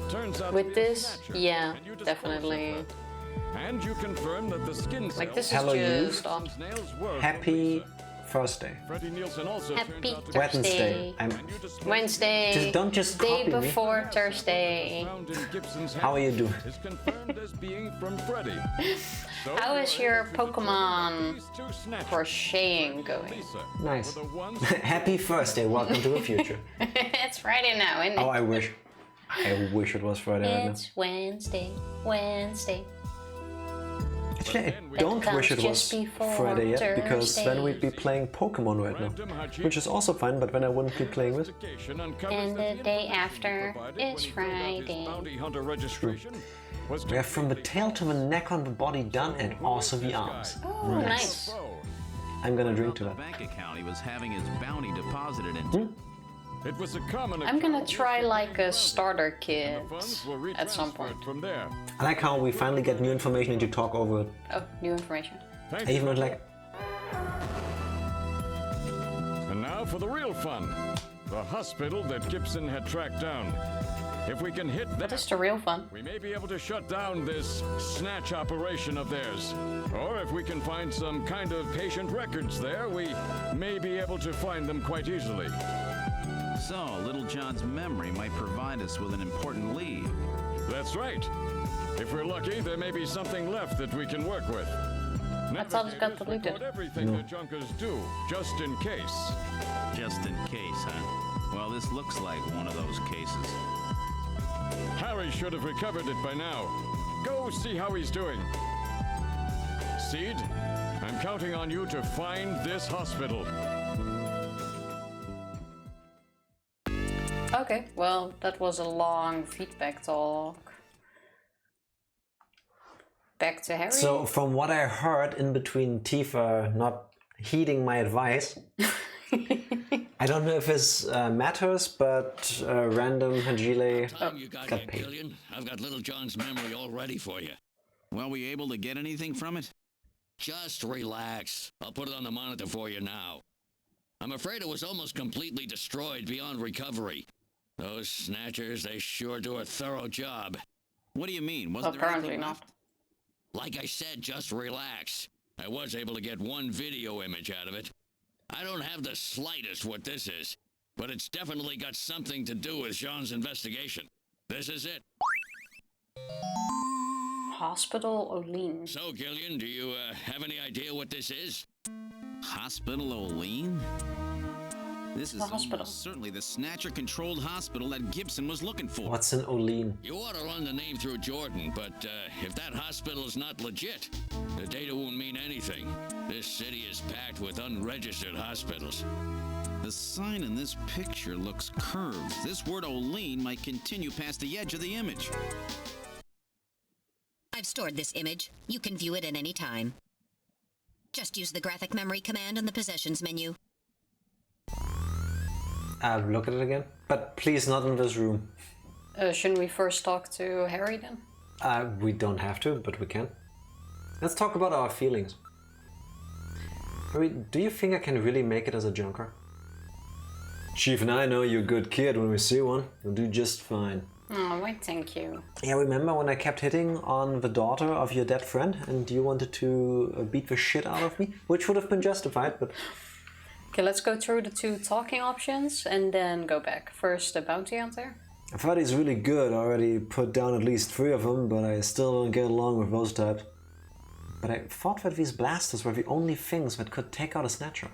Turns out With this, yeah, definitely. and you confirm that the skin cells Like, this is Hello, you. just odd. nails were Happy Thursday. Freddy Nielsen also Happy turns out to Wednesday. Thursday. Wednesday. Don't Day copy me. before Thursday. found in Gibson's How are you doing? is confirmed as being from Freddy. So How is your Pokemon these 2 snatchers, crocheting going? Lisa, Nice. were the ones Happy Thursday. Welcome to the future. It's Friday now, isn't it? Oh, I wish it was Friday right now. It's Wednesday. Actually, I don't wish it was Friday yet, because then we'd be playing Pokemon right now. Which is also fine, but then I wouldn't be playing with. And the day after is Friday. We have from the tail to the neck on the body done, and also the arms. Oh, nice. I'm gonna drink to that. Bank account he was having his bounty deposited into. It was a common I'm gonna try like a starter kit will at some point. from there. I like how we finally get new information and you talk over it. Oh, new information. I even would like... And now for the real fun. The hospital that Gibson had tracked down. If we can hit that, That's the real fun. we may be able to shut down this snatch operation of theirs. Or if we can find some kind of patient records there, we may be able to find them quite easily. So, Little John's memory might provide us with an important lead. That's right. If we're lucky, there may be something left that we can work with. I thought it got deleted. Record everything the Junkers do, just in case. Just in case, huh? Well, this looks like one of those cases. Harry should have recovered it by now. Go see how he's doing. Seed, I'm counting on you to find this hospital. Okay, well, that was a long feedback talk. Back to Harry. So, from what I heard in between Tifa not heeding my advice, I don't know if this matters, but random Hajile You got got here, paid. Gillian. I've got Little John's memory all ready for you. Well, were you able to get anything from it? Just relax. I'll put it on the monitor for you now. I'm afraid it was almost completely destroyed beyond recovery. Those Snatchers, they sure do a thorough job. What do you mean? Wasn't there Apparently anything not. left? Like I said, just relax. I was able to get one video image out of it. I don't have the slightest what this is, but it's definitely got something to do with Jean's investigation. This is it. Hospital Oleen. So, Gillian, do you have any idea what this is? Hospital Oleen? This is The hospital. almost certainly the Snatcher-controlled hospital that Gibson was looking for. What's an Oleen? You ought to run the name through Jordan, but if that hospital is not legit, the data won't mean anything. This city is packed with unregistered hospitals. The sign in this picture looks curved. This word Oleen might continue past the edge of the image. I've stored this image. You can view it at any time. Just use the graphic memory command on the possessions menu. Look at it again. But please not in this room. Shouldn't we first talk to Harry then? We don't have to, but we can. Let's talk about our feelings. Harry, do you think I can really make it as a junker? Chief and I know you're a good kid. When we see one, you'll do just fine. Oh, why thank you. Yeah, remember when I kept hitting on the daughter of your dead friend and you wanted to beat the shit out of me? Which would have been justified, but... Okay, let's go through the two talking options and then go back. First, the bounty hunter. Freddy's really good. I already put down at least 3 of them, but I still don't get along with those types. But I thought that these blasters were the only things that could take out a Snatcher.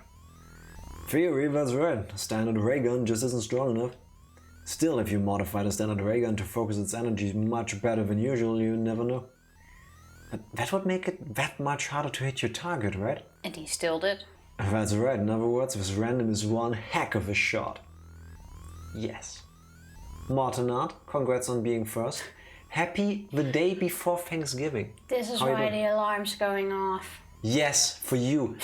Theory, that's right. A standard ray gun just isn't strong enough. Still, if you modify the standard ray gun to focus its energy much better than usual, you never know. But that would make it that much harder to hit your target, right? And he still did. That's right. In other words, this random is one heck of a shot. Yes. Martinard, congrats on being first. Happy the day before Thanksgiving. This is How you why doing? the alarm's going off. Yes, for you.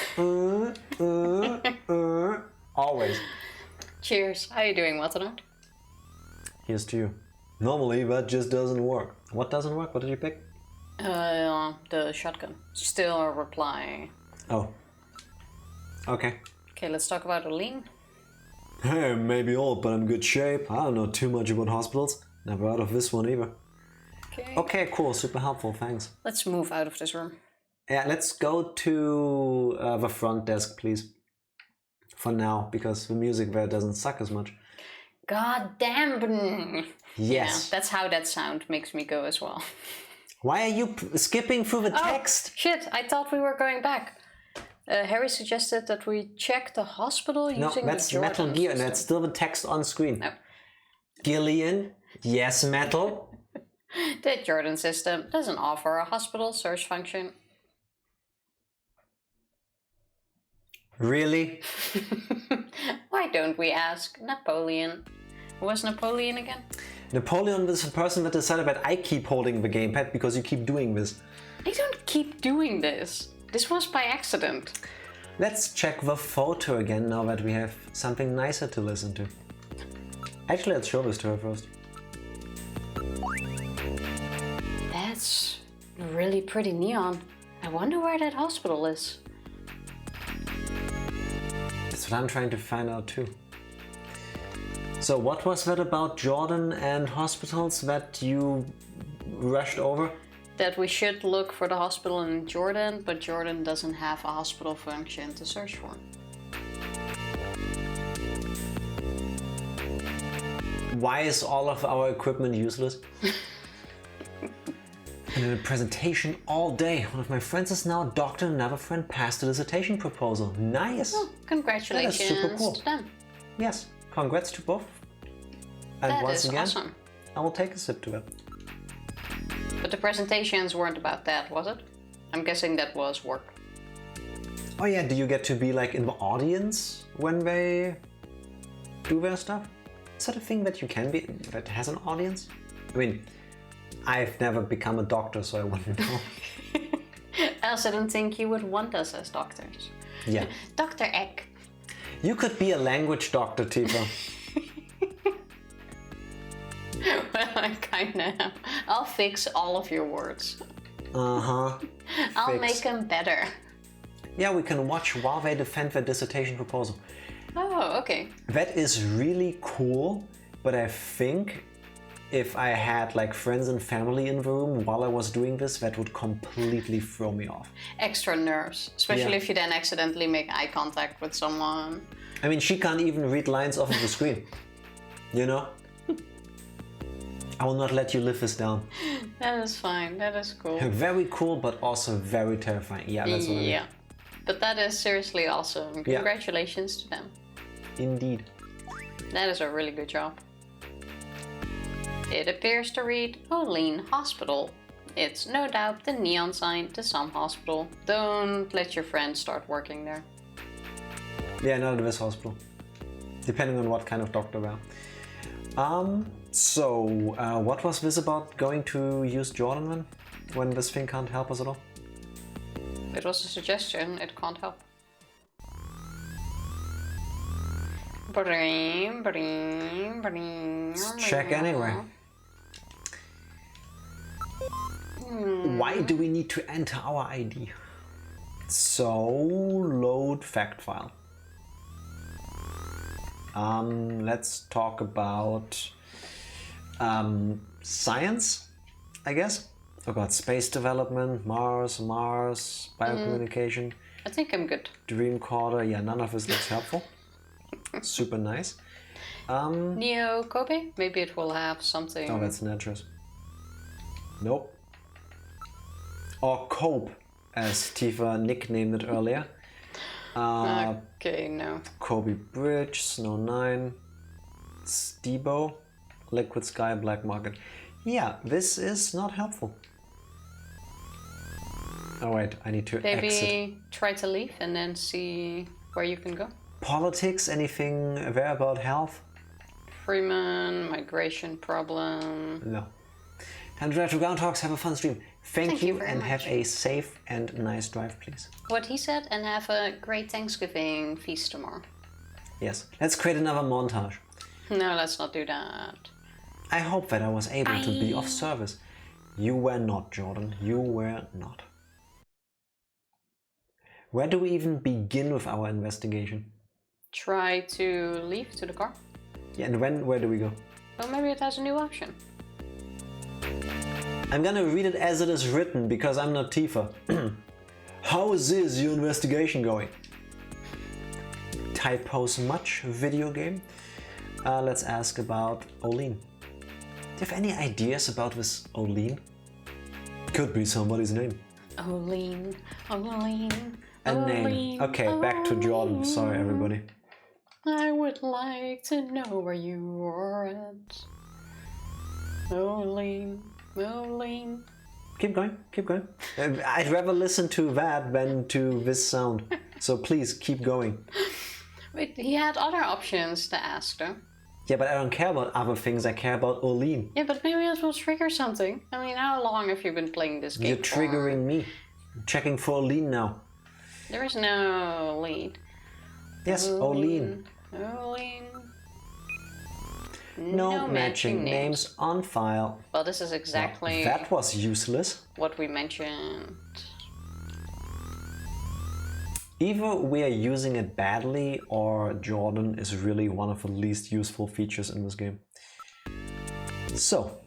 Always. Cheers. How are you doing, Martinard? Here's to you. Normally, that just doesn't work. What doesn't work? What did you pick? The shotgun. Still a reply. Oh. Okay. Okay, let's talk about Oleen. Hey, maybe old, but I'm in good shape. I don't know too much about hospitals. Never heard of this one either. Okay. Okay, cool. Super helpful. Thanks. Let's move out of this room. Yeah, let's go to the front desk, please. For now, because the music there doesn't suck as much. God damn. Yes. Yeah, that's how that sound makes me go as well. Why are you skipping through the Oh, text? shit, I thought we were going back. Harry suggested that we check the hospital No, using that's the Jordan Metal Gear, and system. that's still the text on screen. No. Gillian, yes, Metal. The Jordan system doesn't offer a hospital search function. Really? Why don't we ask Napoleon? Who was Napoleon again? Napoleon was the person that decided that I keep holding the gamepad because you keep doing this. I don't keep doing this. This was by accident. Let's check the photo again now that we have something nicer to listen to. Actually, let's show this to her first. That's really pretty neon. I wonder where that hospital is. That's what I'm trying to find out too. So what was that about Jordan and hospitals that you rushed over? That we should look for the hospital in Jordan, but Jordan doesn't have a hospital function to search for. Why is all of our equipment useless? And in a presentation all day. One of my friends is now a doctor, another friend passed a dissertation proposal. Nice! Oh, congratulations that is super cool. to them. Yes, congrats to both. And That once is again, awesome. I will take a sip to it. But the presentations weren't about that, was it? I'm guessing that was work. Oh yeah, do you get to be like in the audience when they do their stuff? Is that a thing that you can be, that has an audience? I mean, I've never become a doctor, so I wouldn't know. I also don't think you would want us as doctors. Yeah. Dr. Eck. You could be a language doctor, Tifa. Well, I kinda am. I'll fix all of your words. Uh-huh. I'll make them better. Yeah, we can watch while they defend their dissertation proposal. Oh, okay. That is really cool, but I think if I had like friends and family in the room while I was doing this, that would completely throw me off. Extra nerves, especially Yeah. if you then accidentally make eye contact with someone. I mean, she can't even read lines off of the screen. You know? I will not let you live this down. That is fine, that is cool. Very cool, but also very terrifying. Yeah, that's what I mean. Yeah. But that is seriously awesome. Congratulations to them. Indeed. That is a really good job. It appears to read Oleen Hospital. It's no doubt the neon sign to some hospital. Don't let your friends start working there. Yeah, not at this hospital. Depending on what kind of doctor they are. What was this about going to use Jordan then? When this thing can't help us at all? It was a suggestion, it can't help. Let's check anyway. Why do we need to enter our ID? So, load fact file. Let's talk about science, I guess. Oh god, space development, Mars, biocommunication. I think I'm good. Dreamcaller, yeah, none of this looks helpful. Super nice. Neo Kobe? Maybe it will have something. Oh, that's Snatchers. Nope. Or Cope, as Tifa nicknamed it earlier. Okay, no. Kobe Bridge, Snow 9, Stebo, Liquid Sky, Black Market. Yeah, this is not helpful. Oh wait, I need to Maybe exit. try to leave and then see where you can go. Politics, anything there about health? Freeman, migration problem. No. Time to drive to Groundhogs, have a fun stream. Thank you very and much. have a safe and nice drive, please. What he said, and have a great Thanksgiving feast tomorrow. Yes, let's create another montage. No, let's not do that. I hope that I was able to be of service. You were not, Jordan. You were not. Where do we even begin with our investigation? Try to leave to the car. Yeah, and where do we go? Well, maybe it has a new option. I'm gonna read it as it is written, because I'm not Tifa. How is your investigation going? Typos much, video game? Let's ask about Oleen. Do you have any ideas about this Oleen? Could be somebody's name. Oleen, Oleen, A name. Oleen, Okay, back to Jordan. Sorry, everybody. I would like to know where you are at. Oleen, Oleen. Keep going, keep going. I'd rather listen to that than to this sound. So please keep going. Wait, he had other options to ask though. Yeah, but I don't care about other things. I care about Oleen. Yeah, but maybe it will trigger something. I mean, how long have you been playing this game? You're triggering me. I'm checking for Oleen now. There is no lead. Yes, Oleen. Oleen. No matching names on file. Well, this is exactly... Well, that was useless. What we mentioned. Either we are using it badly, or Jordan is really one of the least useful features in this game. So,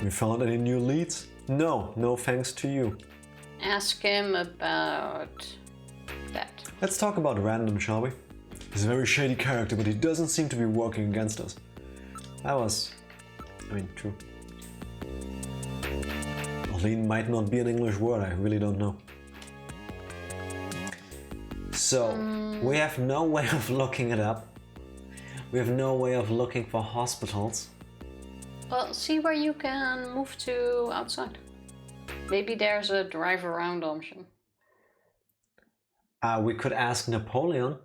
we found any new leads? No, no thanks to you. Ask him about that. Let's talk about Random, shall we? He's a very shady character, but he doesn't seem to be working against us. That was... I mean, true. Oleen might not be an English word, I really don't know. So, we have no way of looking it up. We have no way of looking for hospitals. Well, see where you can move to outside. Maybe there's a drive around option. We could ask Napoleon.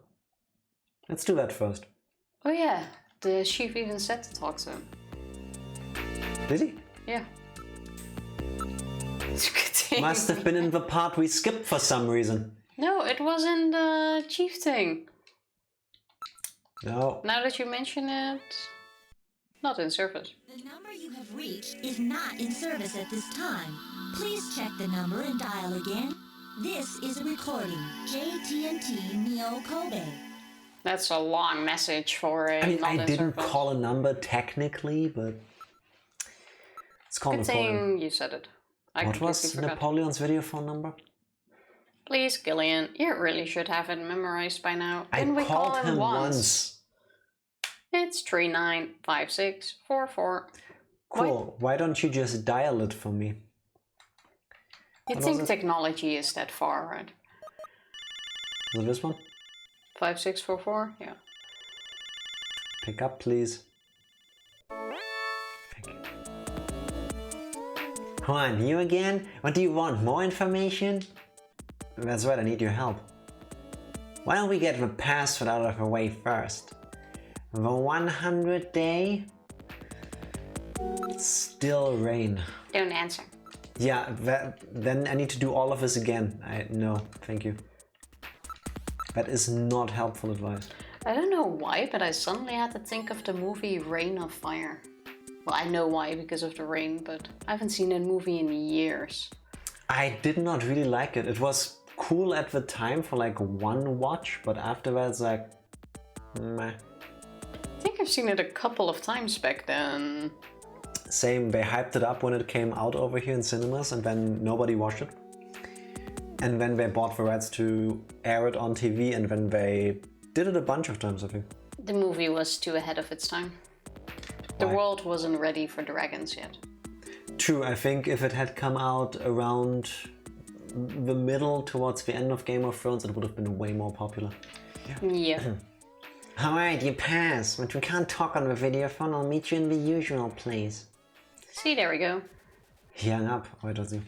Let's do that first. Oh yeah, the chief even said to talk to him. Did he? Yeah. Must have been in the part we skipped for some reason. No, it was in the chief thing. No. Now that you mention it, not in service. The number you have reached is not in service at this time. Please check the number and dial again. This is a recording. JTNT Neo Kobe. That's a long message for it. I mean, I didn't call a number technically, but it's called Good Napoleon. thing you said it. What was Napoleon's video phone number? Please, Gillian, you really should have it memorized by now. I Didn't we call called him him once? It's 395644. Cool. Why don't you just dial it for me? You'd think technology is that far, right? Is it this one? 5644? Yeah. Pick up, please. Thank you. Juan, you again? What do you want? More information? That's right, I need your help. Why don't we get the password out of the way first? The 100 day? Still rain. Don't answer. Yeah, then I need to do all of this again. No, thank you. That is not helpful advice. I don't know why, but I suddenly had to think of the movie Rain of Fire. Well, I know why, because of the rain, but I haven't seen that movie in years. I did not really like it. It was cool at the time for like one watch, but afterwards like, meh. I think I've seen it a couple of times back then. Same, they hyped it up when it came out over here in cinemas and then nobody watched it. And then they bought the rights to air it on TV and then they did it a bunch of times, I think. The movie was too ahead of its time. The world wasn't ready for dragons yet. True, I think if it had come out around the middle towards the end of Game of Thrones, it would have been way more popular. Yeah. Alright, you pass. But we can't talk on the video phone. I'll meet you in the usual place. See, there we go. He hung up. Why does he?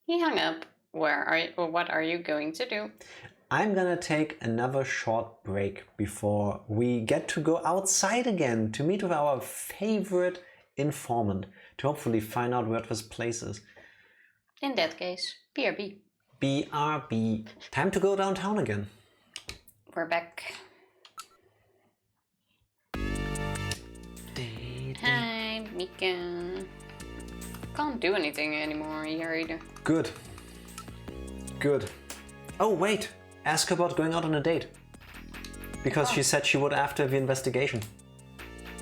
He hung up. Where are you, or what are you going to do? I'm gonna take another short break before we get to go outside again to meet with our favorite informant to hopefully find out where this place is. In that case, BRB. BRB. Time to go downtown again. We're back. Hi, Mika. Can't do anything anymore here either. Good. Good. Oh, wait. Ask her about going out on a date. Because she said she would after the investigation.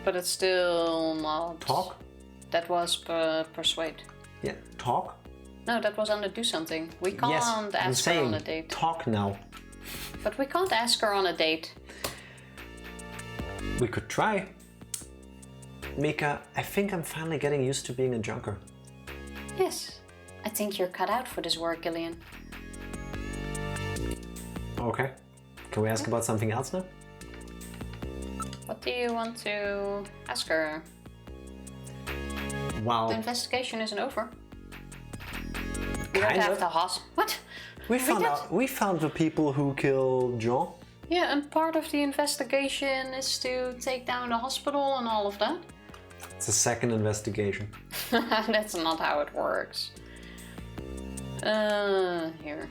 But it's still not... Talk? That was persuade. Yeah, talk? No, that was under do something. We can't ask her on a date. Talk now. But we can't ask her on a date. We could try. Mika, I think I'm finally getting used to being a junker. Yes. I think you're cut out for this work, Gillian. Okay. Can we ask about something else now? What do you want to ask her? Wow. The investigation isn't over. You don't have to What? We found the people who killed John. Yeah, and part of the investigation is to take down the hospital and all of that. It's a second investigation. That's not how it works. Here.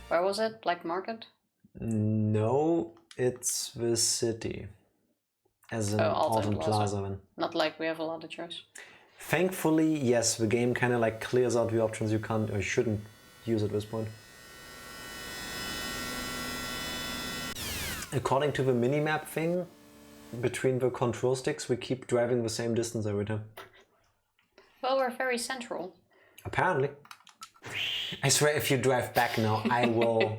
Where was it? Black Market? No, it's the city. As in Alton Plaza. Not like we have a lot of choice. Thankfully, yes, the game kind of like clears out the options you can't or shouldn't use at this point. According to the minimap thing, between the control sticks, we keep driving the same distance every time. Well, we're very central. Apparently. I swear, if you drive back now, I will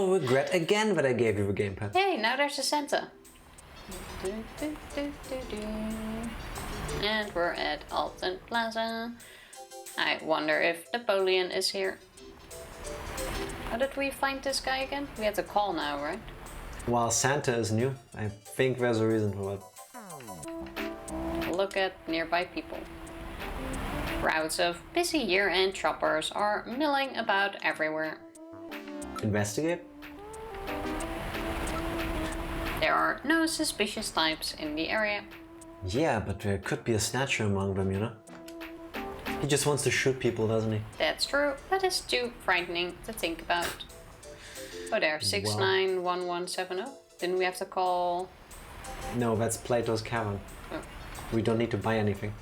regret again that I gave you the gamepad. Hey, now there's a Santa. And we're at Alton Plaza. I wonder if Napoleon is here. How did we find this guy again? We have to call now, right? While Santa is new, I think there's a reason for that. Look at nearby people. Crowds of busy year-end shoppers are milling about everywhere. Investigate? There are no suspicious types in the area. Yeah, but there could be a Snatcher among them, you know? He just wants to shoot people, doesn't he? That's true, but it's too frightening to think about. Oh, there, 691170. Didn't we have to call? No, that's Plato's Cavern. Oh. We don't need to buy anything.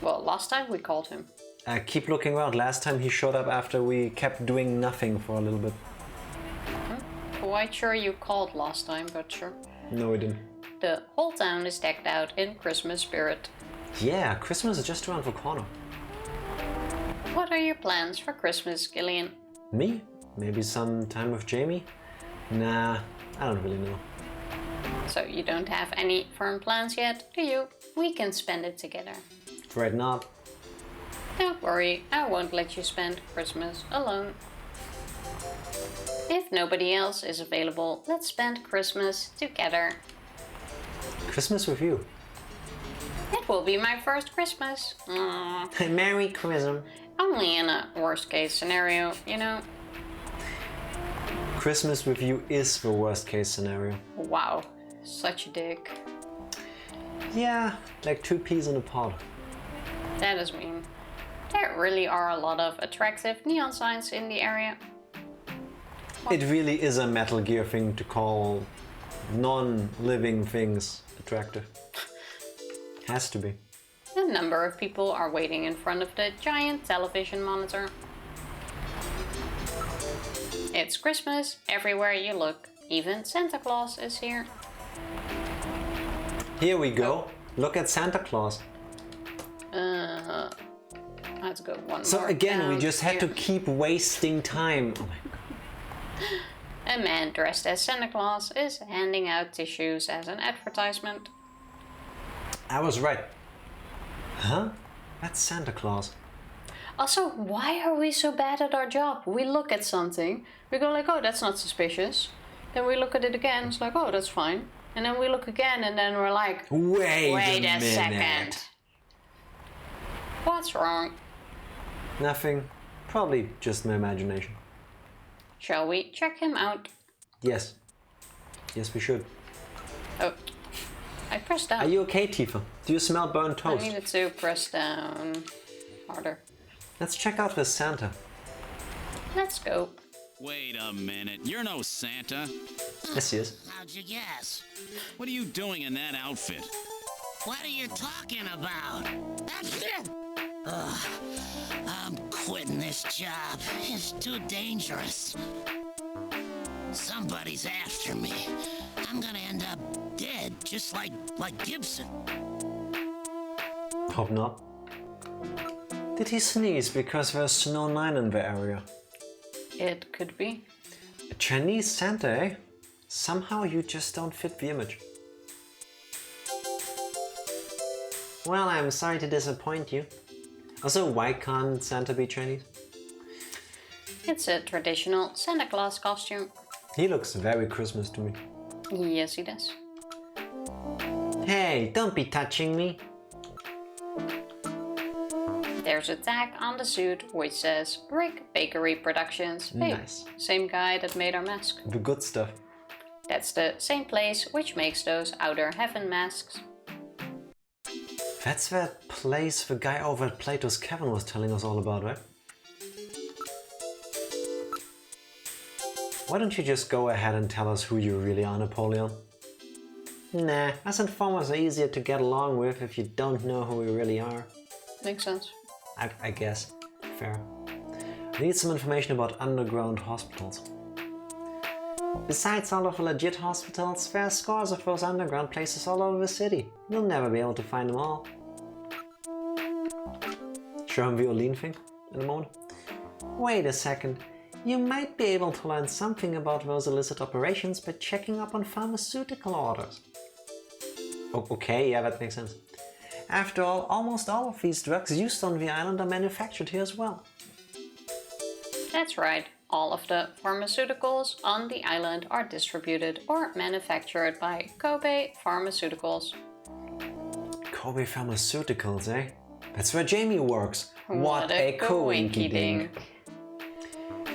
Well, last time we called him. Keep looking around. Last time he showed up after we kept doing nothing for a little bit. Quite sure you called last time, but sure. No, we didn't. The whole town is decked out in Christmas spirit. Yeah, Christmas is just around the corner. What are your plans for Christmas, Gillian? Me? Maybe some time with Jamie? Nah, I don't really know. So you don't have any firm plans yet, do you? We can spend it together. Right now. Don't worry, I won't let you spend Christmas alone. If nobody else is available, let's spend Christmas together. Christmas with you. It will be my first Christmas. Merry Christmas. Only in a worst case scenario, you know. Christmas with you is the worst case scenario. Wow, such a dick. Yeah, like 2 peas in a pod. That is mean. There really are a lot of attractive neon signs in the area. It really is a Metal Gear thing to call non-living things attractive. Has to be. A number of people are waiting in front of the giant television monitor. It's Christmas everywhere you look. Even Santa Claus is here. Here we go. Look at Santa Claus. Let's go one So more again, down we just had to here. keep wasting time. Oh my god. A man dressed as Santa Claus is handing out tissues as an advertisement. I was right. Huh? That's Santa Claus. Also, why are we so bad at our job? We look at something, we go like, oh, that's not suspicious. Then we look at it again, it's like, oh, that's fine. And then we look again, and then we're like, Wait a second. What's wrong? Nothing. Probably just my imagination. Shall we check him out? Yes. Yes, we should. Oh, I pressed down. Are you okay, Tifa? Do you smell burnt I toast? needed to press down harder. Let's check out this Santa. Let's go. Wait a minute, you're no Santa. Yes, he is. How'd you guess? What are you doing in that outfit? What are you talking about? Ugh, I'm quitting this job. It's too dangerous. Somebody's after me. I'm gonna end up dead, just like Gibson. Hope not. Did he sneeze because there's Snow 9 in the area? It could be. A Chinese Santa, eh? Somehow you just don't fit the image. Well, I'm sorry to disappoint you. Also, why can't Santa be Chinese? It's a traditional Santa Claus costume. He looks very Christmas to me. Yes, he does. Hey, don't be touching me. there's a tag on the suit which says Rick Bakery Productions. Hey, Nice. same guy that made our mask. The good stuff. That's the same place which makes those Outer Heaven masks. That's that place the guy over at Plato's Cavern was telling us all about, right? Why don't you just go ahead and tell us who you really are, Napoleon? Nah, us informers are easier to get along with if you don't know who we really are. Makes sense. I guess. Fair. I need some information about underground hospitals. Besides all of the legit hospitals, there are scores of those underground places all over the city. You'll never be able to find them all. Show him the Oleen thing in a moment. Wait a second. You might be able to learn something about those illicit operations by checking up on pharmaceutical orders. Okay, yeah, that makes sense. After all, almost all of these drugs used on the island are manufactured here as well. That's right. All of the pharmaceuticals on the island are distributed or manufactured by Kobe Pharmaceuticals. Kobe Pharmaceuticals, eh? That's where Jamie works. What a coinky-dink.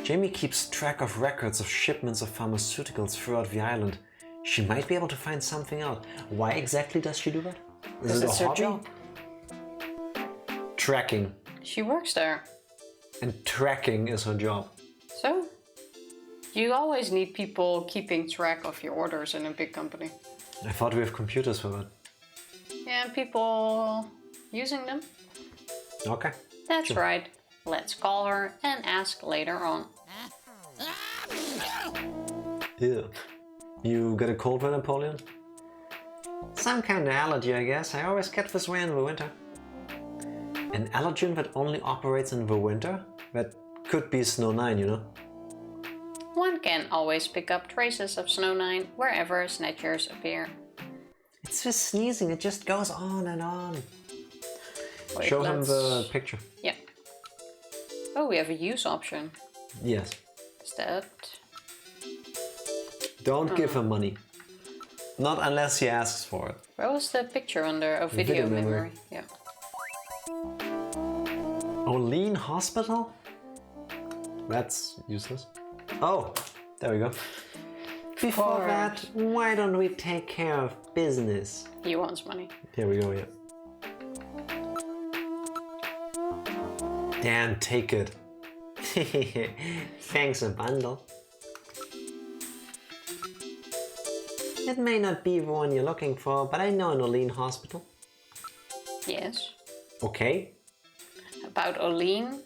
Jamie keeps track of records of shipments of pharmaceuticals throughout the island. She might be able to find something out. Why exactly does she do that? Is it a hobby? Job. Tracking. She works there. And tracking is her job. So, you always need people keeping track of your orders in a big company. I thought we have computers for that. Yeah, and people using them. Okay. That's sure. right. Let's call her and ask later on. Ew. You got a cold one, Napoleon? Some kind of allergy, I guess. I always get this way in the winter. An allergen that only operates in the winter? That could be Snow 9, you know? One can always pick up traces of Snow 9 wherever Snatchers appear. It's just sneezing, it just goes on and on. Wait, Show him the picture. Yeah. Oh, we have a use option. Yes. Is that... Don't give him money. Not unless he asks for it. Where was the picture under? Oh, video memory. Yeah. Oleen Hospital? That's useless. Oh, there we go. Before that, why don't we take care of business? He wants money. Here we go, yeah. Damn, take it. Thanks a bundle. It may not be the one you're looking for, but I know an Oleen Hospital. Yes. Okay. About Oleen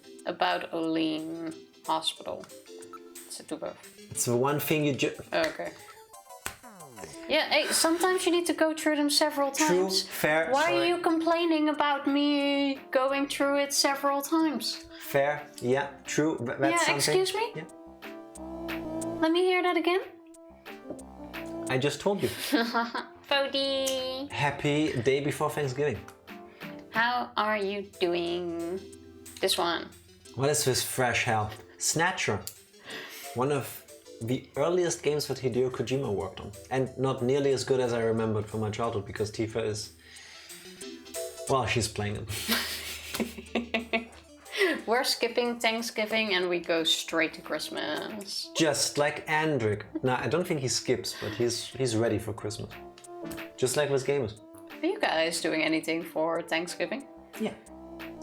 Hospital. It's a do both. It's the one thing you just... Okay. Yeah, hey, sometimes you need to go through them several times. True, fair. Why sorry. are you complaining about me going through it several times? Fair, yeah, true. That's yeah, something. excuse me? Yeah. Let me hear that again. I just told you. Freddy! Happy day before Thanksgiving. How are you doing? This one. What is this fresh hell? Snatcher. One of the earliest games that Hideo Kojima worked on. And not nearly as good as I remembered from my childhood because Tifa is... Well, she's playing it. We're skipping Thanksgiving and we go straight to Christmas. Just like Andric. Nah, I don't think he skips, but he's ready for Christmas. Just like this game is. Are you guys doing anything for Thanksgiving? Yeah.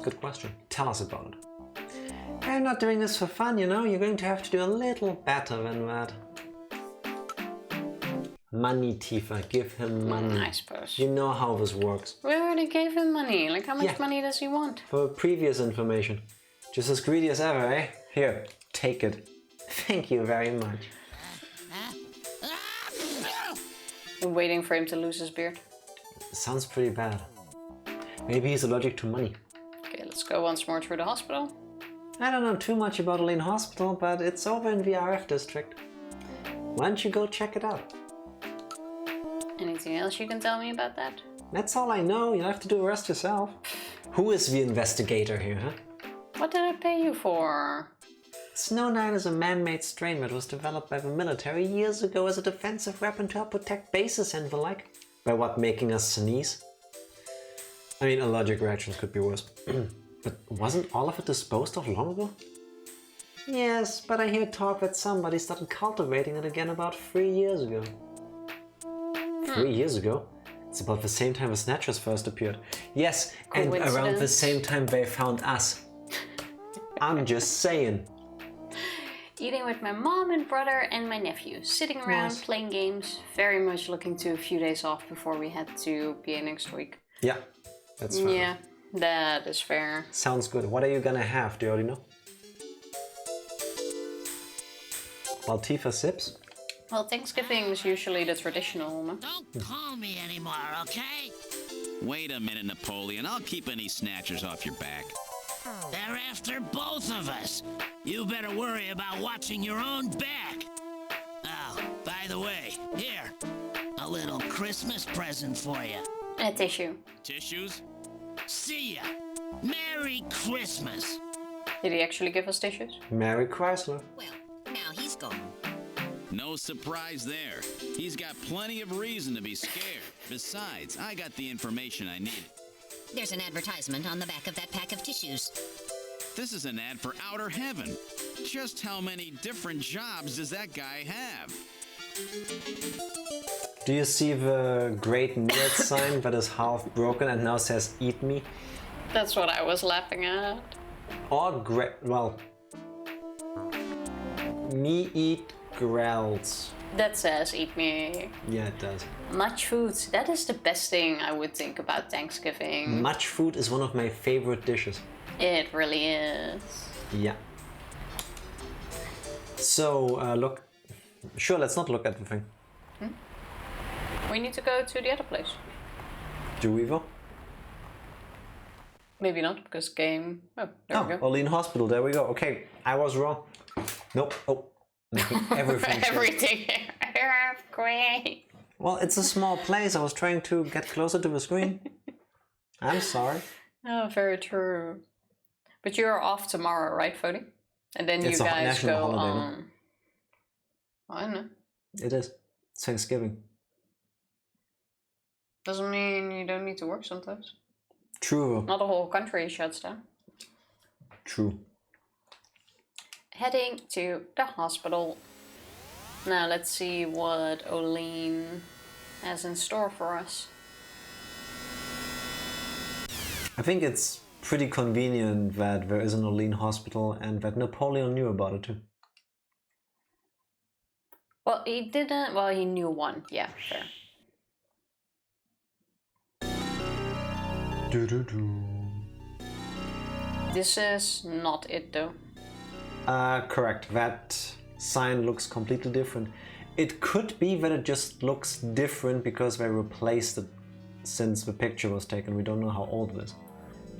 Good question. Tell us about it. I'm not doing this for fun, you know. You're going to have to do a little better than that. Money, Tifa. Give him money. I suppose. You know how this works. We already gave him money. Like, how much money does he want? For previous information. Just as greedy as ever, eh? Here, take it. Thank you very much. I'm waiting for him to lose his beard. Sounds pretty bad. Maybe he's allergic to money. Okay, let's go once more through the hospital. I don't know too much about Oleen Hospital, but it's over in the RF district. Why don't you go check it out? Anything else you can tell me about that? That's all I know. You'll have to do the rest yourself. Who is the investigator here, huh? What did I pay you for? Snow 9 is a man-made strain that was developed by the military years ago as a defensive weapon to help protect bases and the like. By what, making us sneeze? I mean, allergic reactions could be worse. But wasn't all of it disposed of long ago? Yes, but I hear talk that somebody started cultivating it again about 3 years ago. 3 years ago? It's about the same time the Snatchers first appeared. Yes, and around the same time they found us. I'm just saying. Eating with my mom and brother and my nephew. Sitting around playing games. Very much looking to a few days off before we head to PA next week. Yeah, that's fair. Yeah, that is fair. Sounds good. What are you gonna have? Do you already know? Baltifa sips? Well, Thanksgiving is usually the traditional, no? Don't call me anymore, okay? Wait a minute, Napoleon. I'll keep any snatchers off your back. They're after both of us. You better worry about watching your own back. Oh, by the way, here, a little Christmas present for you. A tissue. Tissues? See ya. Merry Christmas. Did he actually give us tissues? Merry Chrysler. Well, now he's gone. No surprise there. He's got plenty of reason to be scared. Besides, I got the information I needed. There's an advertisement on the back of that pack of tissues. This is an ad for Outer Heaven. Just how many different jobs does that guy have? Do you see the great meal sign that is half broken and now says eat me? That's what I was laughing at. Or well, me eat growls. That says eat me. Yeah, it does. Much food. That is the best thing I would think about Thanksgiving. Much food is one of my favorite dishes. It really is. Yeah. So, look. Sure, let's not look at the thing. We need to go to the other place. Do we though? Maybe not, because game... Oh, there we go. Oleen Hospital, there we go. Okay, I was wrong. Nope. Oh. Everything. Everything. Great. Well, it's a small place. I was trying to get closer to the screen. I'm sorry. Oh, very true. But you're off tomorrow, right, Freddy? And then It's you a guys national go holiday, on... I don't know. It is. It's Thanksgiving. Doesn't mean you don't need to work sometimes. True. Not the whole country shuts down. True. Heading to the hospital. Now let's see what Oleen has in store for us. I think it's pretty convenient that there is an Oleen Hospital and that Napoleon knew about it too. Well, he didn't... Well, he knew one. Yeah, fair. This is not it, though. Correct. That sign looks completely different. It could be that it just looks different because they replaced it since the picture was taken. We don't know how old it is.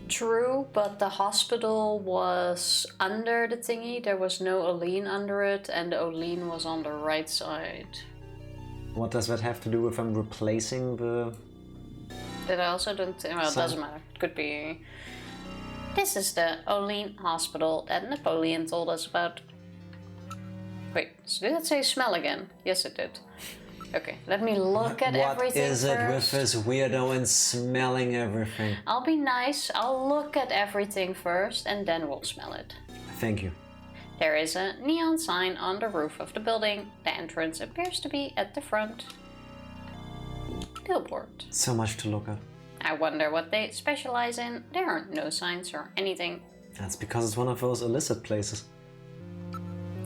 True, but the hospital was under the thingy. There was no Oleen under it, and the Oleen was on the right side. What does that have to do with them replacing the... That I also don't think... Well, it doesn't matter. It could be... This is the Oleen Hospital that Napoleon told us about. Wait, so did it say smell again? Yes, it did. Okay, let me look at everything first. What is it with this weirdo and smelling everything? I'll be nice. I'll look at everything first and then we'll smell it. Thank you. There is a neon sign on the roof of the building. The entrance appears to be at the front. Billboard. So much to look at. I wonder what they specialize in. There are no signs or anything. That's because it's one of those illicit places.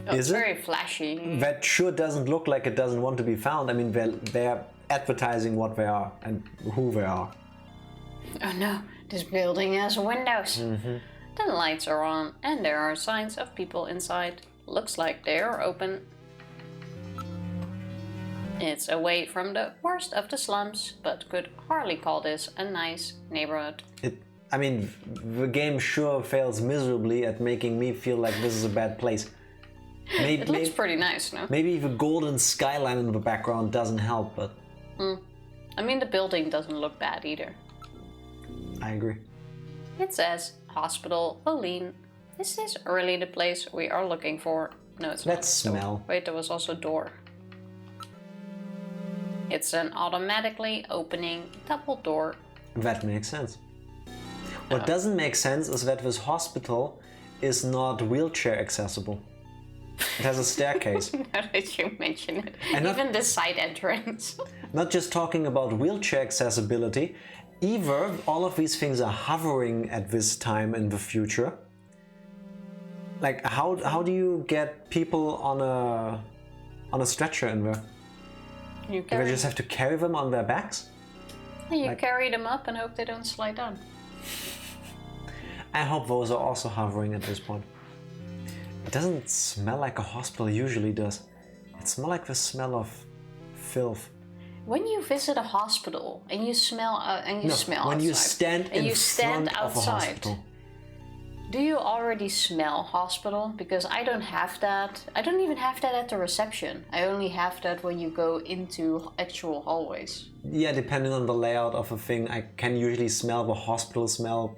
Oh, it's very flashy. That sure doesn't look like it doesn't want to be found. I mean, they're advertising what they are and who they are. Oh no, this building has windows. The lights are on and there are signs of people inside. Looks like they are open. It's away from the worst of the slums, but could hardly call this a nice neighborhood. I mean, the game sure fails miserably at making me feel like this is a bad place. It looks pretty nice, no? Maybe the golden skyline in the background doesn't help, but... I mean, the building doesn't look bad either. I agree. It says, Hospital Oleen. Is this really the place we are looking for? No, it's not. Let's smell. Wait, there was also a door. It's an automatically opening double door. That makes sense. What doesn't make sense is that this hospital is not wheelchair accessible. It has a staircase. Now that you mention it. And even the side entrance. Not just talking about wheelchair accessibility, either all of these things are hovering at this time in the future. Like, how do you get people on a stretcher in there? You Do they just have to carry them on their backs? You carry them up and hope they don't slide down. I hope those are also hovering at this point. It doesn't smell like a hospital usually does. It smells like the smell of filth. When you visit a hospital and you smell when you stand and in you stand front of a outside, hospital. do you already smell hospital? Because I don't have that. I don't even have that at the reception. I only have that when you go into actual hallways. Yeah, depending on the layout of a thing, I can usually smell the hospital smell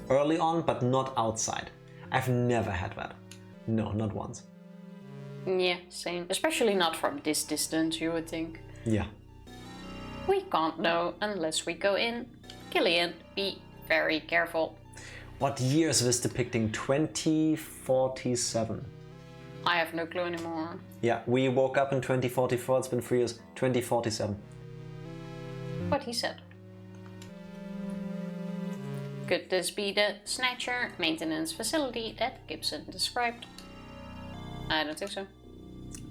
early on, but not outside. I've never had that. No, not once. Yeah, same. Especially not from this distance, you would think. Yeah. We can't know unless we go in. Gillian, be very careful. What year is this depicting? 2047. I have no clue anymore. Yeah, we woke up in 2044, it's been 3 years. 2047. What he said. Could this be the Snatcher maintenance facility that Gibson described? I don't think so.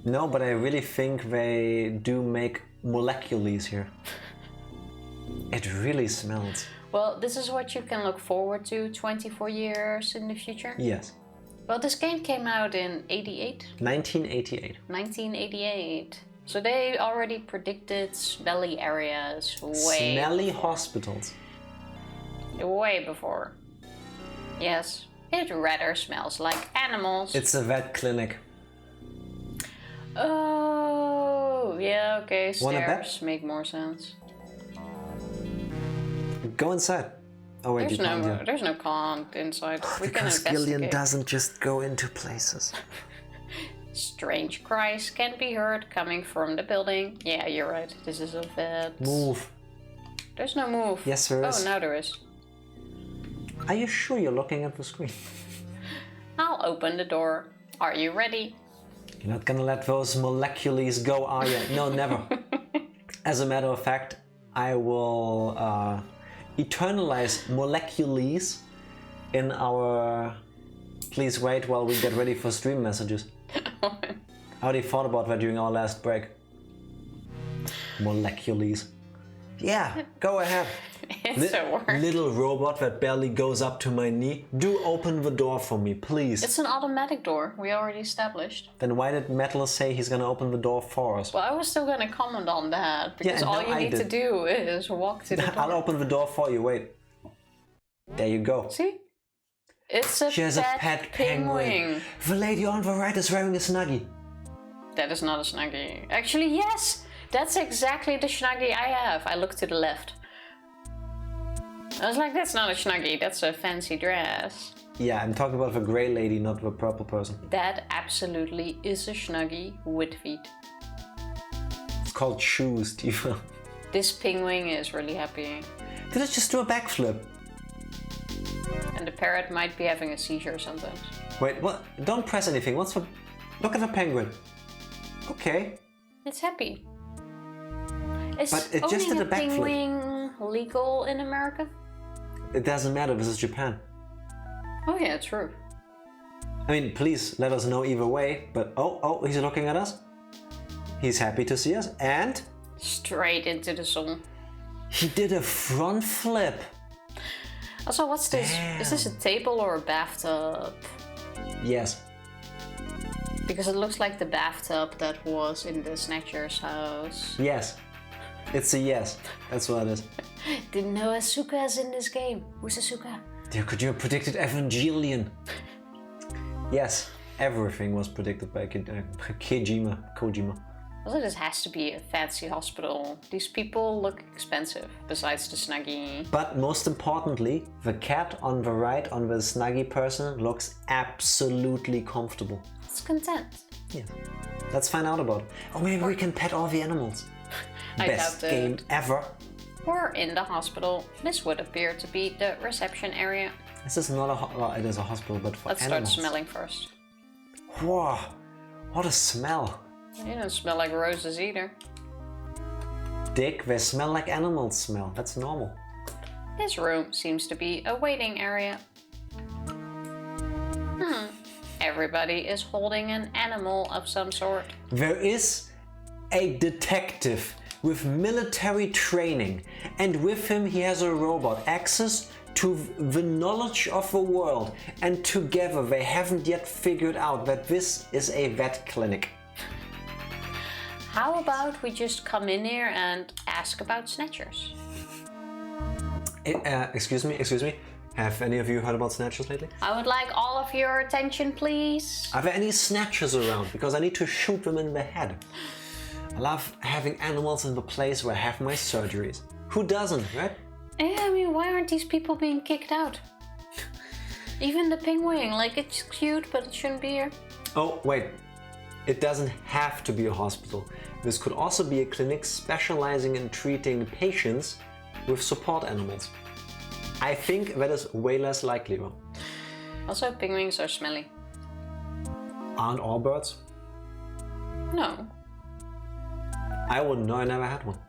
No, but I really think they do make molecules here. It really smells. Well, this is what you can look forward to 24 years in the future. Yes. Well, this game came out in 88? 1988. 1988. So they already predicted smelly areas way Smelly before. hospitals. Way before. Yes, it rather smells like animals. It's a vet clinic. Oh, yeah, okay, Wanna bet? stairs make more sense. Go inside. Oh wait, you can't yet. There's no con inside. We can Because Gillian investigate. doesn't just go into places. Strange cries can be heard coming from the building. Yeah, you're right. This is a vet. Move. There's no move. Yes, there is. Oh, now there is. Are you sure you're looking at the screen? I'll open the door. Are you ready? You're not gonna let those molecules go, are you? No, never. As a matter of fact, I will eternalize molecules in our... Please wait while we get ready for stream messages. I already thought about that during our last break. Molecules. Yeah, go ahead. It's a word. Little robot that barely goes up to my knee. Do open the door for me, please. It's an automatic door. We already established. Then why did Metal say he's gonna open the door for us? Well, I was still gonna comment on that because Yeah, all no, you I need to did. do is walk to the door. I'll open the door for you, wait. There you go. See? It's a She has a pet penguin. The lady on the right is wearing a Snuggie. That is not a Snuggie. Actually, yes! That's exactly the Snuggie I have. I looked to the left. I was like, that's not a Snuggie, that's a fancy dress. Yeah, I'm talking about the grey lady, not the purple person. That absolutely is a Snuggie with feet. It's called shoes, Tifa. This penguin is really happy. Did it just do a backflip? And the parrot might be having a seizure sometimes. Wait, what? Don't press anything. What's the... Look at the penguin. Okay. It's happy. Is But it just owning did a backflip. penguin legal in America? It doesn't matter, this is Japan. Oh yeah, true. I mean, please let us know either way, but oh, he's looking at us. He's happy to see us, and... Straight into the sun. He did a front flip. Also, what's this? Damn. Is this a table or a bathtub? Yes. Because it looks like the bathtub that was in the Snatcher's house. Yes. It's a yes. That's what it is. Didn't know Asuka's in this game. Who's Asuka? Dear, could you have predicted Evangelion? Yes, everything was predicted by Kojima. Also, this has to be a fancy hospital. These people look expensive, besides the Snuggie. But most importantly, the cat on the right, on the Snuggie person, looks absolutely comfortable. It's content. Yeah. Let's find out about it. Or maybe we can pet all the animals. I Best doubt it. game ever. or in the hospital. This would appear to be the reception area. This is not a well, it is a hospital, but for Let's animals. start smelling first. Whoa, what a smell. You don't smell like roses either. Dick, they smell like animals smell. That's normal. This room seems to be a waiting area. Everybody is holding an animal of some sort. There is a detective with military training, and with him he has a robot, access to the knowledge of the world, and together they haven't yet figured out that this is a vet clinic. How about we just come in here and ask about Snatchers? Excuse me. Have any of you heard about Snatchers lately? I would like all of your attention, please. Are there any Snatchers around? Because I need to shoot them in the head. I love having animals in the place where I have my surgeries. Who doesn't, right? Yeah, I mean, why aren't these people being kicked out? Even the penguin, like, it's cute, but it shouldn't be here. Oh, wait. It doesn't have to be a hospital. This could also be a clinic specializing in treating patients with support animals. I think that is way less likely. Also, penguins are smelly. Aren't all birds? No. I wouldn't know, I never had one.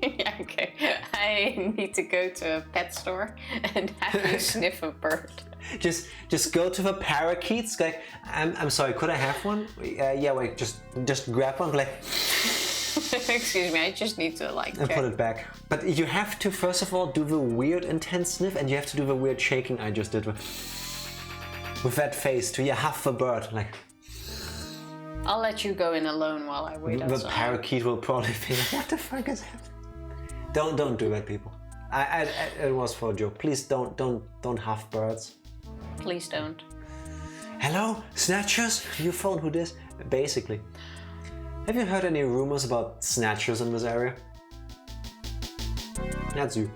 Yeah, okay. I need to go to a pet store and have you sniff a bird. Just go to the parakeets. Like, I'm sorry, could I have one? Yeah, wait, just grab one. Like, excuse me, I just need to and put it back. But you have to first of all do the weird intense sniff, and you have to do the weird shaking I just did with that face to huff the bird. Like, I'll let you go in alone while I wait outside. The parakeet will probably be like, what the fuck is happening? Don't do that, people. It was for a joke. Please don't huff birds. Please don't. Hello, Snatchers? You phone who this? Basically. Have you heard any rumors about Snatchers in this area? That's you.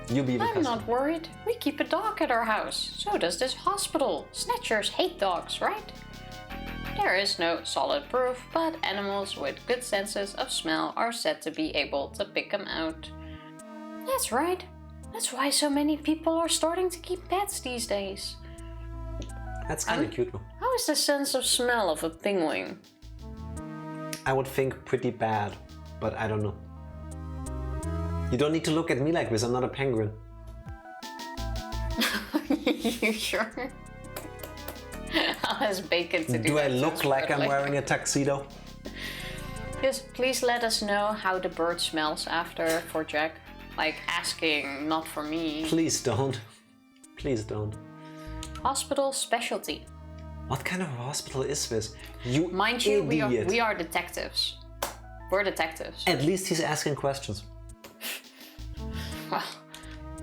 You be the I'm customer. not worried. We keep a dog at our house. So does this hospital. Snatchers hate dogs, right? There is no solid proof, but animals with good senses of smell are said to be able to pick them out. That's right. That's why so many people are starting to keep pets these days. That's kind of cute though. How is the sense of smell of a penguin? I would think pretty bad, but I don't know. You don't need to look at me like this, I'm not a penguin. You sure? I'll ask Bacon to do Do I that look like I'm separately. wearing a tuxedo? Just please let us know how the bird smells after for Jack. Like asking, not for me. Please don't. Please don't. Hospital specialty. What kind of hospital is this? You Mind you, idiot. we are detectives. We're detectives. At least he's asking questions. Well,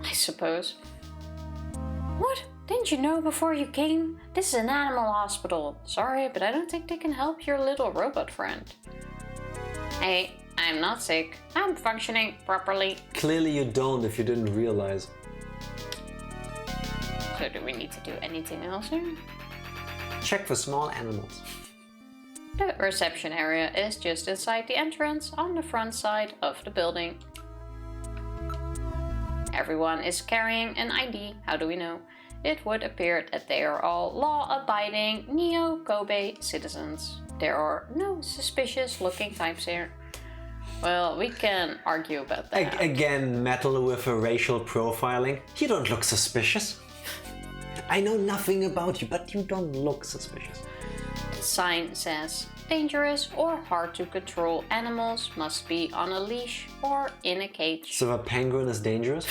I suppose. What? Didn't you know before you came? This is an animal hospital. Sorry, but I don't think they can help your little robot friend. Hey, I'm not sick. I'm functioning properly. Clearly you don't if you didn't realize. So do we need to do anything else here? Check for small animals. The reception area is just inside the entrance on the front side of the building. Everyone is carrying an ID. How do we know? It would appear that they are all law-abiding Neo-Kobe citizens. There are no suspicious-looking types here. Well, we can argue about that. Again, metal with a racial profiling. You don't look suspicious. I know nothing about you, but you don't look suspicious. The sign says, dangerous or hard to control animals must be on a leash or in a cage. So a penguin is dangerous?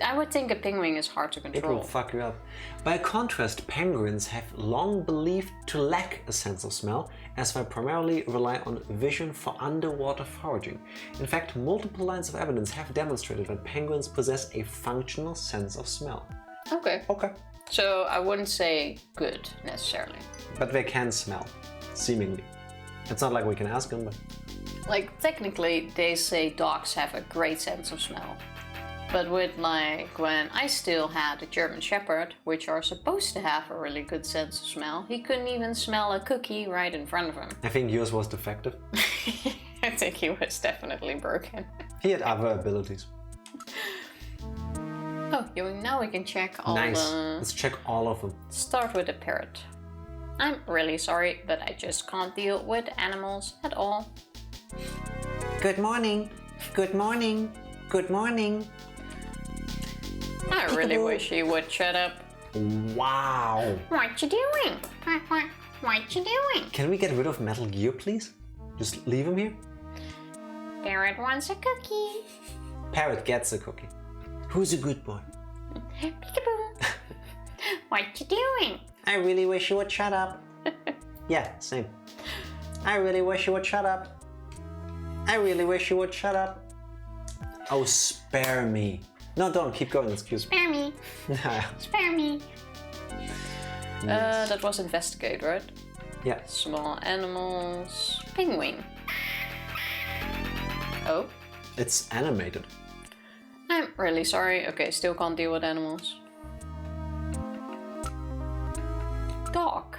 I would think a penguin is hard to It will control. fuck you up. By contrast, penguins have long believed to lack a sense of smell, as they primarily rely on vision for underwater foraging. In fact, multiple lines of evidence have demonstrated that penguins possess a functional sense of smell. Okay. Okay. So I wouldn't say good, necessarily. But they can smell, seemingly. It's not like we can ask them, but... Like, technically, they say dogs have a great sense of smell. But with, like, when I still had a German Shepherd, which are supposed to have a really good sense of smell, he couldn't even smell a cookie right in front of him. I think yours was defective. I think he was definitely broken. He had other abilities. Oh, now we can check all Nice. Let's check all of them. Start with the parrot. I'm really sorry, but I just can't deal with animals at all. Good morning. Good morning. Good morning. I really wish he would shut up. Wow. What you doing? What you doing? Can we get rid of Metal Gear, please? Just leave him here? Parrot wants a cookie. Parrot gets a cookie. Who's a good boy? Peekaboo. What you doing? I really wish you would shut up. Yeah, same. I really wish you would shut up. I really wish you would shut up. Oh, spare me. No, don't. Keep going. Excuse me. Spare me. Spare me. Yes. That was investigate, right? Yeah. Small animals. Penguin. Oh. It's animated. I'm really sorry. Okay, still can't deal with animals. Dog.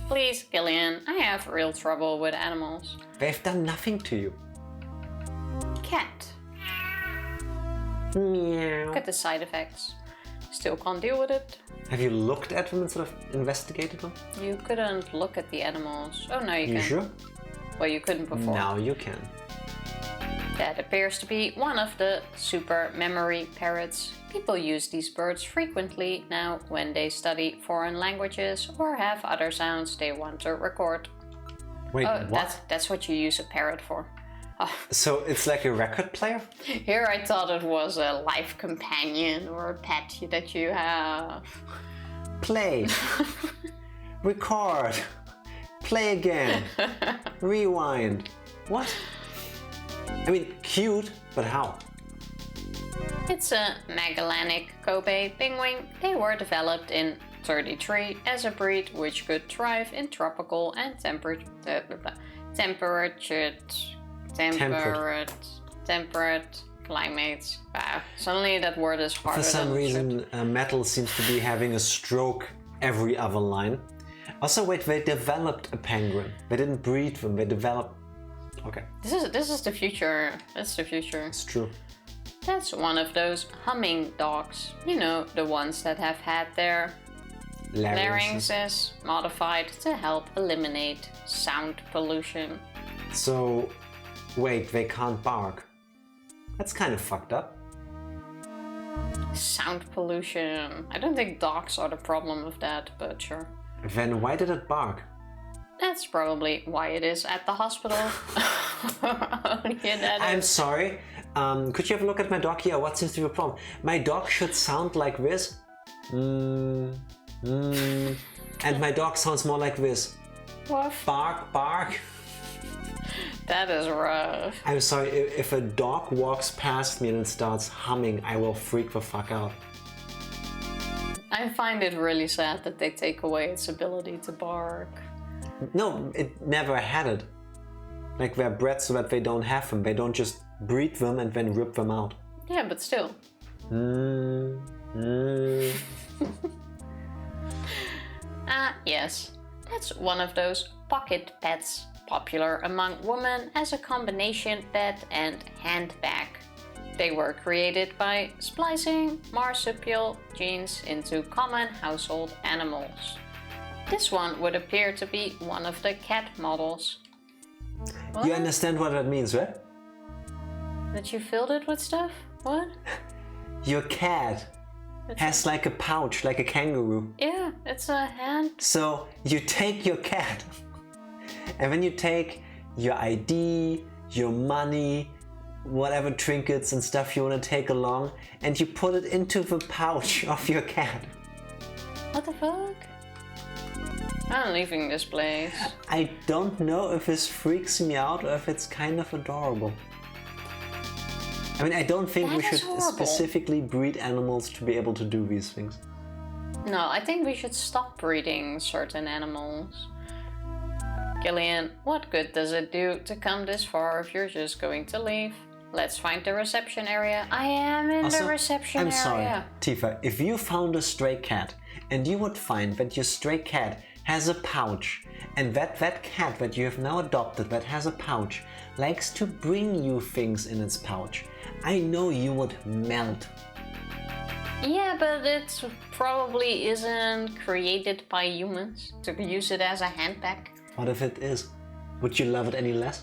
Please, Gillian, I have real trouble with animals. They've done nothing to you. Cat. Meow. Look at the side effects. Still can't deal with it. Have you looked at them instead of investigated them? You couldn't look at the animals. Oh, now you can. You sure? Well, you couldn't before. Now you can. That appears to be one of the super memory parrots. People use these birds frequently now when they study foreign languages or have other sounds they want to record. Wait, Oh, what? that's what you use a parrot for. Oh, So it's like a record player? here I thought it was a life companion or a pet that you have. Play. Record. Play again. Rewind. What? I mean, cute, but how? It's a Magellanic Kobe penguin. They were developed in 1933 as a breed which could thrive in tropical and temperate climates. Wow, suddenly that word is harder For some than it should. reason, metal seems to be having a stroke every other line. Also, wait, they developed a penguin. They didn't breed them, they developed... Okay, This is the future. That's the future. it's true. That's one of those humming dogs. You know, the ones that have had their larynxes modified to help eliminate sound pollution. So, wait, they can't bark. That's kind of fucked up. Sound pollution. I don't think dogs are the problem with that, but sure. Then why did it bark? That's probably why it is at the hospital. I'm sorry. Could you have a look at my dog here? What seems to be the problem? My dog should sound like this. And my dog sounds more like this. What? Bark, bark. That is rough. I'm sorry, if a dog walks past me and it starts humming, I will freak the fuck out. I find it really sad that they take away its ability to bark. No, it never had it. Like, they're bred so that they don't have them. They don't just breed them and then rip them out. Yeah, but still. Yes. That's one of those pocket pets, popular among women as a combination bed and handbag. They were created by splicing marsupial genes into common household animals. This one would appear to be one of the cat models. You understand what that means, right? That you filled it with stuff? What? Your cat has like a pouch, like a kangaroo. Yeah, it's a hand. So you take your cat and then you take your ID, your money, whatever trinkets and stuff you want to take along, and you put it into the pouch of your cat. What the fuck? I'm leaving this place. I don't know if this freaks me out or if it's kind of adorable. I mean, I don't think we should specifically breed animals to be able to do these things. No, I think we should stop breeding certain animals. Gillian, what good does it do to come this far if you're just going to leave? Let's find the reception area. I am in the reception area. I'm sorry, Tifa, if you found a stray cat and you would find that your stray cat has a pouch, and that cat that you have now adopted that has a pouch likes to bring you things in its pouch, I know you would melt. Yeah, but it probably isn't created by humans to use it as a handbag. What if it is? Would you love it any less?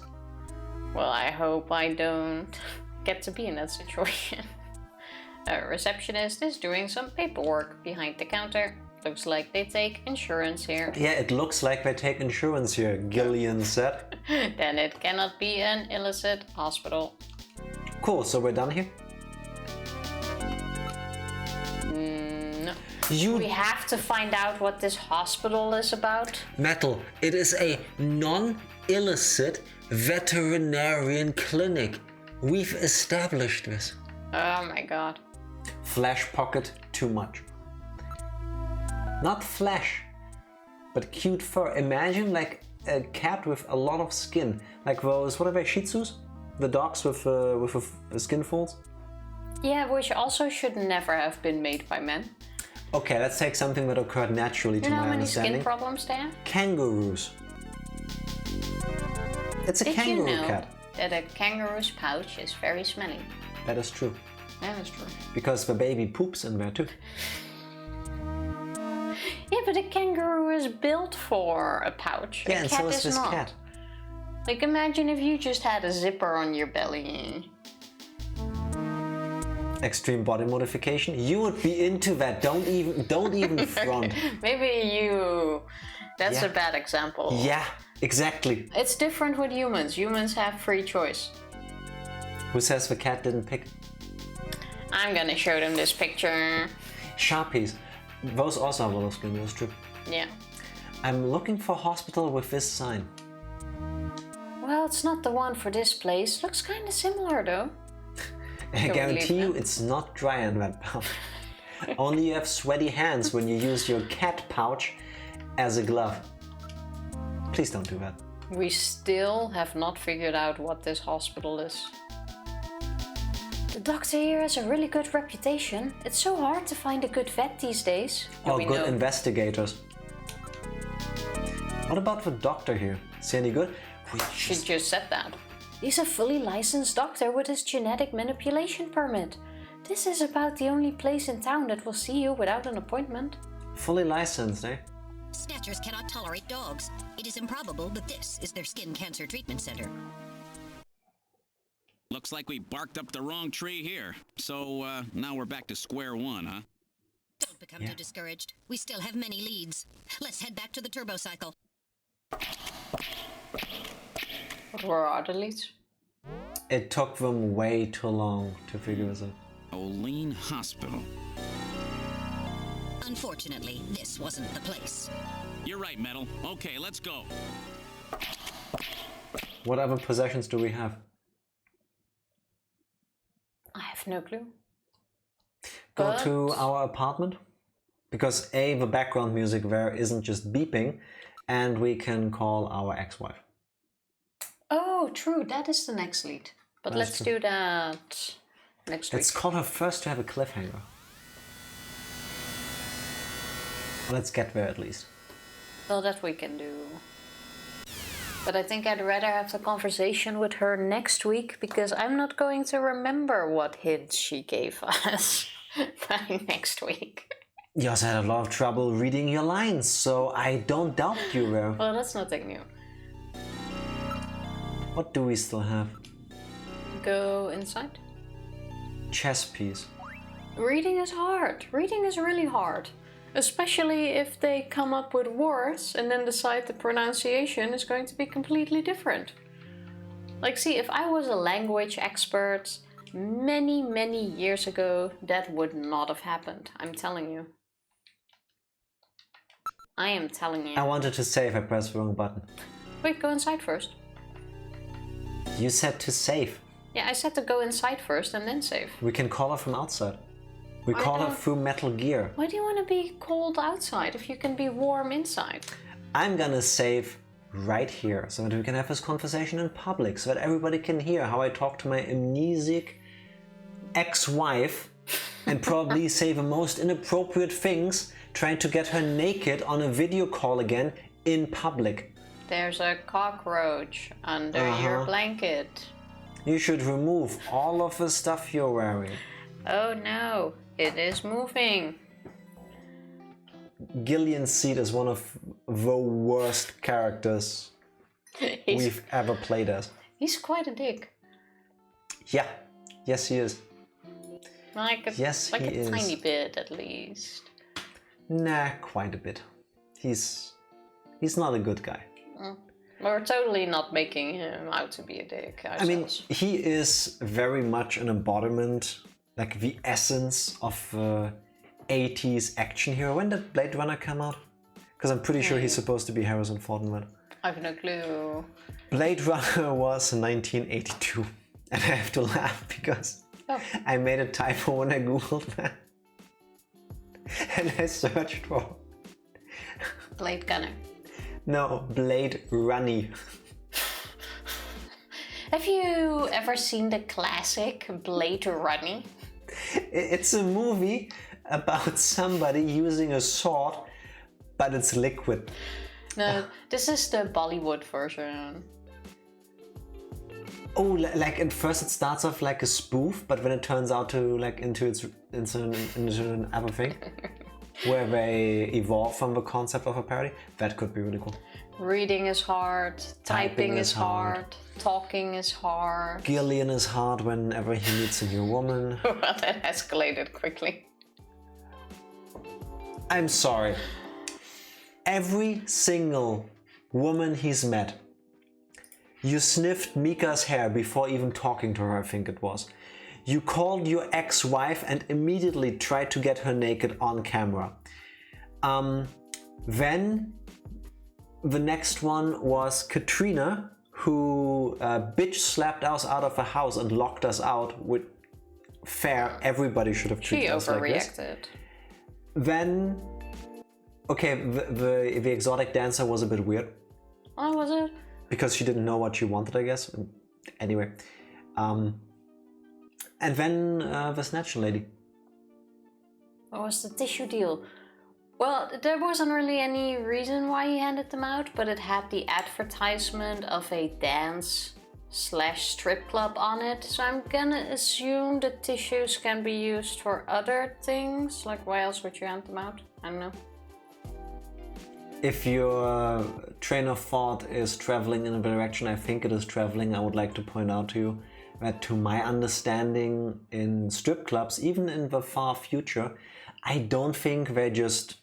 Well, I hope I don't get to be in that situation. A receptionist is doing some paperwork behind the counter. Looks like they take insurance here. Yeah, it looks like they take insurance here, Gillian said. Then it cannot be an illicit hospital. Cool, so we're done here? No. You... We have to find out what this hospital is about. Metal, it is a non-illicit veterinarian clinic. We've established this. Oh my god. Flesh pocket, too much. Not flesh, but cute fur. Imagine like a cat with a lot of skin. Like those, what are they, Shih Tzus? The dogs with skin folds? Yeah, which also should never have been made by men. Okay, let's take something that occurred naturally to my understanding. You know how many skin problems they have? Kangaroos. It's a kangaroo cat. That a kangaroo's pouch is very smelly? That is true. That is true. Because the baby poops in there too. Yeah, but a kangaroo is built for a pouch. Yeah, and so is this not. cat. Like, imagine if you just had a zipper on your belly. Extreme body modification. You would be into that. Don't even front. Maybe you. That's a bad example. Yeah, exactly. It's different with humans. Humans have free choice. Who says the cat didn't pick? I'm gonna show them this picture. Sharpies. Those also have a lot of skin, that's true. Yeah. I'm looking for a hospital with this sign. Well, it's not the one for this place. Looks kind of similar though. I guarantee you it's not dry in that pouch. Only you have sweaty hands when you use your cat pouch as a glove. Please don't do that. We still have not figured out what this hospital is. The doctor here has a really good reputation. It's so hard to find a good vet these days. Oh, good investigators. What about the doctor here? Is he any good? She just said that. He's a fully licensed doctor with his genetic manipulation permit. This is about the only place in town that will see you without an appointment. Fully licensed, eh? Snatchers cannot tolerate dogs. It is improbable that this is their skin cancer treatment center. Looks like we barked up the wrong tree here. So, now we're back to square one, huh? Don't become too discouraged. We still have many leads. Let's head back to the turbo cycle. What were our other leads? It took them way too long to figure this out. Oleen Hospital. Unfortunately, this wasn't the place. You're right, Metal. Okay, let's go. What other possessions do we have? I have no clue. Go to our apartment? Because A, the background music there isn't just beeping, and we can call our ex-wife. Oh, true. That is the next lead. But let's do that next week. Let's call her first to have a cliffhanger. Let's get there at least. Well, that we can do. But I think I'd rather have the conversation with her next week, because I'm not going to remember what hints she gave us by next week. You also had a lot of trouble reading your lines, so I don't doubt you there. Well, that's nothing new. What do we still have? Go inside. Chess piece. Reading is hard. Reading is really hard. Especially if they come up with words and then decide the pronunciation is going to be completely different. Like, see, if I was a language expert many, many years ago, that would not have happened. I'm telling you. I am telling you. I wanted to save, I pressed the wrong button. Wait, go inside first. You said to save. Yeah, I said to go inside first and then save. We can call her from outside. We call her through Metal Gear. Why do you want to be cold outside if you can be warm inside? I'm gonna save right here so that we can have this conversation in public, so that everybody can hear how I talk to my amnesiac ex-wife and probably say the most inappropriate things trying to get her naked on a video call again in public. There's a cockroach under your blanket. You should remove all of the stuff you're wearing. Oh no, it is moving. Gillian's seat is one of the worst characters we've ever played as. He's quite a dick. Yeah, yes he is. Like a tiny bit at least. Nah, quite a bit. He's not a good guy. We're totally not making him out to be a dick ourselves. I mean, he is very much an embodiment, like the essence of 80s action hero. When did Blade Runner come out? Because I'm pretty sure he's supposed to be Harrison Ford in that. I have no clue. Blade Runner was 1982. And I have to laugh because I made a typo when I googled that. And I searched for... Blade Gunner. No, Blade Runny. Have you ever seen the classic Blade Runny? It's a movie about somebody using a sword, but it's liquid. No, this is the Bollywood version. Oh, like at first it starts off like a spoof, but when it turns out to like into an other thing, where they evolve from the concept of a parody, that could be really cool. Reading is hard, typing is hard, talking is hard. Gillian is hard whenever he meets a new woman. Well, that escalated quickly. I'm sorry. Every single woman he's met, you sniffed Mika's hair before even talking to her, I think it was. You called your ex-wife and immediately tried to get her naked on camera. Then the next one was Katrina, who bitch slapped us out of the house and locked us out with fair. Everybody should have treated us like this. She overreacted. Then, okay, the exotic dancer was a bit weird. Oh, was it? Because she didn't know what she wanted, I guess. Anyway. And then the Snatcher lady. What was the tissue deal? Well, there wasn't really any reason why he handed them out, but it had the advertisement of a dance/strip club on it. So I'm gonna assume the tissues can be used for other things. Like, why else would you hand them out? I don't know. If your train of thought is traveling in a direction I think it is traveling, I would like to point out to you that to my understanding in strip clubs, even in the far future, I don't think they just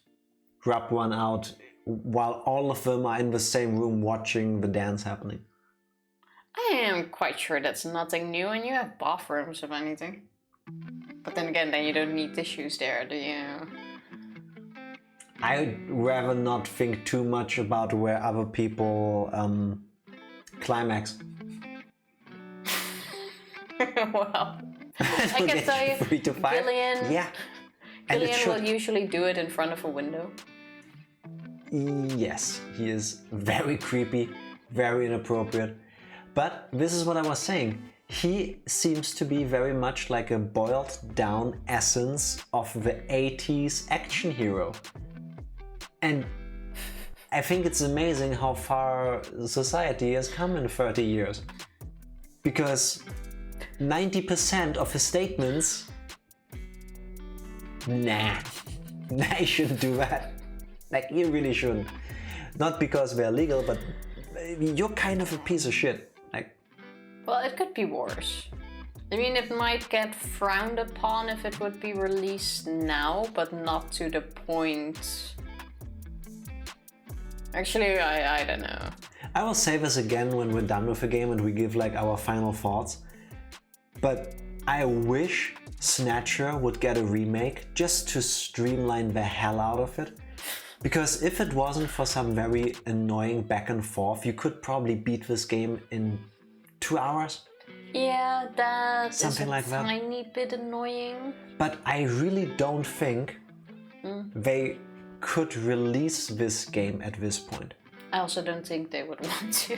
rub one out while all of them are in the same room watching the dance happening. I am quite sure that's nothing new, and you have bathrooms if anything. But then again, then you don't need tissues there, do you? I'd rather not think too much about where other people climax. Well, I can tell you, 3 to 5. Gillian, yeah. Gillian will usually do it in front of a window. Yes, he is very creepy, very inappropriate. But this is what I was saying. He seems to be very much like a boiled down essence of the 80s action hero. And I think it's amazing how far society has come in 30 years. Because 90% of his statements, nah, you shouldn't do that. Like, you really shouldn't. Not because they're legal, but you're kind of a piece of shit. Like, well, it could be worse. I mean, it might get frowned upon if it would be released now, but not to the point... Actually, I don't know. I will say this again when we're done with the game and we give like our final thoughts. But I wish Snatcher would get a remake just to streamline the hell out of it. Because if it wasn't for some very annoying back and forth, you could probably beat this game in 2 hours. Yeah, that something is a like that. Tiny bit annoying. But I really don't think they could release this game at this point. I also don't think they would want to.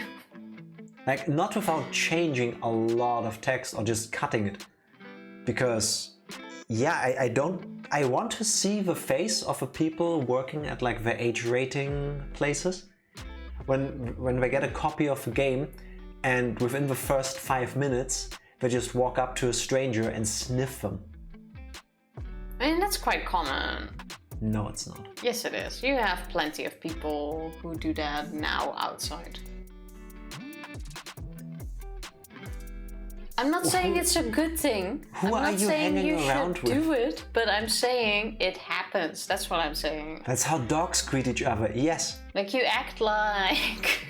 Like, not without changing a lot of text or just cutting it. Because, yeah, I want to see the face of the people working at like the age rating places. When they get a copy of the game and within the first 5 minutes they just walk up to a stranger and sniff them. I mean, that's quite common. No, it's not. Yes, it is. You have plenty of people who do that now outside. I'm not saying it's a good thing. Who I'm are not you saying hanging you around should with? do it, but I'm saying it happens. That's what I'm saying. That's how dogs greet each other, yes. Like you act like...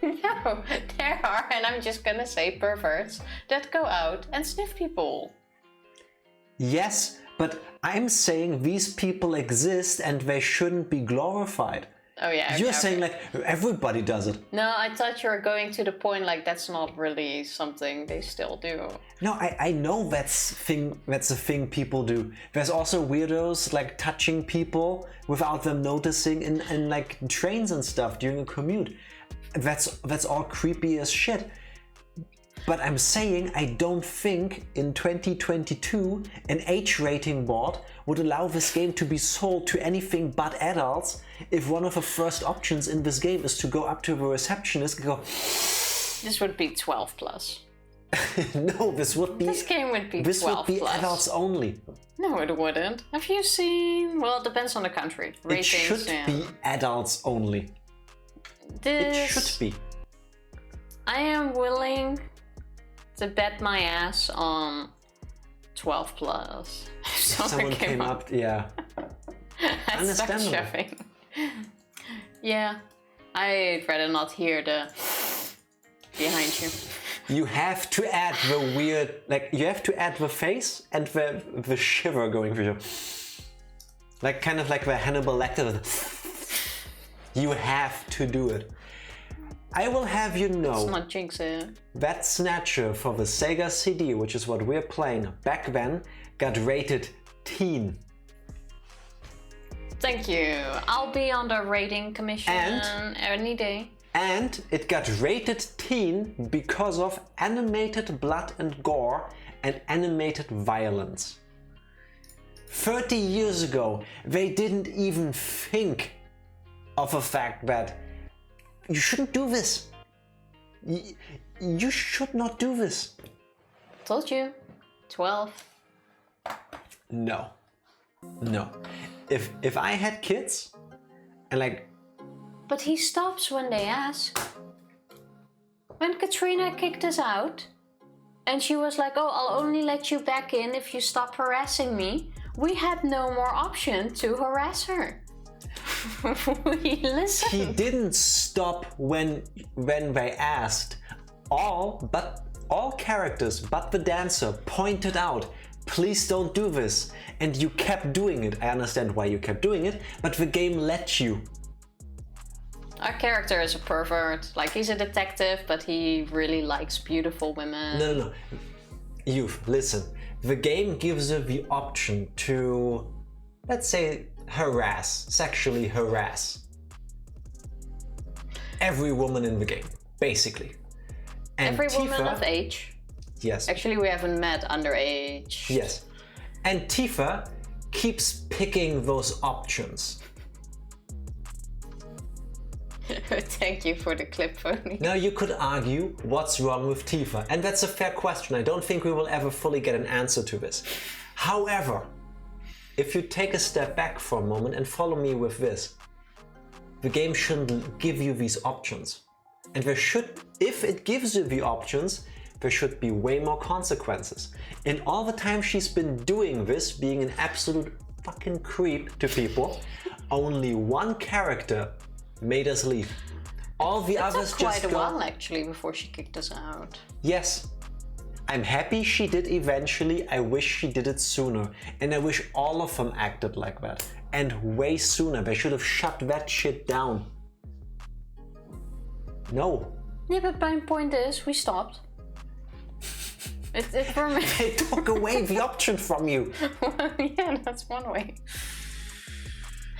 No, there are, and I'm just gonna say perverts that go out and sniff people. Yes, but I'm saying these people exist and they shouldn't be glorified. Oh yeah. You're okay, saying okay. like everybody does it. No, I thought you were going to the point like that's not really something they still do. No, I know that's a thing people do. There's also weirdos like touching people without them noticing in like trains and stuff during a commute. That's all creepy as shit. But I'm saying I don't think in 2022 an age rating board would allow this game to be sold to anything but adults if one of the first options in this game is to go up to the receptionist and go... This would be 12 plus. No, this would be... This game would be 12 This would be plus. adults only. No, it wouldn't. Have you seen... Well, it depends on the country. Ratings, It should yeah. be adults only. This... It should be. I am willing to bet my ass on 12 plus. If Someone came up, yeah. I start Understandable. shoving. Yeah, I'd rather not hear the behind you. You have to add the weird, like you have to add the face and the shiver going through you. Like kind of like the Hannibal Lecter. You have to do it. I will have you know Let's not jinx it. that Snatcher for the Sega CD, which is what we're playing back then, got rated teen. Thank you. I'll be on the rating commission any day. And it got rated teen because of animated blood and gore and animated violence. 30 years ago, they didn't even think of the fact that you shouldn't do this. You should not do this. Told you. 12. No. No. If I had kids and like... But he stops when they ask. When Katrina kicked us out, and she was like, oh, I'll only let you back in if you stop harassing me, we had no more option to harass her. We listened. He didn't stop when they asked. All characters but the dancer pointed out, please don't do this. And you kept doing it. I understand why you kept doing it, but the game let you. Our character is a pervert. Like, he's a detective, but he really likes beautiful women. No. Youth, listen. The game gives you the option to, let's say, sexually harass every woman in the game, basically. And Every woman Tifa, of age. yes. Actually, we haven't met underage. Yes. And Tifa keeps picking those options. Thank you for the clip, Phony. Now you could argue what's wrong with Tifa, and that's a fair question. I don't think we will ever fully get an answer to this. However, if you take a step back for a moment and follow me with this, the game shouldn't give you these options. And there should, if it gives you the options, there should be way more consequences. In all the time she's been doing this, being an absolute fucking creep to people, only one character made us leave. All the others It took just quite a go, while, actually, before she kicked us out. yes. I'm happy she did eventually. I wish she did it sooner. And I wish all of them acted like that. And way sooner. They should have shut that shit down. No. Yeah, but my point is, we stopped. It for me. They took away the option from you. Yeah, that's one way.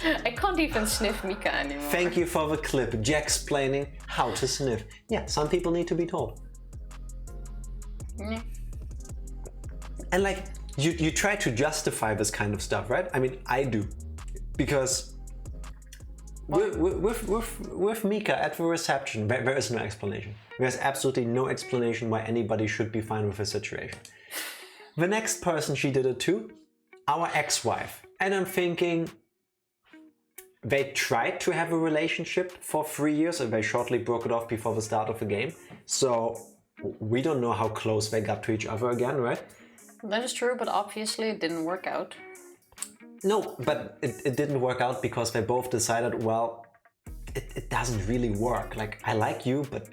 I can't even sniff Mika anymore. Thank you for the clip. Jack explaining how to sniff. Yeah, some people need to be told. Yeah. And like, You try to justify this kind of stuff, right? I mean, I do. Because with Mika at the reception, there is no explanation. There's absolutely no explanation why anybody should be fine with the situation. The next person she did it to, our ex-wife. And I'm thinking, they tried to have a relationship for 3 years and they shortly broke it off before the start of the game. So we don't know how close they got to each other again, right? That is true, but obviously it didn't work out. No, but it didn't work out because they both decided, well, it doesn't really work. Like, I like you, but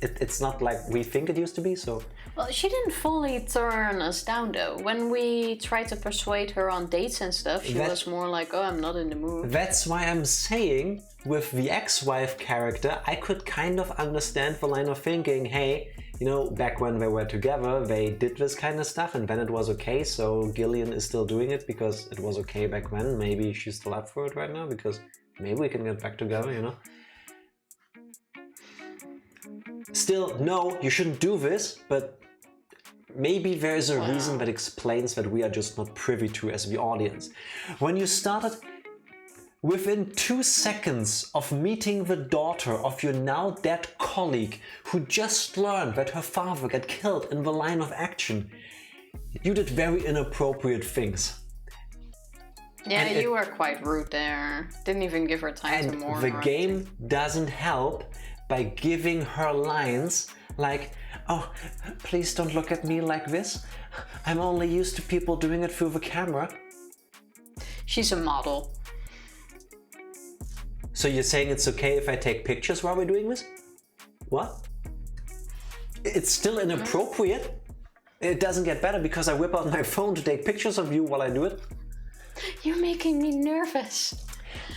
it's not like we think it used to be, so... Well, she didn't fully turn us down, though. When we tried to persuade her on dates and stuff, she was more like, oh, I'm not in the mood. That's why I'm saying, with the ex-wife character, I could kind of understand the line of thinking, hey, you know, back when they were together, they did this kind of stuff and then it was okay, so Gillian is still doing it because it was okay back then. Maybe she's still up for it right now because maybe we can get back together, you know? Still, no, you shouldn't do this, but maybe there is a reason that explains that we are just not privy to as the audience. When you started, within 2 seconds of meeting the daughter of your now dead colleague who just learned that her father got killed in the line of action, you did very inappropriate things. Yeah, and you were quite rude there. Didn't even give her time to mourn. And the game doesn't help by giving her lines like, oh, please don't look at me like this. I'm only used to people doing it through the camera. She's a model. So you're saying it's okay if I take pictures while we're doing this? What? It's still inappropriate. It doesn't get better because I whip out my phone to take pictures of you while I do it. You're making me nervous.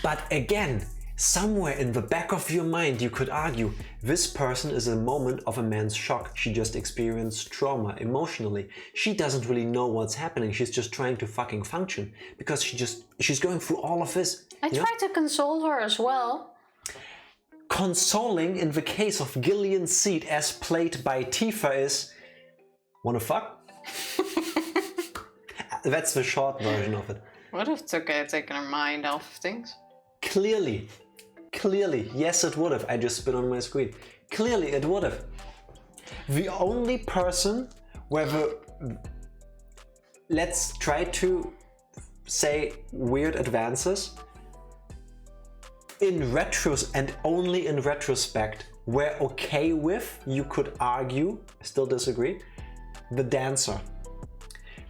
But again, somewhere in the back of your mind you could argue, this person is a moment of a man's shock. She just experienced trauma emotionally. She doesn't really know what's happening. She's just trying to fucking function because she's going through all of this. I tried to console her as well. Consoling in the case of Gillian's seat as played by Tifa is, wanna fuck? That's the short version of it. Would have taken her mind off of things. Clearly, yes it would have. I just spit on my screen. Clearly it would have. The only person where let's try to say weird advances, in and only in retrospect, we're okay with, you could argue, I still disagree, the dancer.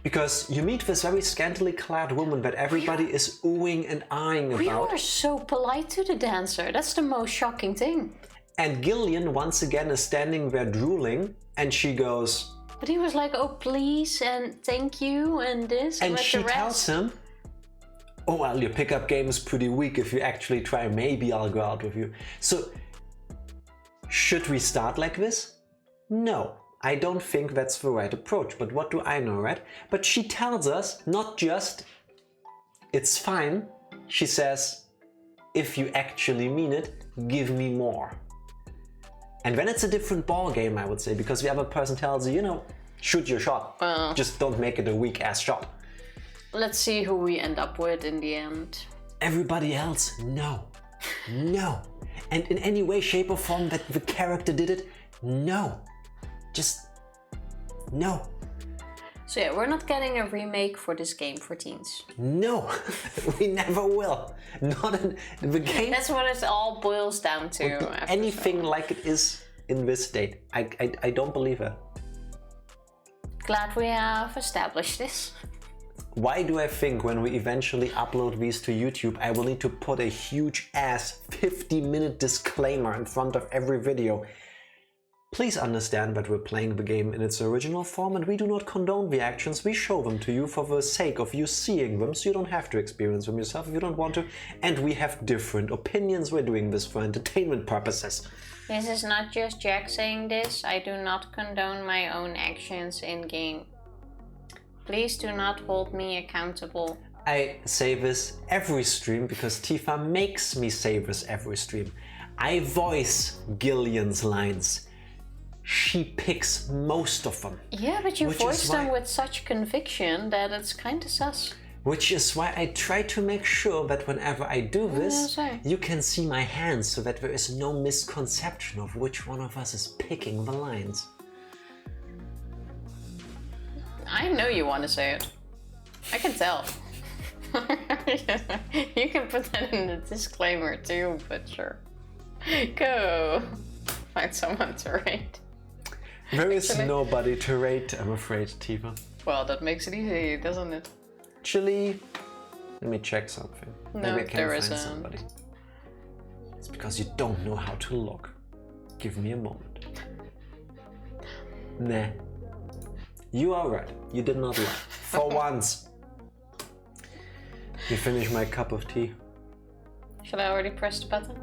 Because you meet this very scantily clad woman that everybody is oohing and eyeing about. We were so polite to the dancer. That's the most shocking thing. And Gillian once again is standing there drooling and she goes... But he was like, oh please and thank you and this and she tells him, oh well, your pickup game is pretty weak. If you actually try, maybe I'll go out with you. So, should we start like this? No. I don't think that's the right approach, but what do I know, right? But she tells us not just, it's fine, she says, if you actually mean it, give me more. And then it's a different ball game, I would say, because the other person tells you, you know, shoot your shot. Just don't make it a weak ass shot. Let's see who we end up with in the end. Everybody else, no. No. And in any way, shape or form that the character did it, no. Just no. So yeah, we're not getting a remake for this game for teens. No, we never will. Not in the game. That's what it all boils down to. Anything like it is in this state. I don't believe it. Glad we have established this. Why do I think when we eventually upload these to YouTube, I will need to put a huge ass 50-minute disclaimer in front of every video? Please understand that we're playing the game in its original form and we do not condone the actions. We show them to you for the sake of you seeing them, so you don't have to experience them yourself if you don't want to. And we have different opinions. We're doing this for entertainment purposes. This is not just Jack saying this. I do not condone my own actions in game. Please do not hold me accountable. I say this every stream because Tifa makes me say this every stream. I voice Gillian's lines. she picks most of them. Yeah, but you Which voice is them why- with such conviction that it's kind of sus. Which is why I try to make sure that whenever I do this, sorry. you can see my hands so that there is no misconception of which one of us is picking the lines. I know you want to say it. I can tell. You can put that in the disclaimer too, but sure. Go find someone to rate. There is Actually- nobody to rate, I'm afraid, Tifa. Well, that makes it easy, doesn't it? Actually, let me check something. No, Maybe I can there find isn't. somebody. It's because you don't know how to look. Give me a moment. Nah. You are right. You did not lie. For once. You finished my cup of tea. Should I already press the button?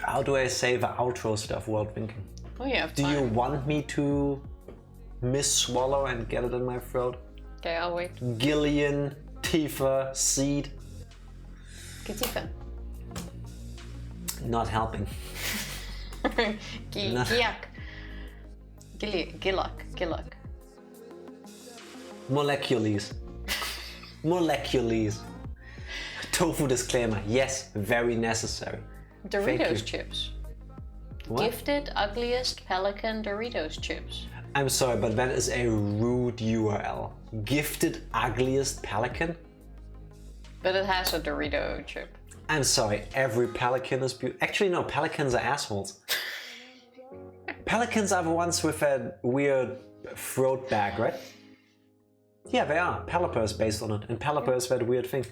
How do I say the outro stuff while thinking? Oh, you have Do time. you want me to miss-swallow and get it in my throat? Okay, I'll wait. Gillian, Tifa, Seed. Katifa. Not helping. No. Giak. Gilak. Molecules. Molecules. Tofu disclaimer. Yes, very necessary. Thank you. Doritos chips. What? Gifted ugliest pelican Doritos chips. I'm sorry, but that is a rude URL. Gifted ugliest pelican? But it has a Dorito chip. I'm sorry, every pelican is beautiful. Actually, no, pelicans are assholes. Pelicans are the ones with that weird throat bag, right? Yeah, they are. Pelipper is based on it, and Pelipper is that weird thing.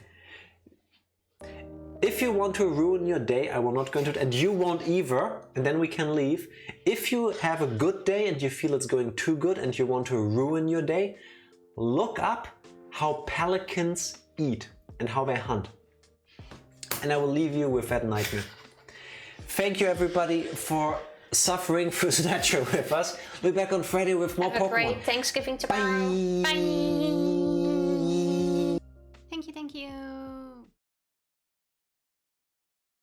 If you want to ruin your day, I will not go into it, and you won't either, and then we can leave. If you have a good day and you feel it's going too good and you want to ruin your day, look up how pelicans eat and how they hunt. And I will leave you with that nightmare. Thank you everybody for suffering through Snatcher with us. We'll be back on Friday with more Have a Pokemon. great Thanksgiving tomorrow. Bye. Thank you.